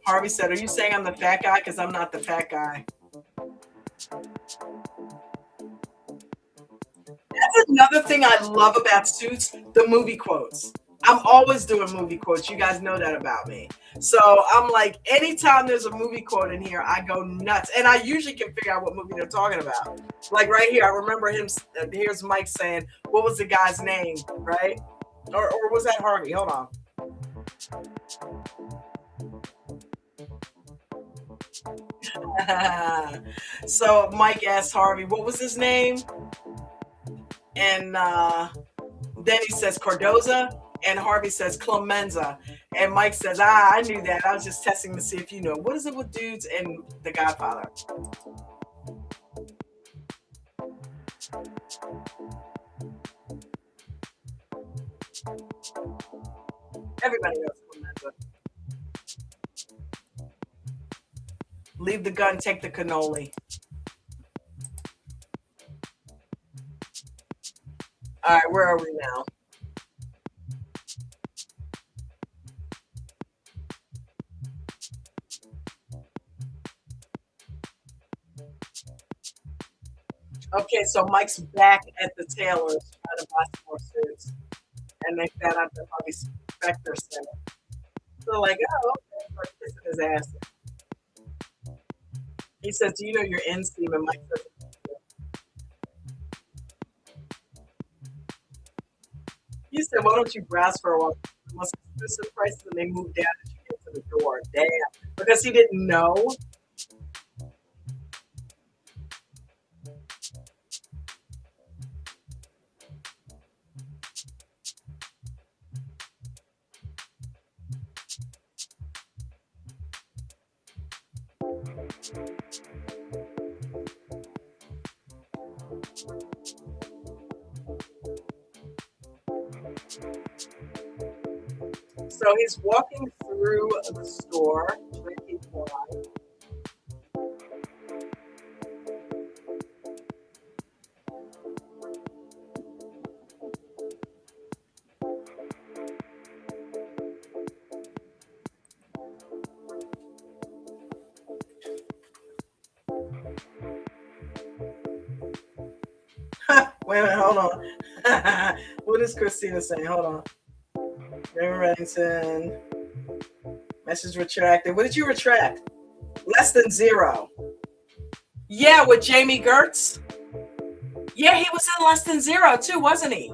Harvey said, are you saying I'm the fat guy? Because I'm not the fat guy. That's another thing I love about Suits, the movie quotes. I'm always doing movie quotes. You guys know that about me. So I'm like, anytime there's a movie quote in here, I go nuts. And I usually can figure out what movie they're talking about. Like right here, I remember him. Here's Mike saying, what was the guy's name, right? Or was that Harvey? Hold on. So Mike asked Harvey, what was his name? And then he says Cardoza, and Harvey says Clemenza. And Mike says, I knew that. I was just testing to see if you know. What is it with dudes and The Godfather? Everybody knows Clemenza. Leave the gun, take the cannoli. All right, where are we now? Okay, so Mike's back at the tailor's trying to buy some more suits. And they found out that Harvey Specter sent it. So like, oh, okay, start kissing his ass. He says, do you know your inseam? And Mike says, he said, why don't you browse for a while? The most expensive prices, and they moved down as you get to the door. Damn. Because he didn't know. So he's walking through the store, drinking wine. Wait a minute, hold on. What is Christina saying? Hold on. Raymond Reddington. Message retracted. What did you retract? Less than 0. Yeah, with Jamie Gertz. Yeah, he was in Less Than 0 too, wasn't he?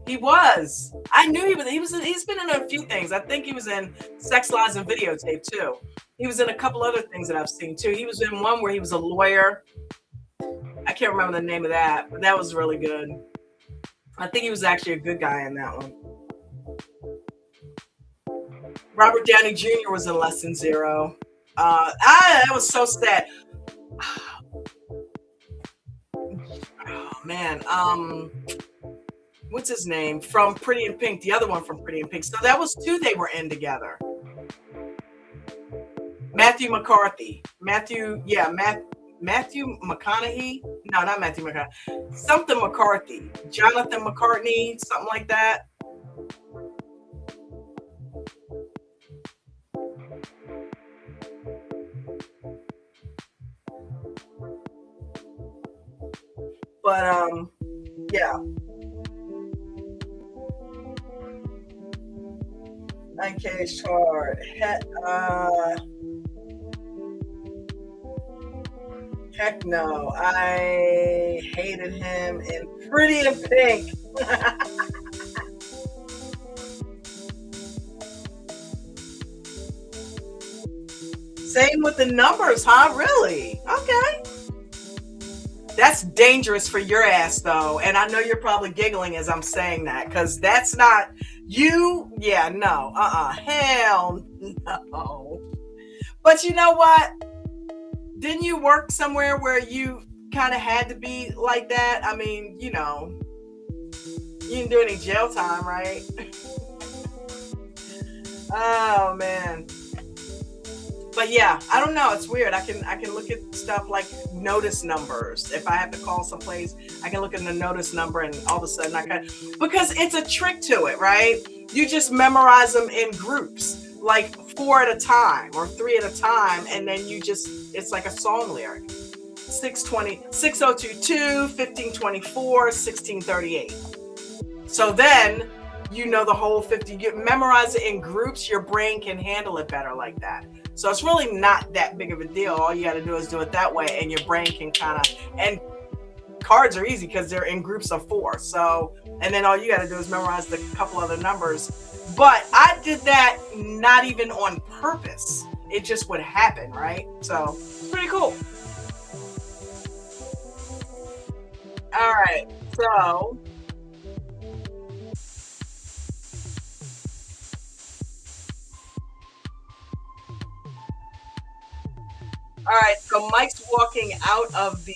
He was. I knew he was. He's been in a few things. I think he was in Sex, Lies, and Videotape too. He was in a couple other things that I've seen too. He was in one where he was a lawyer. I can't remember the name of that, but that was really good. I think he was actually a good guy in that one. Robert Downey Jr. was in Less Than 0. That was so sad. Oh man. What's his name? From Pretty in Pink, the other one from Pretty in Pink. So that was 2 they were in together. Matthew McCarthy. Matthew McConaughey? No, not Matthew McConaughey. Something McCarthy. Jonathan McCartney, something like that. But yeah. Uncaged Heart. Heck no. I hated him in Pretty in Pink. Same with the numbers, huh? Really? Okay. That's dangerous for your ass, though. And I know you're probably giggling as I'm saying that, because that's not you. Yeah, no. Hell no. But you know what? Didn't you work somewhere where you kind of had to be like that? I mean, you know, you didn't do any jail time, right? Oh, man. But yeah, I don't know. It's weird. I can look at stuff like notice numbers. If I have to call someplace, I can look at the notice number, and all of a sudden because it's a trick to it, right? You just memorize them in groups, like 4 at a time or 3 at a time, and then it's like a song lyric. 6022, 1524, 1638. So then you know the whole 50. You memorize it in groups, your brain can handle it better like that. So it's really not that big of a deal. All you got to do is do it that way, and your brain can and cards are easy because they're in groups of 4. So, and then all you got to do is memorize the couple other numbers. But I did that not even on purpose. It just would happen, right? So, pretty cool. All right. So, all right, so Mike's walking out of the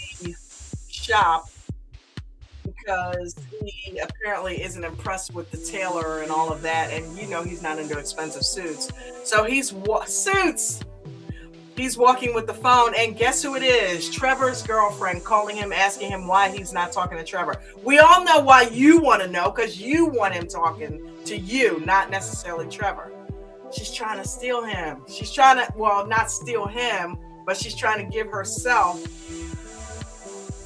shop because he apparently isn't impressed with the tailor and all of that, and you know he's not into expensive suits. So he's walking with the phone, and guess who it is? Trevor's girlfriend calling him, asking him why he's not talking to Trevor. We all know why you want to know, because you want him talking to you, not necessarily Trevor. She's trying to steal him. She's trying to, well, not steal him, but she's trying to give herself.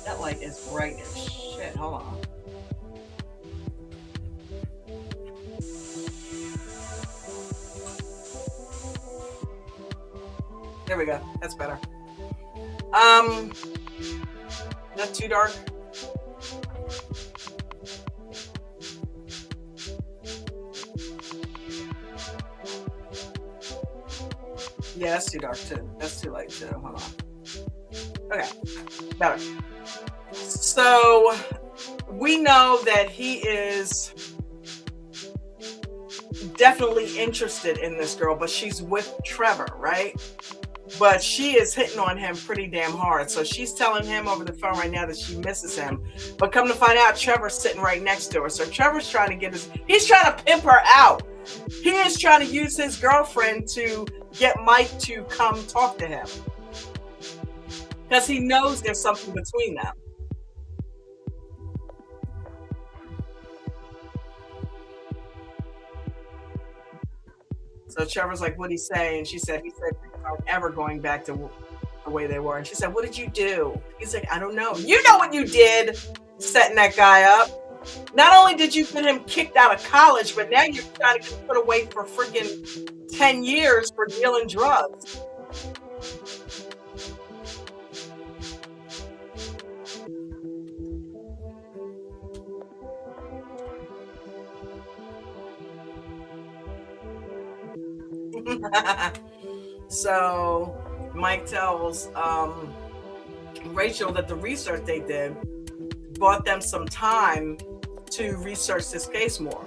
That light is bright as shit. Hold on. There we go. That's better. Not too dark. Yeah, that's too dark too. That's too light too. Hold on. Okay, better. So we know that he is definitely interested in this girl, but she's with Trevor, right? But she is hitting on him pretty damn hard. So she's telling him over the phone right now that she misses him. But come to find out, Trevor's sitting right next to her. So Trevor's trying to he's trying to pimp her out. He is trying to use his girlfriend to get Mike to come talk to him. Because he knows there's something between them. So Trevor's like, what'd he say? And he said things aren't ever going back to the way they were. And she said, what did you do? He's like, I don't know. You know what you did. setting that guy up. Not only did you get him kicked out of college, but now you're trying to get put away for freaking 10 years for dealing drugs. So Mike tells Rachel that the research they did bought them some time to research this case more.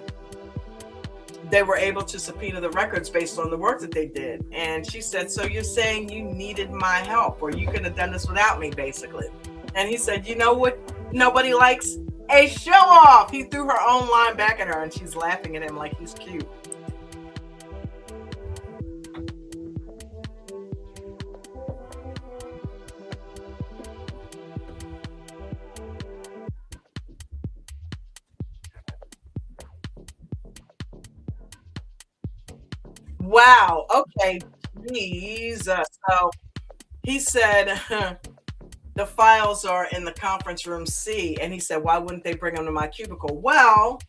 They were able to subpoena the records based on the work that they did. And she said, so you're saying you needed my help, or you could have done this without me, basically. And he said, you know what nobody likes? A show off. He threw her own line back at her, and she's laughing at him like he's cute. Wow. Okay. Jesus. So he said the files are in the conference room C. And he said, why wouldn't they bring them to my cubicle? Well,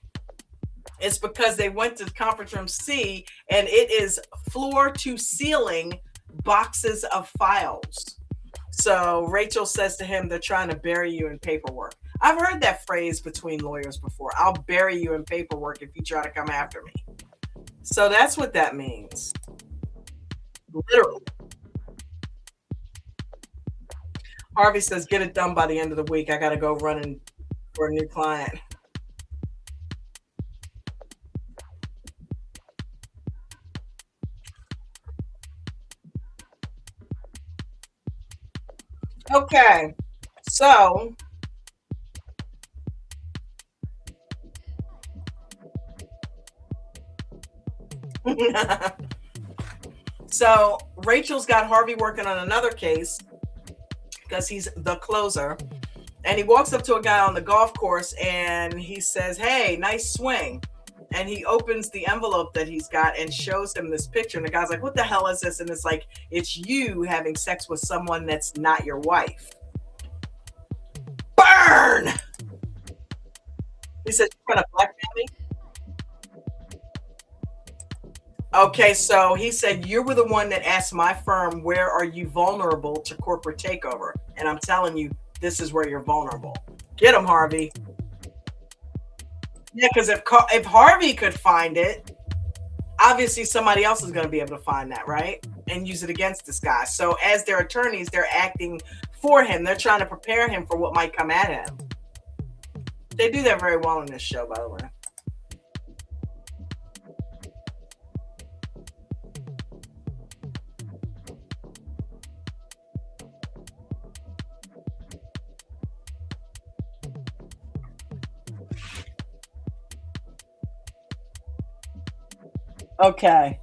it's because they went to conference room C and it is floor to ceiling boxes of files. So Rachel says to him, they're trying to bury you in paperwork. I've heard that phrase between lawyers before. I'll bury you in paperwork if you try to come after me. So that's what that means. Literally. Harvey says, get it done by the end of the week. I got to go running for a new client. Okay. So so Rachel's got Harvey working on another case because he's the closer. And he walks up to a guy on the golf course and he says, hey, nice swing. And he opens the envelope that he's got and shows him this picture. And the guy's like, what the hell is this? And it's like, it's you having sex with someone that's not your wife. Burn! He said, you're going to blackmail me? Okay, so he said, you were the one that asked my firm, where are you vulnerable to corporate takeover? And I'm telling you, this is where you're vulnerable. Get him, Harvey. Yeah, because if Harvey could find it, obviously somebody else is going to be able to find that, right? And use it against this guy. So as their attorneys, they're acting for him. They're trying to prepare him for what might come at him. They do that very well in this show, by the way. Okay.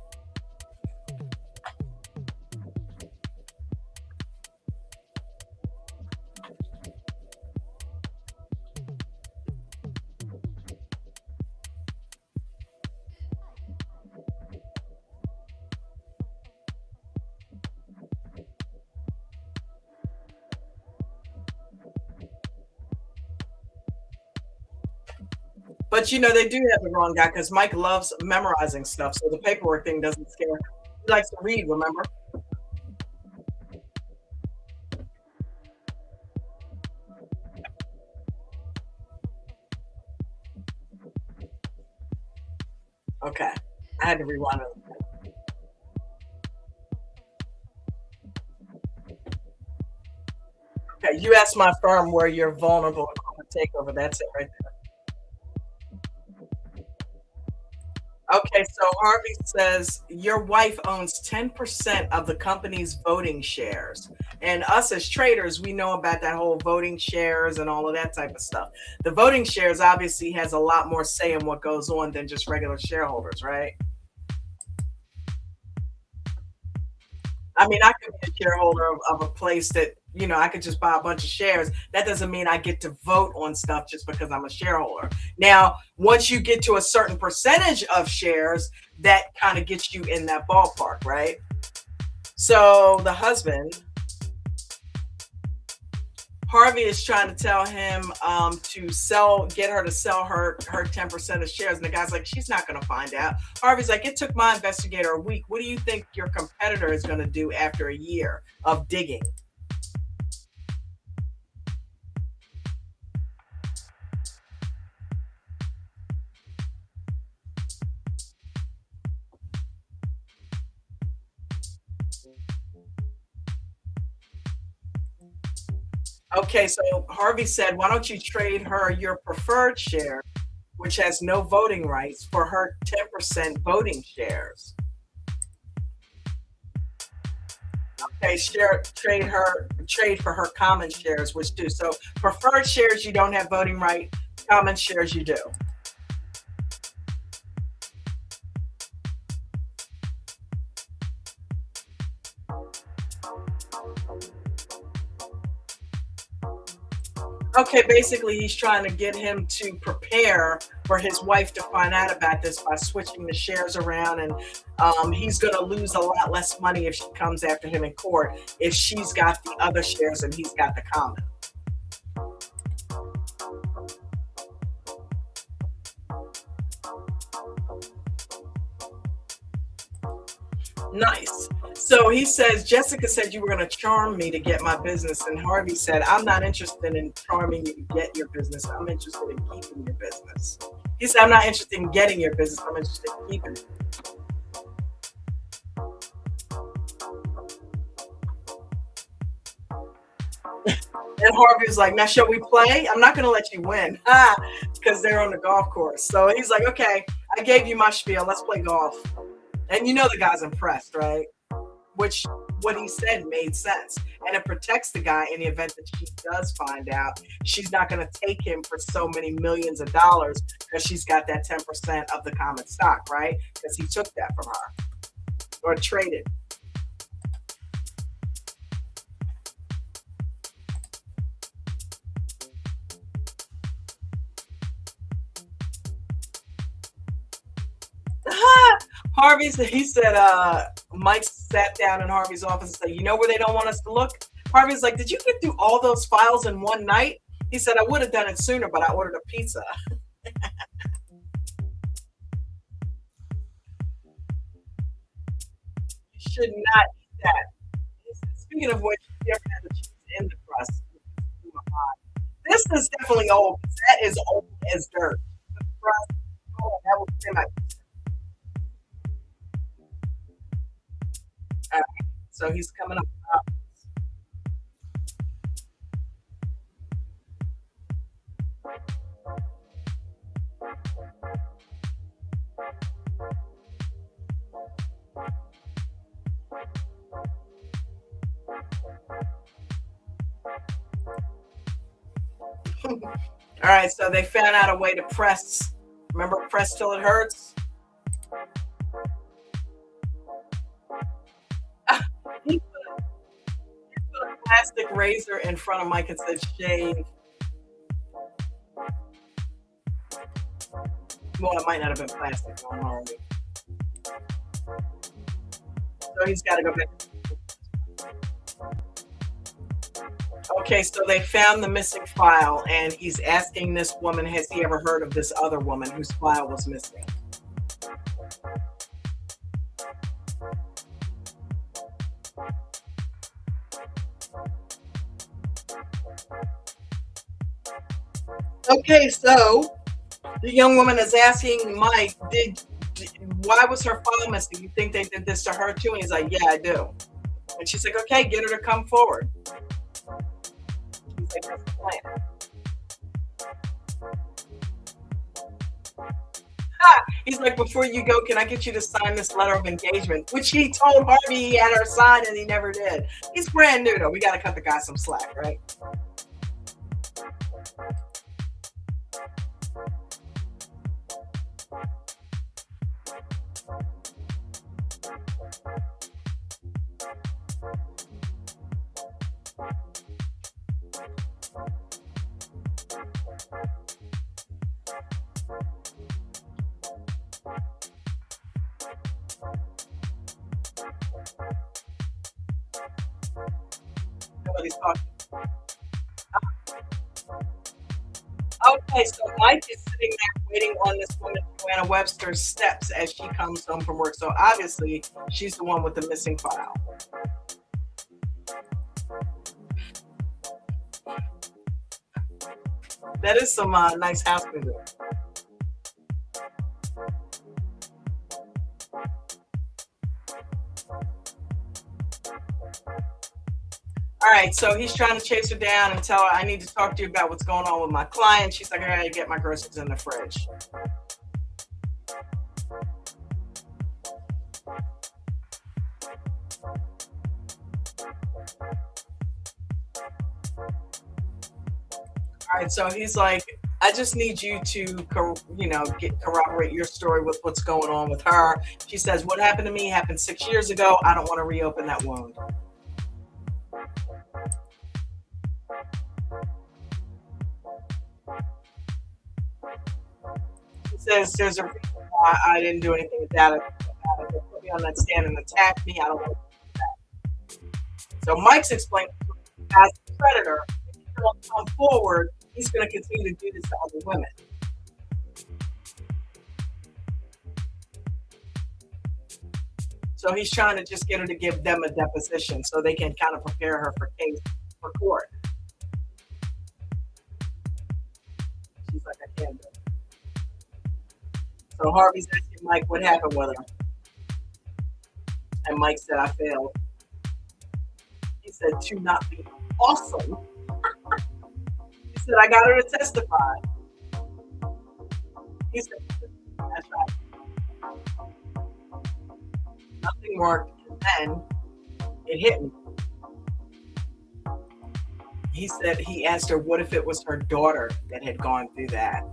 But you know, they do have the wrong guy because Mike loves memorizing stuff. So the paperwork thing doesn't scare him. He likes to read, remember? Okay. I had to rewind it. Okay, you asked my firm where you're vulnerable to corporate takeover. That's it right there. Okay, so Harvey says your wife owns 10% of the company's voting shares. And us as traders, we know about that whole voting shares and all of that type of stuff. The voting shares obviously has a lot more say in what goes on than just regular shareholders, right? I mean, I could be a shareholder of a place that, you know, I could just buy a bunch of shares. That doesn't mean I get to vote on stuff just because I'm a shareholder. Now, once you get to a certain percentage of shares, that kind of gets you in that ballpark, right? So the husband, Harvey is trying to tell him to get her to sell her 10% of shares. And the guy's like, she's not going to find out. Harvey's like, it took my investigator a week. What do you think your competitor is going to do after a year of digging? Okay, so Harvey said, why don't you trade her your preferred share, which has no voting rights, for her 10% voting shares? Okay, trade for her common shares, which do. So preferred shares you don't have voting right, common shares you do. Okay, basically he's trying to get him to prepare for his wife to find out about this by switching the shares around, and he's going to lose a lot less money if she comes after him in court if she's got the other shares and he's got the common. Nice. So he says, Jessica said you were going to charm me to get my business. And Harvey said, I'm not interested in charming you to get your business. I'm interested in keeping your business. He said, I'm not interested in getting your business. I'm interested in keeping it. And Harvey was like, now, shall we play? I'm not going to let you win. Because they're on the golf course. So he's like, okay, I gave you my spiel. Let's play golf. And you know the guy's impressed, right? Which what he said made sense. And it protects the guy in the event that she does find out. She's not going to take him for so many millions of dollars because she's got that 10% of the common stock, right? Because he took that from her or traded. He said, Mike sat down in Harvey's office and said, you know where they don't want us to look? Harvey's like, did you get through all those files in one night? He said, I would have done it sooner, but I ordered a pizza. You should not eat that. Speaking of which, you ever had the cheese in the crust? This is definitely old. That is old as dirt. The crust, oh, that was in my So he's coming up. All right, so they found out a way to press. Remember, press till it hurts? He put a plastic razor in front of Mike and said, shave. Well, it might not have been plastic. So he's got to go back. Okay, so they found the missing file, and he's asking this woman, has he ever heard of this other woman whose file was missing? Okay, so the young woman is asking Mike, why was her file missing? You think they did this to her too? And he's like, yeah, I do. And she's like, okay, get her to come forward. He's like, that's the plan. He's like, before you go, can I get you to sign this letter of engagement? Which he told Harvey he had her sign and he never did. He's brand new though. We got to cut the guy some slack, right? Nobody's talking. Okay, so Mike is sitting there waiting on this woman, Joanna Webster's steps as she comes home from work. So obviously, she's the one with the missing file. That is some nice house music. All right, so he's trying to chase her down and tell her, I need to talk to you about what's going on with my client. She's like, I gotta get my groceries in the fridge. All right, so he's like, I just need you to, corroborate your story with what's going on with her. She says, what happened to me happened 6 years ago. I don't want to reopen that wound. He says, there's a reason why I didn't do anything with that. They put me on that stand and attacked me. I don't want to do that. So Mike's explaining, as a predator, if he don't come forward, he's going to continue to do this to other women. So he's trying to just get her to give them a deposition so they can kind of prepare her for case for court. She's like, I can't do it. So Harvey's asking Mike what happened with her. And Mike said, I failed. He said, to not be awesome. He said, I got her to testify. He said, that's right. Nothing worked. And then it hit me. He said, he asked her, what if it was her daughter that had gone through that?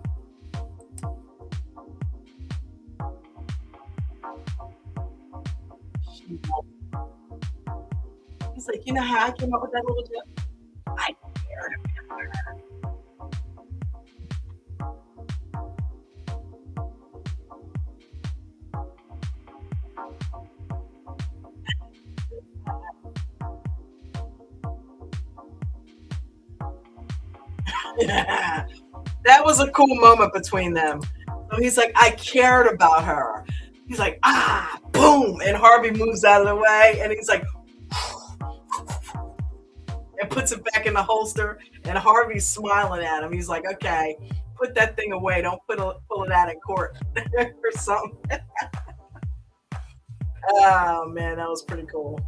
He's like, you know how I came up with that little joke? I cared about her. That was a cool moment between them. So he's like, I cared about her. He's like, boom. And Harvey moves out of the way. And he's like, and puts it back in the holster. And Harvey's smiling at him. He's like, okay, put that thing away. Don't pull it out in court or something. Oh, man, that was pretty cool.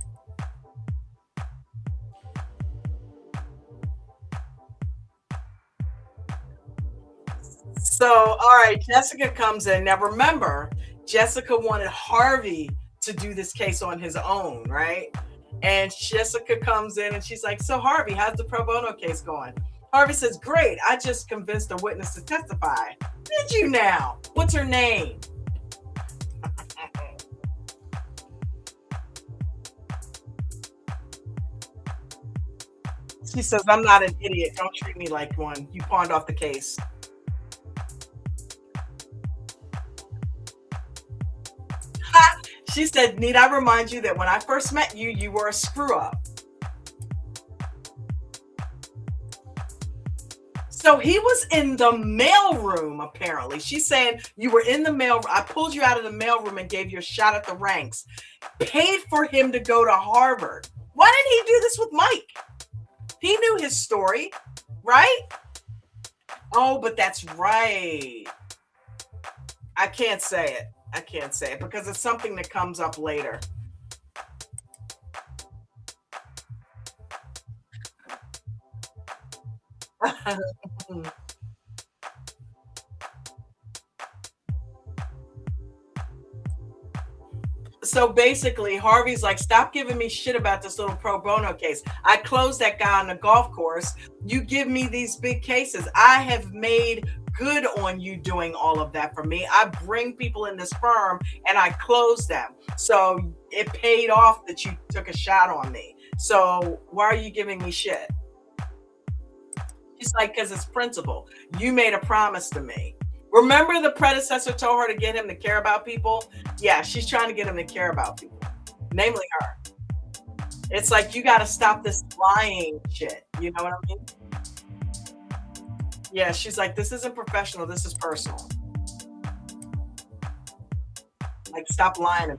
So, all right, Jessica comes in. Now, remember, Jessica wanted Harvey to do this case on his own, right? And Jessica comes in and she's like, so Harvey, how's the pro bono case going? Harvey says, great. I just convinced a witness to testify. Did you now? What's her name? She says, I'm not an idiot. Don't treat me like one. You pawned off the case. She said, need I remind you that when I first met you, you were a screw up. So he was in the mailroom, apparently. She's saying you were in the mail. I pulled you out of the mailroom and gave you a shot at the ranks. Paid for him to go to Harvard. Why didn't he do this with Mike? He knew his story, right? Oh, but that's right. I can't say it. I can't say it because it's something that comes up later. So basically, Harvey's like, stop giving me shit about this little pro bono case. I closed that guy on the golf course. You give me these big cases. I have made good on you doing all of that for me. I bring people in this firm and I close them. So it paid off that you took a shot on me. So why are you giving me shit? She's like, because it's principle. You made a promise to me. Remember the predecessor told her to get him to care about people? Yeah, she's trying to get him to care about people, namely her. It's like, you got to stop this lying shit. You know what I mean? Yeah, she's like, this isn't professional. This is personal. Like, stop lying.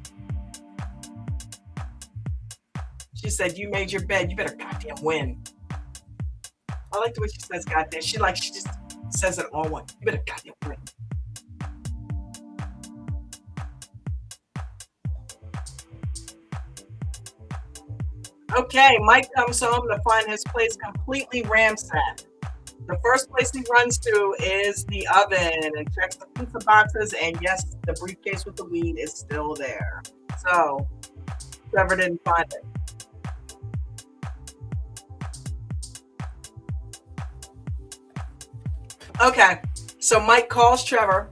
She said, you made your bed. You better goddamn win. I like the way she says goddamn. She just says it all one. You better goddamn win. Okay, Mike comes home to find his place completely ransacked. The first place he runs to is the oven and checks the pizza boxes, and yes, the briefcase with the weed is still there. So, Trevor didn't find it. Okay, so Mike calls Trevor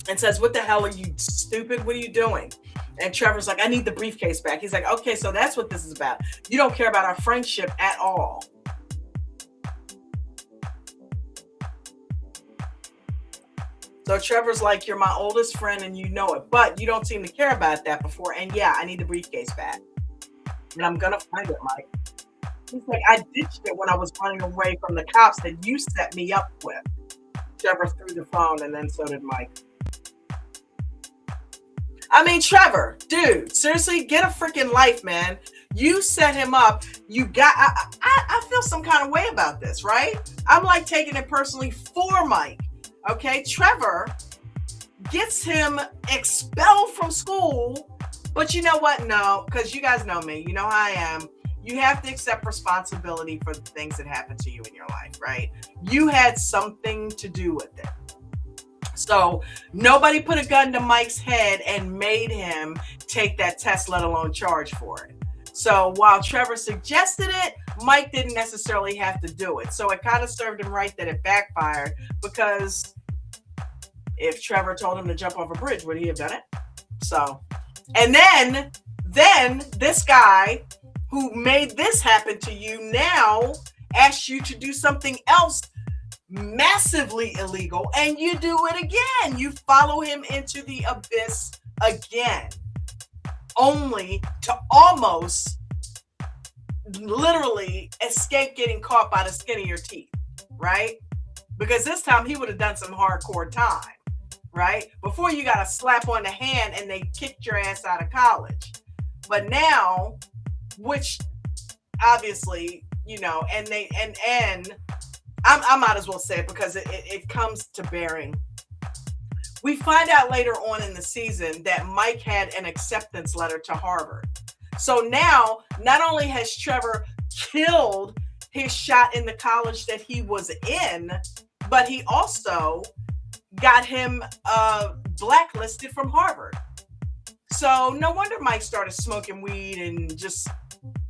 and says, what the hell are you stupid? What are you doing? And Trevor's like, I need the briefcase back. He's like, okay, so that's what this is about. You don't care about our friendship at all. So Trevor's like, you're my oldest friend and you know it, but you don't seem to care about that before. And yeah, I need the briefcase back. And I'm going to find it, Mike. He's like, I ditched it when I was running away from the cops that you set me up with. Trevor threw the phone, and then so did Mike. I mean, Trevor, dude, seriously, get a freaking life, man. You set him up. You got, I feel some kind of way about this, right? I'm like taking it personally for Mike. Okay, Trevor gets him expelled from school, but you know what? No, because you guys know me. You know how I am. You have to accept responsibility for the things that happen to you in your life, right? You had something to do with it. So nobody put a gun to Mike's head and made him take that test, let alone charge for it. So while Trevor suggested it, Mike didn't necessarily have to do it. So it kind of served him right that it backfired, because if Trevor told him to jump off a bridge, would he have done it? So, and then this guy who made this happen to you now asks you to do something else massively illegal, and you do it again. You follow him into the abyss again, only to almost literally escape getting caught by the skin of your teeth, right? Because this time he would have done some hardcore time, right? Before, you got a slap on the hand and they kicked your ass out of college. But now, which obviously, you know, and I might as well say it because it comes to bearing. We find out later on in the season that Mike had an acceptance letter to Harvard. So now, not only has Trevor killed his shot in the college that he was in, but he also got him blacklisted from Harvard. So no wonder Mike started smoking weed and just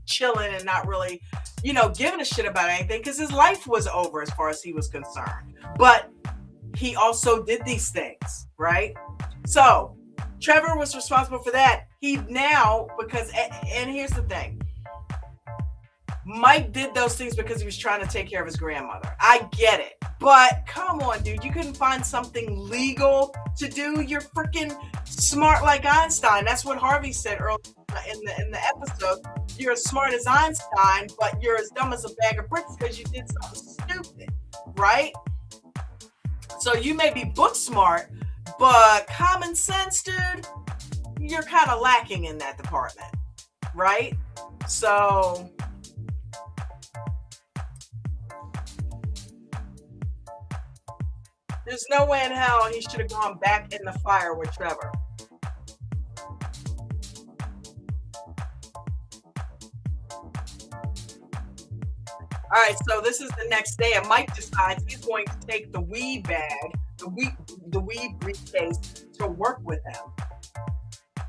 chilling and not really, you know, giving a shit about anything, because his life was over as far as he was concerned. But he also did these things, right? So Trevor was responsible for that. He now, because, and here's the thing, Mike did those things because he was trying to take care of his grandmother. I get it. But come on, dude, you couldn't find something legal to do? You're freaking smart like Einstein. That's what Harvey said earlier in the episode. You're as smart as Einstein, but you're as dumb as a bag of bricks because you did something stupid, right? So you may be book smart, but common sense, dude, you're kind of lacking in that department, right? So there's no way in hell he should have gone back in the fire with Trevor. All right, so this is the next day, and Mike decides he's going to take the weed bag, the weed briefcase, to work with him.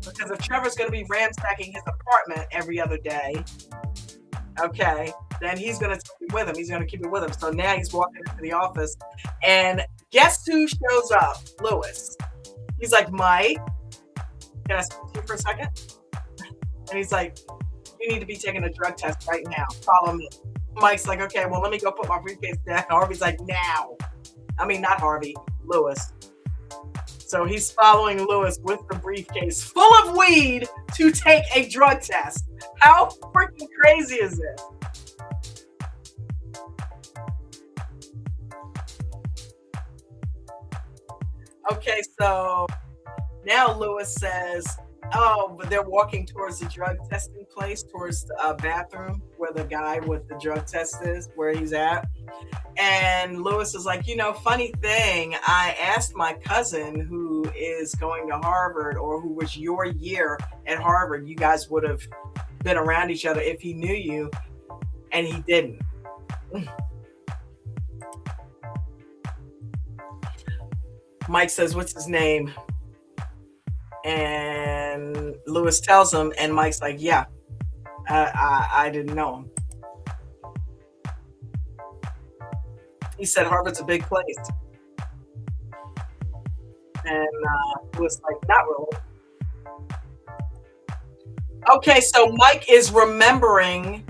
Because if Trevor's going to be ransacking his apartment every other day, okay, then he's going to take it with him. He's going to keep it with him. So now he's walking into the office, and guess who shows up? Lewis. He's like, Mike, can I speak to you for a second? And he's like, you need to be taking a drug test right now. Follow me. Mike's like, okay, well, let me go put my briefcase down. Harvey's like, now. I mean, not Harvey, Lewis. So he's following Lewis with the briefcase full of weed to take a drug test. How freaking crazy is this? Okay, so now Lewis says, "Oh, but they're walking towards the drug testing place, towards the bathroom where the guy with the drug test is, where he's at." And Lewis is like, funny thing, I asked my cousin who is going to Harvard or who was your year at Harvard, you guys would have been around each other if he knew you, and he didn't. Mike says, "What's his name?" And Lewis tells him, and Mike's like, "Yeah, I didn't know him." He said Harvard's a big place. And Lewis like, "Not really." Okay, so Mike is remembering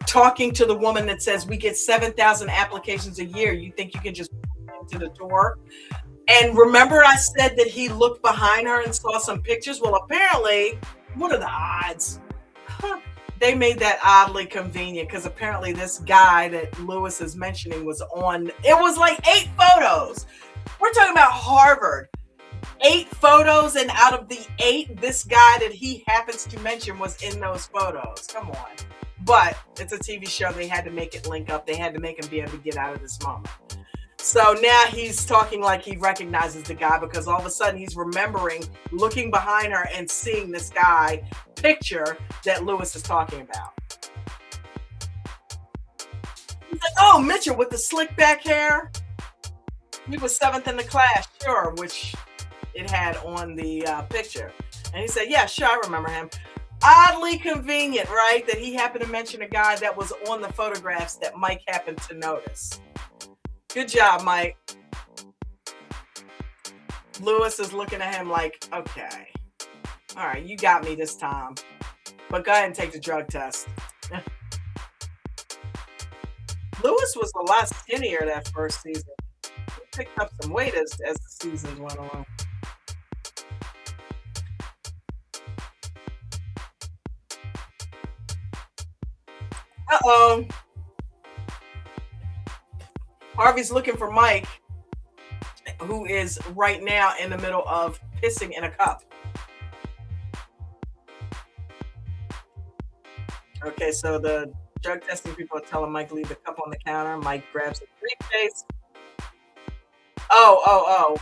talking to the woman that says, "We get 7,000 applications a year. You think you can just walk into the door?" And remember I said that he looked behind her and saw some pictures? Well, apparently, what are the odds? They made that oddly convenient because apparently this guy that Lewis is mentioning was on, it was like 8 photos. We're talking about Harvard. 8 photos, and out of the 8, this guy that he happens to mention was in those photos. Come on. But it's a TV show. They had to make it link up. They had to make him be able to get out of this moment. So now he's talking like he recognizes the guy because all of a sudden he's remembering looking behind her and seeing this guy picture that Lewis is talking about. He's like, "Oh, Mitchell with the slick back hair. He was 7th in the class, sure," which it had on the picture. And he said, "Yeah, sure, I remember him." Oddly convenient, right? That he happened to mention a guy that was on the photographs that Mike happened to notice. Good job, Mike. Lewis is looking at him like, "Okay, all right, you got me this time, but go ahead and take the drug test." Lewis was a lot skinnier that first season. He picked up some weight as the seasons went on. Uh-oh. Harvey's looking for Mike, who is right now in the middle of pissing in a cup. Okay, so the drug testing people are telling Mike to leave the cup on the counter. Mike grabs a briefcase. Oh.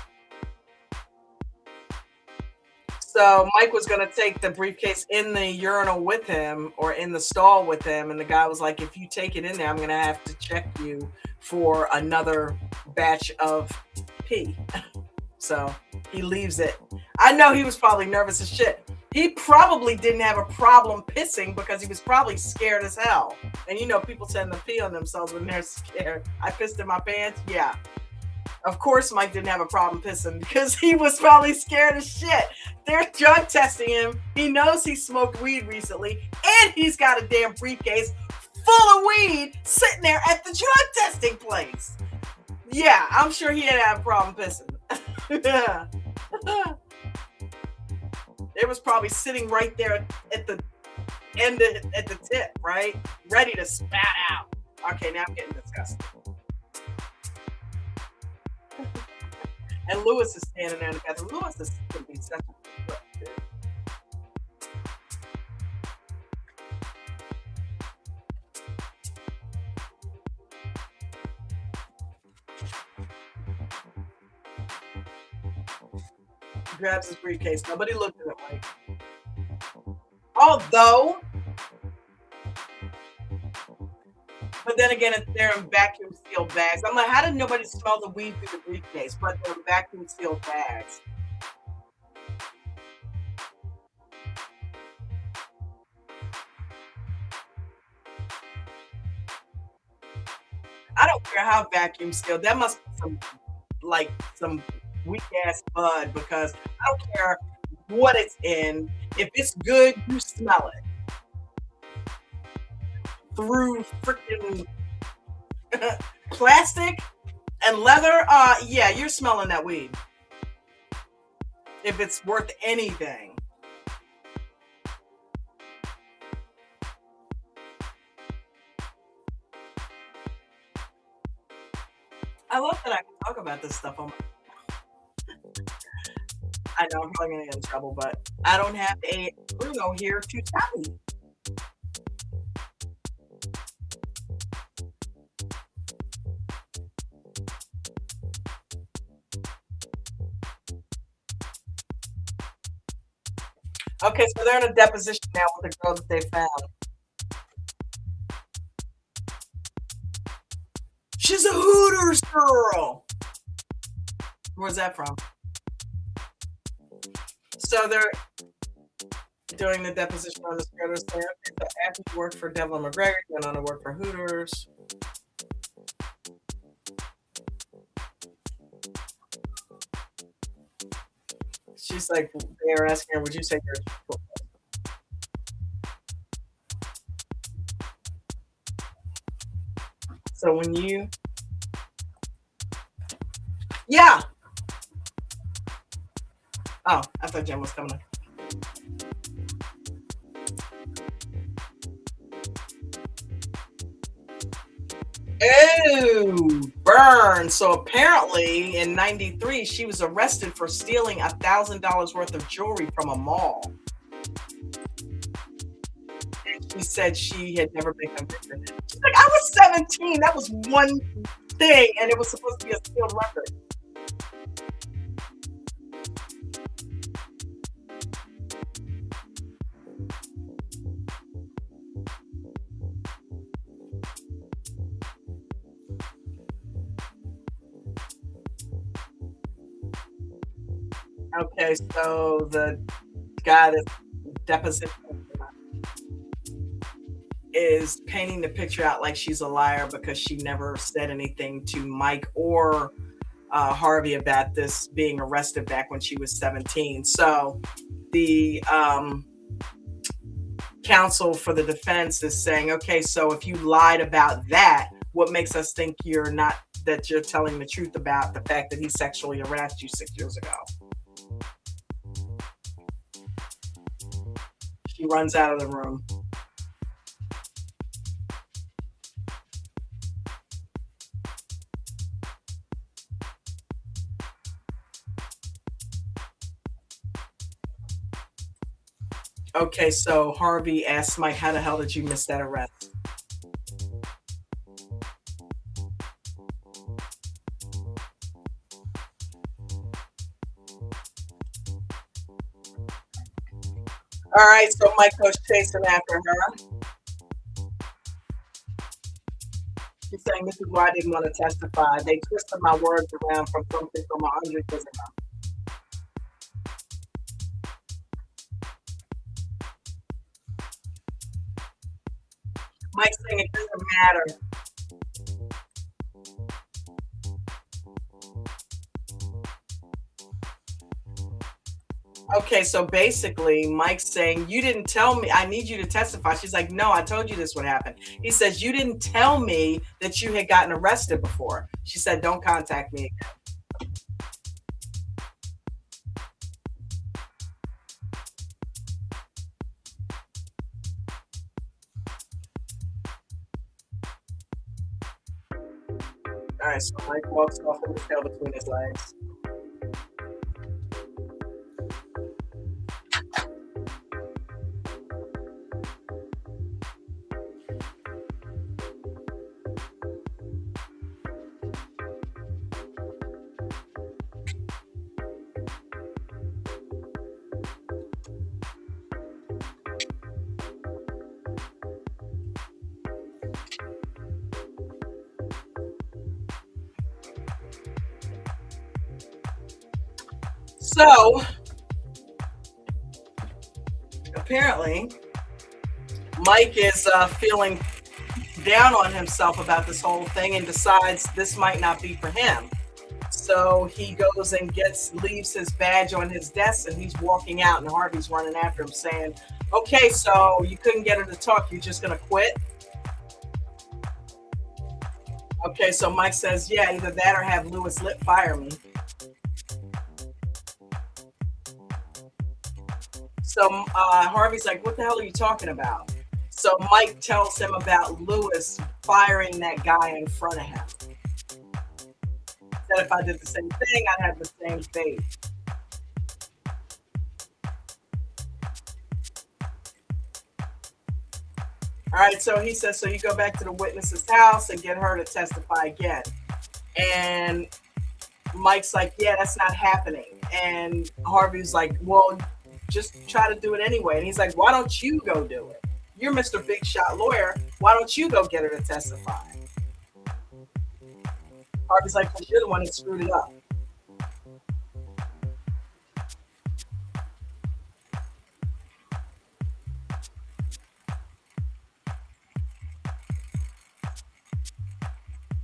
So Mike was going to take the briefcase in the urinal with him or in the stall with him. And the guy was like, "If you take it in there, I'm going to have to check you for another batch of pee." So he leaves it. I know he was probably nervous as shit. He probably didn't have a problem pissing because he was probably scared as hell. And people tend to pee on themselves when they're scared. I pissed in my pants? Yeah. Of course Mike didn't have a problem pissing because he was probably scared as shit. They're drug testing him. He knows he smoked weed recently, and he's got a damn briefcase full of weed sitting there at the drug testing place. Yeah, I'm sure he didn't have a problem pissing. It was probably sitting right there at the end at the tip, right? Ready to spat out. Okay, now I'm getting disgusted. And Lewis is standing there in the bathroom. Lewis is going to be such a good dude. He grabs his briefcase. Nobody looked at it like. Although, but then again, they're in vacuum sealed bags. I'm like, how did nobody smell the weed through the briefcase? But they're in vacuum sealed bags. I don't care how vacuum sealed. That must be some weak ass bud because I don't care what it's in. If it's good, you smell it through freaking plastic and leather. Yeah, you're smelling that weed. If it's worth anything. I love that I can talk about this stuff on my I know I'm probably gonna get in trouble, but I don't have a Bruno here to tell me. Okay, so they're in a deposition now with the girl that they found. She's a Hooters girl. Where's that from? So they're doing the deposition on this girl. So after you worked for Devlin McGregor, you went on to work for Hooters. She's like, they're asking her, would you say you're so when you, yeah. Oh, I thought Jen was coming. Oh, burn. So apparently in 93, she was arrested for stealing $1,000 worth of jewelry from a mall. And she said she had never been convicted. She's like, I was 17. That was one thing, and it was supposed to be a sealed record. Okay, so the guy that's deposition is painting the picture out like she's a liar because she never said anything to Mike or Harvey about this being arrested back when she was 17. So the counsel for the defense is saying, okay, so if you lied about that, what makes us think that you're telling the truth about the fact that he sexually harassed you 6 years ago? She runs out of the room. Okay, so Harvey asks Mike, how the hell did you miss that arrest? All right, so Mike goes chasing after her. He's saying this is why I didn't want to testify. They twisted my words around from something from 100 years ago. Mike's saying it doesn't matter. Okay, so basically, Mike's saying, you didn't tell me, I need you to testify. She's like, no, I told you this would happen. He says, you didn't tell me that you had gotten arrested before. She said, don't contact me again. All right, so Mike walks off with his tail between his legs. So apparently, Mike is feeling down on himself about this whole thing and decides this might not be for him. So he goes and leaves his badge on his desk, and he's walking out, and Harvey's running after him saying, okay, so you couldn't get her to talk, you're just gonna quit? Okay, so Mike says, yeah, either that or have Louis Litt fire me. So Harvey's like, what the hell are you talking about? So Mike tells him about Louis firing that guy in front of him. Said if I did the same thing, I'd have the same fate. All right, so he says, so you go back to the witness's house and get her to testify again. And Mike's like, yeah, that's not happening. And Harvey's like, well, just try to do it anyway. And he's like, why don't you go do it? You're Mr. Big Shot lawyer. Why don't you go get her to testify? Harvey's like, because you're the one that screwed it up.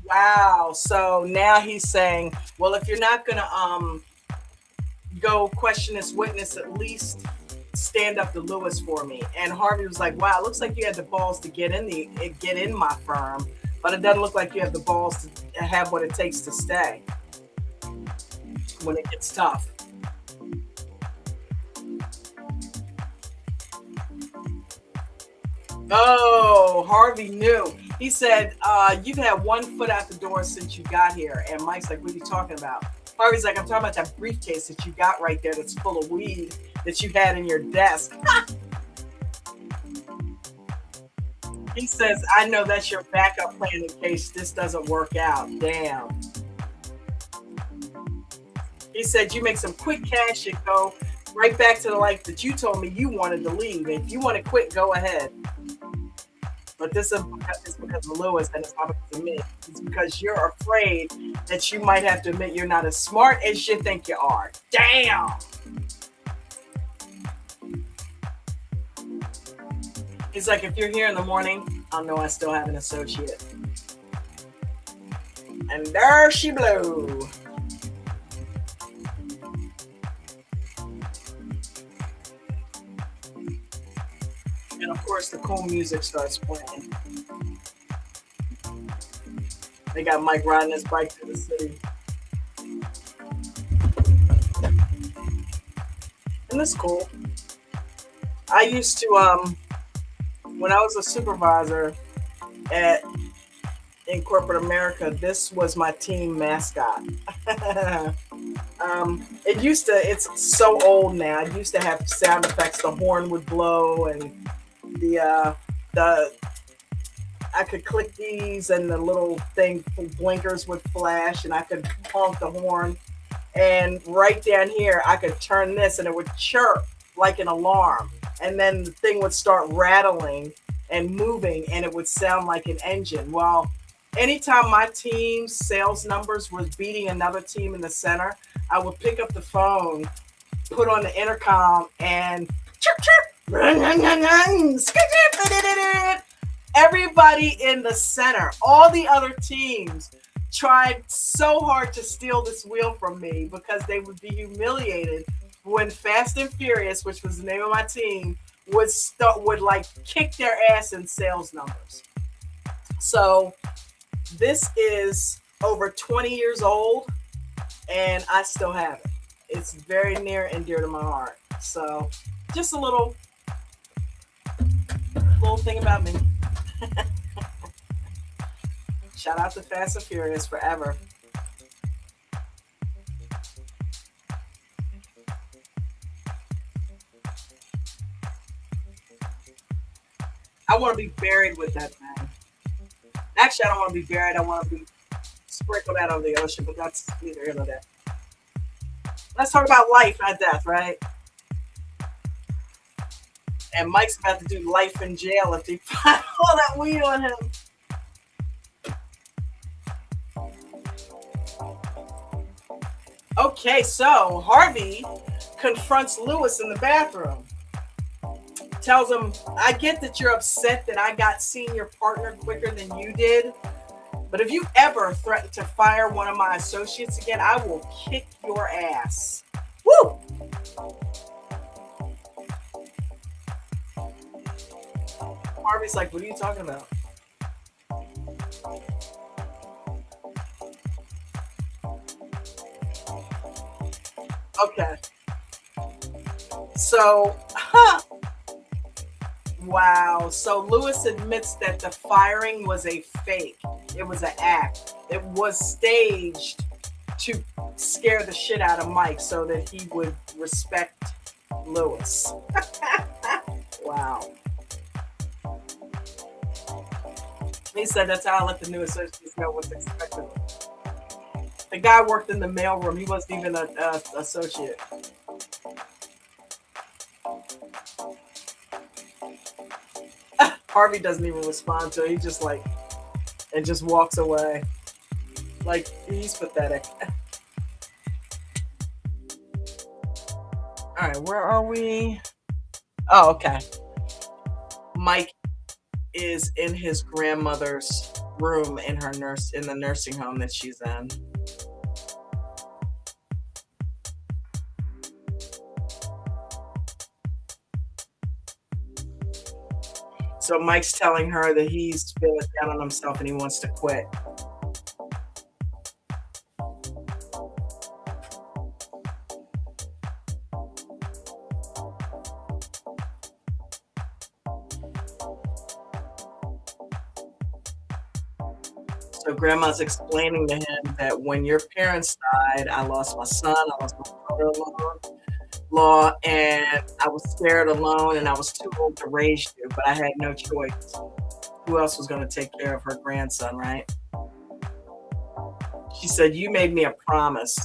Wow. So now he's saying, well, if you're not gonna go question this witness, at least stand up to Lewis for me. And Harvey was like, wow, it looks like you had the balls to get in my firm, but it doesn't look like you have the balls to have what it takes to stay when it gets tough. Oh, Harvey knew. He said, you've had one foot out the door since you got here. And Mike's like, what are you talking about? Harvey's like, I'm talking about that briefcase that you got right there that's full of weed that you had in your desk. He says, I know that's your backup plan in case this doesn't work out. Damn. He said, you make some quick cash and go right back to the life that you told me you wanted to leave. If you want to quit, go ahead. But this is because of Lewis, and it's not because of me. It's because you're afraid that you might have to admit you're not as smart as you think you are. Damn. He's like, if you're here in the morning, I'll know I still have an associate. And there she blew. And of course, the cool music starts playing. They got Mike riding his bike through the city. And that's cool. I used to, when I was a supervisor in corporate America, this was my team mascot. It's so old now. It used to have sound effects. The horn would blow, and the I could click these, and the little thing blinkers would flash, and I could honk the horn. And right down here, I could turn this, and it would chirp like an alarm. And then the thing would start rattling and moving, and it would sound like an engine. Well, anytime my team's sales numbers was beating another team in the center, I would pick up the phone, put on the intercom, and chirp, chirp. Everybody in the center, all the other teams tried so hard to steal this wheel from me because they would be humiliated when Fast and Furious, which was the name of my team, would like kick their ass in sales numbers. So this is over 20 years old, and I still have it. It's very near and dear to my heart. So just a little thing about me. Shout out to Fast and Furious forever. I want to be buried with that thing. Actually, I don't want to be buried. I want to be sprinkled out on the ocean, but that's neither here nor there. Let's talk about life, not death, right? And Mike's about to do life in jail if they find all that weed on him. Okay, so Harvey confronts Lewis in the bathroom. Tells him, I get that you're upset that I got senior partner quicker than you did, but if you ever threaten to fire one of my associates again, I will kick your ass. Woo! Harvey's like, what are you talking about? Okay. So, wow. So Lewis admits that the firing was a fake. It was an act. It was staged to scare the shit out of Mike so that he would respect Lewis. Wow. He said that's how I let the new associates know what's expected. The guy worked in the mailroom. He wasn't even an associate. Harvey doesn't even respond to it. He just like and just walks away. Like he's pathetic. All right, where are we? Oh, okay. Mike is in his grandmother's room in the nursing home that she's in. So Mike's telling her that he's feeling down on himself and he wants to quit. So grandma's explaining to him that when your parents died, I lost my son, I lost my brother-in-law, and I was scared alone and I was too old to raise you, but I had no choice. Who else was going to take care of her grandson, right? She said, you made me a promise.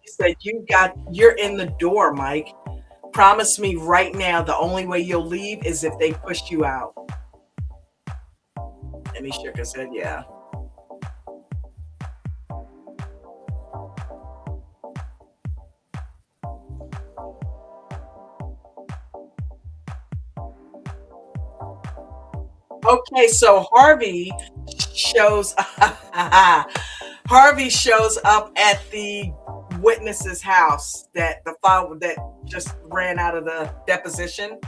She said, you're in the door, Mike. Promise me right now the only way you'll leave is if they push you out. And he shook his head, yeah. Okay, so Harvey shows Harvey shows up at the witness's house that the file that just ran out of the deposition.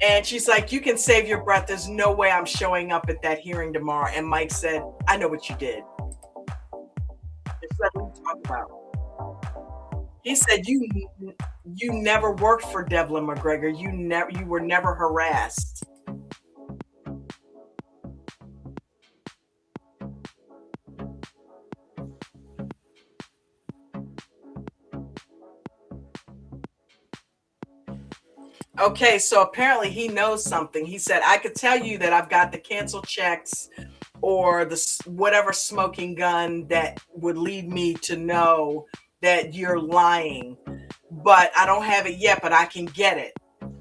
And she's like, you can save your breath. There's no way I'm showing up at that hearing tomorrow. And Mike said, I know what you did. It's like, what are you talking about? He said, you never worked for Devlin McGregor. You were never harassed. Okay, so apparently he knows something. He said, I could tell you that I've got the cancel checks or the whatever smoking gun that would lead me to know that you're lying, but I don't have it yet, but I can get it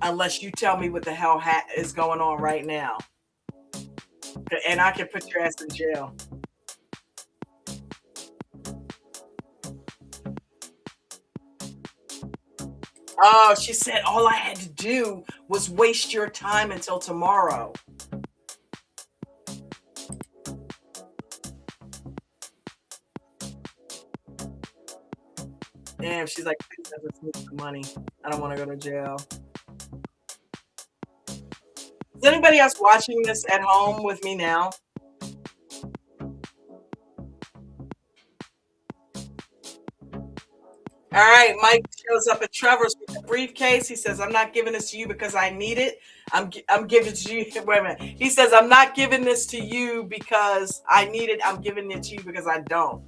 unless you tell me what the hell is going on right now. And I can put your ass in jail. Oh, she said, all I had to do was waste your time until tomorrow. Damn, she's like, please never sneak the money. I don't want to go to jail. Is anybody else watching this at home with me now? All right, Mike shows up at Trevor's with a briefcase. He says, I'm not giving this to you because I need it. I'm giving it to you. Wait a minute. He says, I'm not giving this to you because I need it. I'm giving it to you because I don't.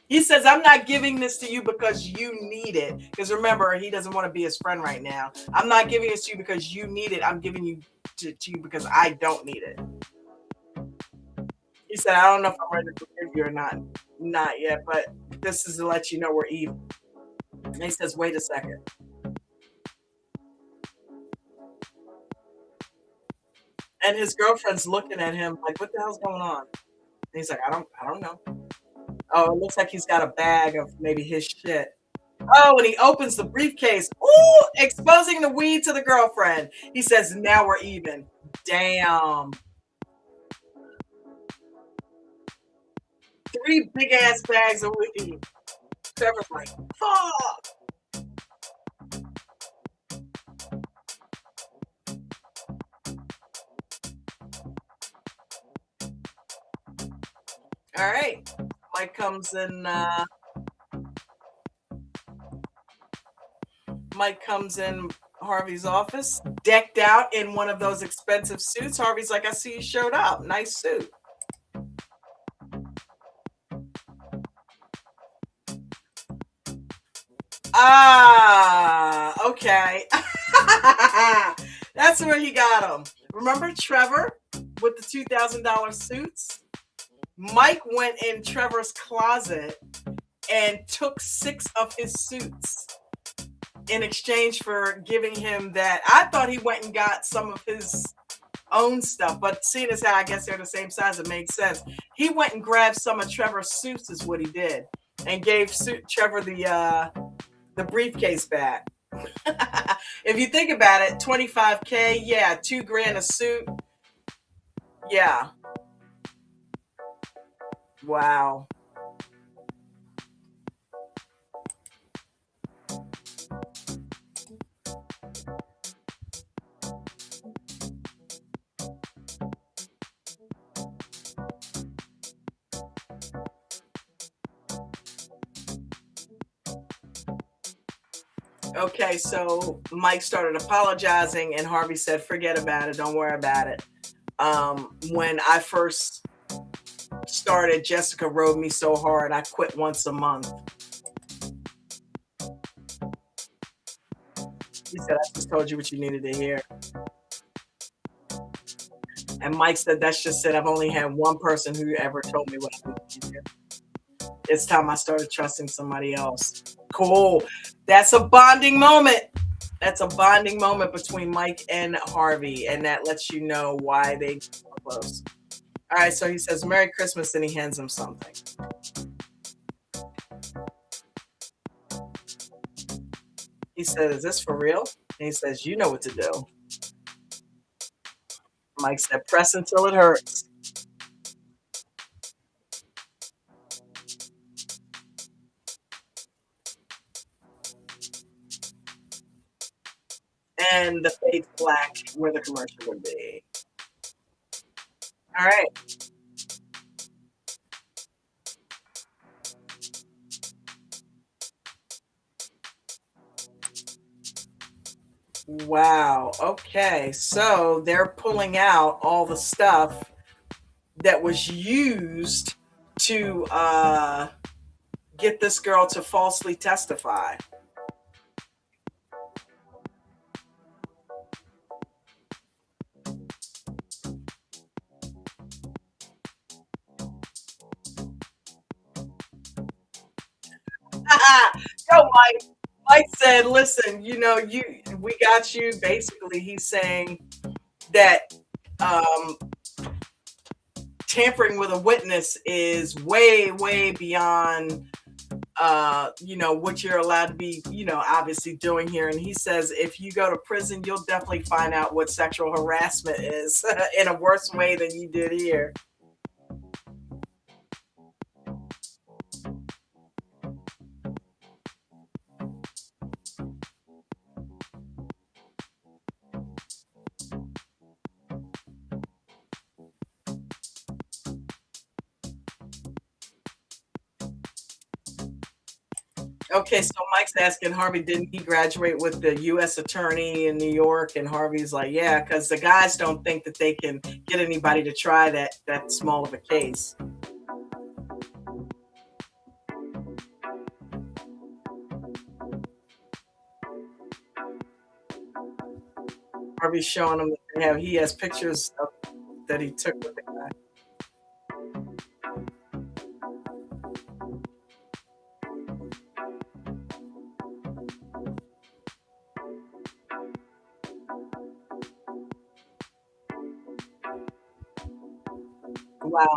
He says, I'm not giving this to you because you need it. Because remember, he doesn't want to be his friend right now. I'm not giving this to you because you need it. I'm giving you to you because I don't need it. He said, I don't know if I'm ready to forgive you or not. Not yet, but this is to let you know we're even. And he says, wait a second. And his girlfriend's looking at him like, what the hell's going on? And he's like, I don't know. Oh, it looks like he's got a bag of maybe his shit. Oh, and he opens the briefcase. Ooh, exposing the weed to the girlfriend. He says, now we're even. Damn. 3 big ass bags of weed. Trevor's like, fuck. All right. Mike comes in. Mike comes in Harvey's office, decked out in one of those expensive suits. Harvey's like, I see you showed up. Nice suit. Okay. That's where he got him. Remember Trevor with the $2,000 suits? Mike went in Trevor's closet and took 6 of his suits in exchange for giving him that. I thought he went and got some of his own stuff, but seeing as how I guess they're the same size, it makes sense. He went and grabbed some of Trevor's suits, is what he did, and gave Trevor the briefcase back. If you think about it, 25K, yeah, $2,000 a suit, yeah, wow. Okay, so Mike started apologizing, and Harvey said, "Forget about it. Don't worry about it." When I first started, Jessica rode me so hard, I quit once a month. He said, "I just told you what you needed to hear." And Mike said, "That's just it. I've only had one person who ever told me what I needed to hear. It's time I started trusting somebody else." Cool. That's a bonding moment. That's a bonding moment between Mike and Harvey, and that lets you know why they get so close. All right, so he says, "Merry Christmas," and he hands him something. He says, "Is this for real?" And he says, "You know what to do." Mike said, "Press until it hurts." And the fade black where the commercial would be. All right. Wow. Okay. So they're pulling out all the stuff that was used to get this girl to falsely testify. Go, Mike. Mike said, "Listen, we got you." Basically, he's saying that um, tampering with a witness is way, way beyond what you're allowed to be, obviously doing here. And he says, if you go to prison, you'll definitely find out what sexual harassment is in a worse way than you did here. Okay, so Mike's asking Harvey, didn't he graduate with the U.S. attorney in New York? And Harvey's like, yeah, because the guys don't think that they can get anybody to try that small of a case. Harvey's showing him that he has pictures that he took with the guy. Wow.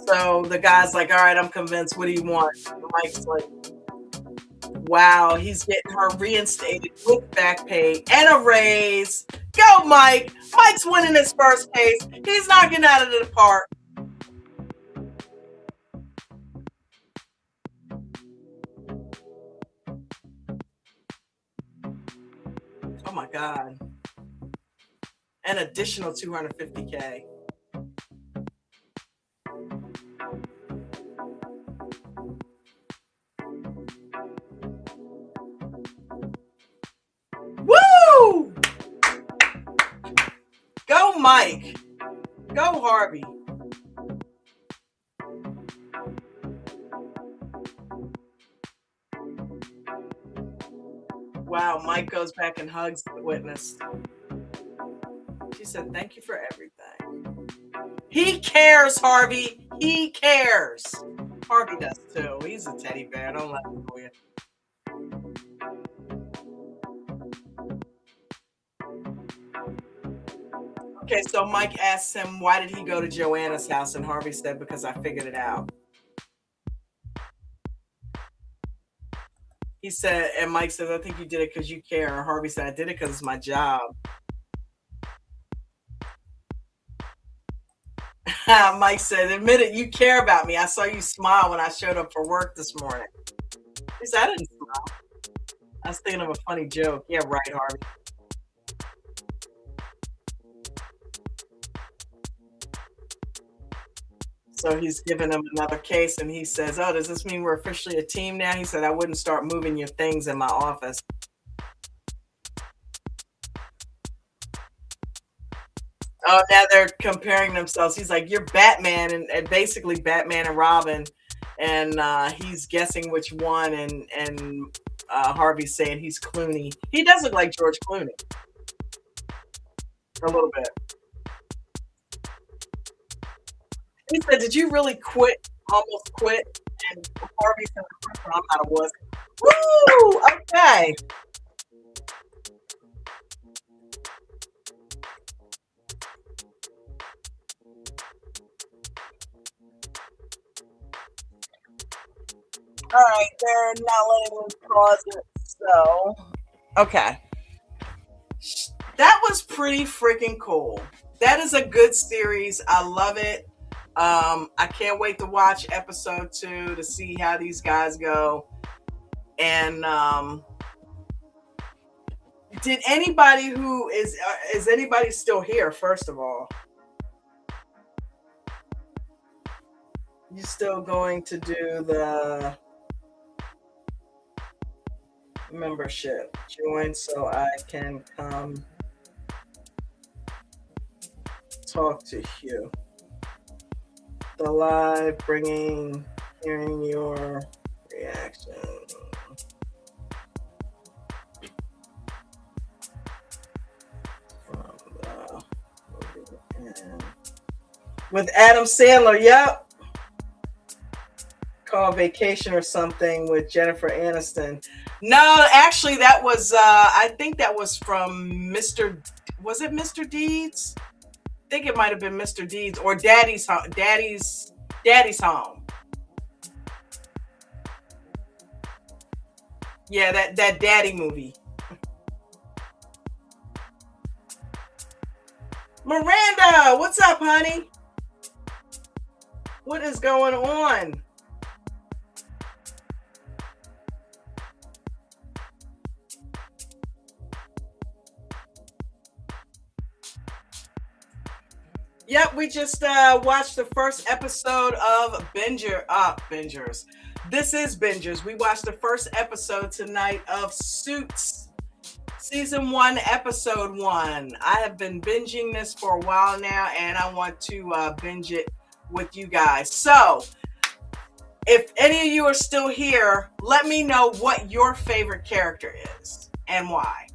So the guy's like, all right, I'm convinced. What do you want? And Mike's like, wow, he's getting her reinstated with back pay and a raise. Go, Mike. Mike's winning his first case. He's knocking out of the park. Oh my God. An additional 250K. Woo! Go, Mike. Go, Harvey. Wow, Mike goes back and hugs the witness. She said, "Thank you for everything." He cares, Harvey. He cares. Harvey does too. He's a teddy bear. Don't let him fool you. Okay, so Mike asks him, why did he go to Joanna's house? And Harvey said, because I figured it out. He said, and Mike said, I think you did it because you care. And Harvey said, I did it because it's my job. Mike said, admit it, you care about me. I saw you smile when I showed up for work this morning. He said, I didn't smile. I was thinking of a funny joke. Yeah, right, Harvey. So he's giving him another case, and he says, oh, does this mean we're officially a team now? He said, I wouldn't start moving your things in my office. Oh, now they're comparing themselves. He's like, you're Batman, and basically Batman and Robin, and he's guessing which one, and Harvey's saying he's Clooney. He does look like George Clooney. A little bit. He said, did you really quit, almost quit? And Harvey said, I'm out of work. Woo! Okay. All right, they're not letting me pause it. So, okay. That was pretty freaking cool. That is a good series. I love it. I can't wait to watch episode 2 to see how these guys go. And did anybody who is anybody still here? First of all, you still going to do the membership? Join so I can come talk to you. The live hearing your reaction. From the movie. With Adam Sandler, yep. Called Vacation or something with Jennifer Aniston. No, actually that was I think that was from was it Mr. Deeds? I think it might have been Mr. Deeds or Daddy's Home. Daddy's Home. Yeah, that daddy movie. Miranda, what's up, honey? What is going on? Yep, we just watched the first episode of Bingers. This is Bingers. We watched the first episode tonight of Suits, season 1, episode 1. I have been binging this for a while now, and I want to binge it with you guys. So, if any of you are still here, let me know what your favorite character is and why.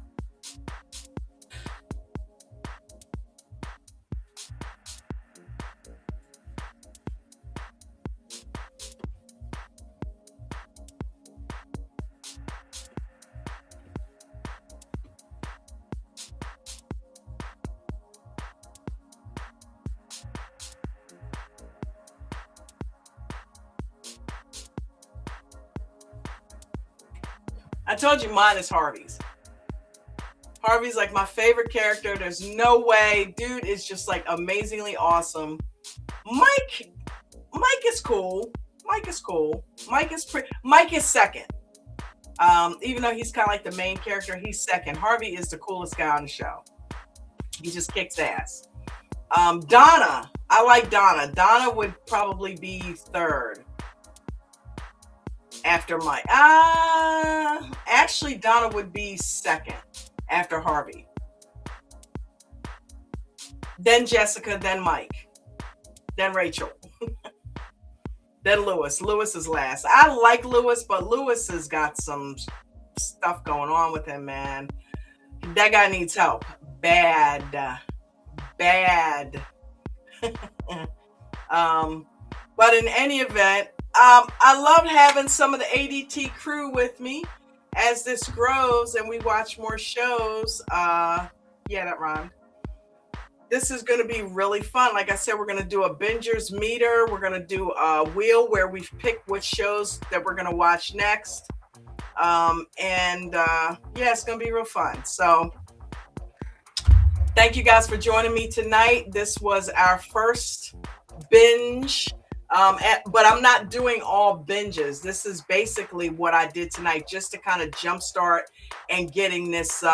I told you mine is Harvey's. Harvey's like my favorite character. There's no way. Dude is just like amazingly awesome. Mike is cool. Mike is second. Even though he's kind of like the main character, he's second. Harvey is the coolest guy on the show. He just kicks ass. Donna. I like Donna. Donna would probably be third. After Mike. Actually, Donna would be second after Harvey. Then Jessica, then Mike. Then Rachel. Then Lewis. Lewis is last. I like Lewis, but Lewis has got some stuff going on with him, man. That guy needs help. Bad. Bad. But in any event, I love having some of the ADT crew with me as this grows and we watch more shows. Yeah, that rhymed. This is going to be really fun. Like I said, we're going to do a Bingers meter. We're going to do a wheel where we pick which shows that we're going to watch next. Yeah, it's going to be real fun. So thank you guys for joining me tonight. This was our first binge. But I'm not doing all binges. This is basically what I did tonight, just to kind of jumpstart and getting this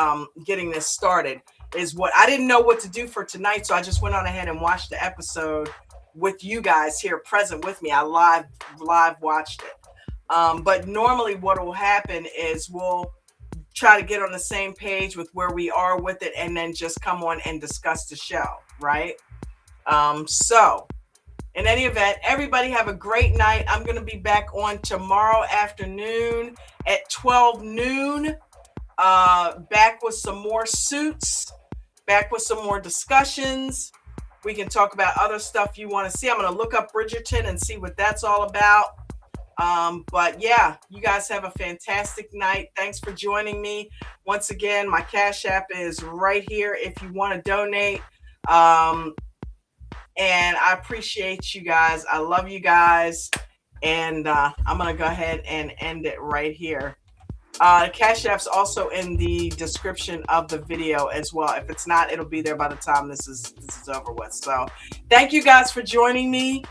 started. Is what I didn't know what to do for tonight, so I just went on ahead and watched the episode with you guys here present with me. I live watched it. But normally what will happen is we'll try to get on the same page with where we are with it, and then just come on and discuss the show, right? So in any event, everybody have a great night. I'm going to be back on tomorrow afternoon at 12 noon. Back with some more Suits, back with some more discussions. We can talk about other stuff you want to see. I'm going to look up Bridgerton and see what that's all about. But yeah, you guys have a fantastic night. Thanks for joining me. Once again, my Cash App is right here if you want to donate. And I appreciate you guys. I love you guys. And I'm going to go ahead and end it right here. Cash App's also in the description of the video as well. If it's not, it'll be there by the time this is over with. So thank you guys for joining me.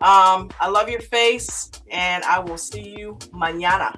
I love your face, and I will see you mañana.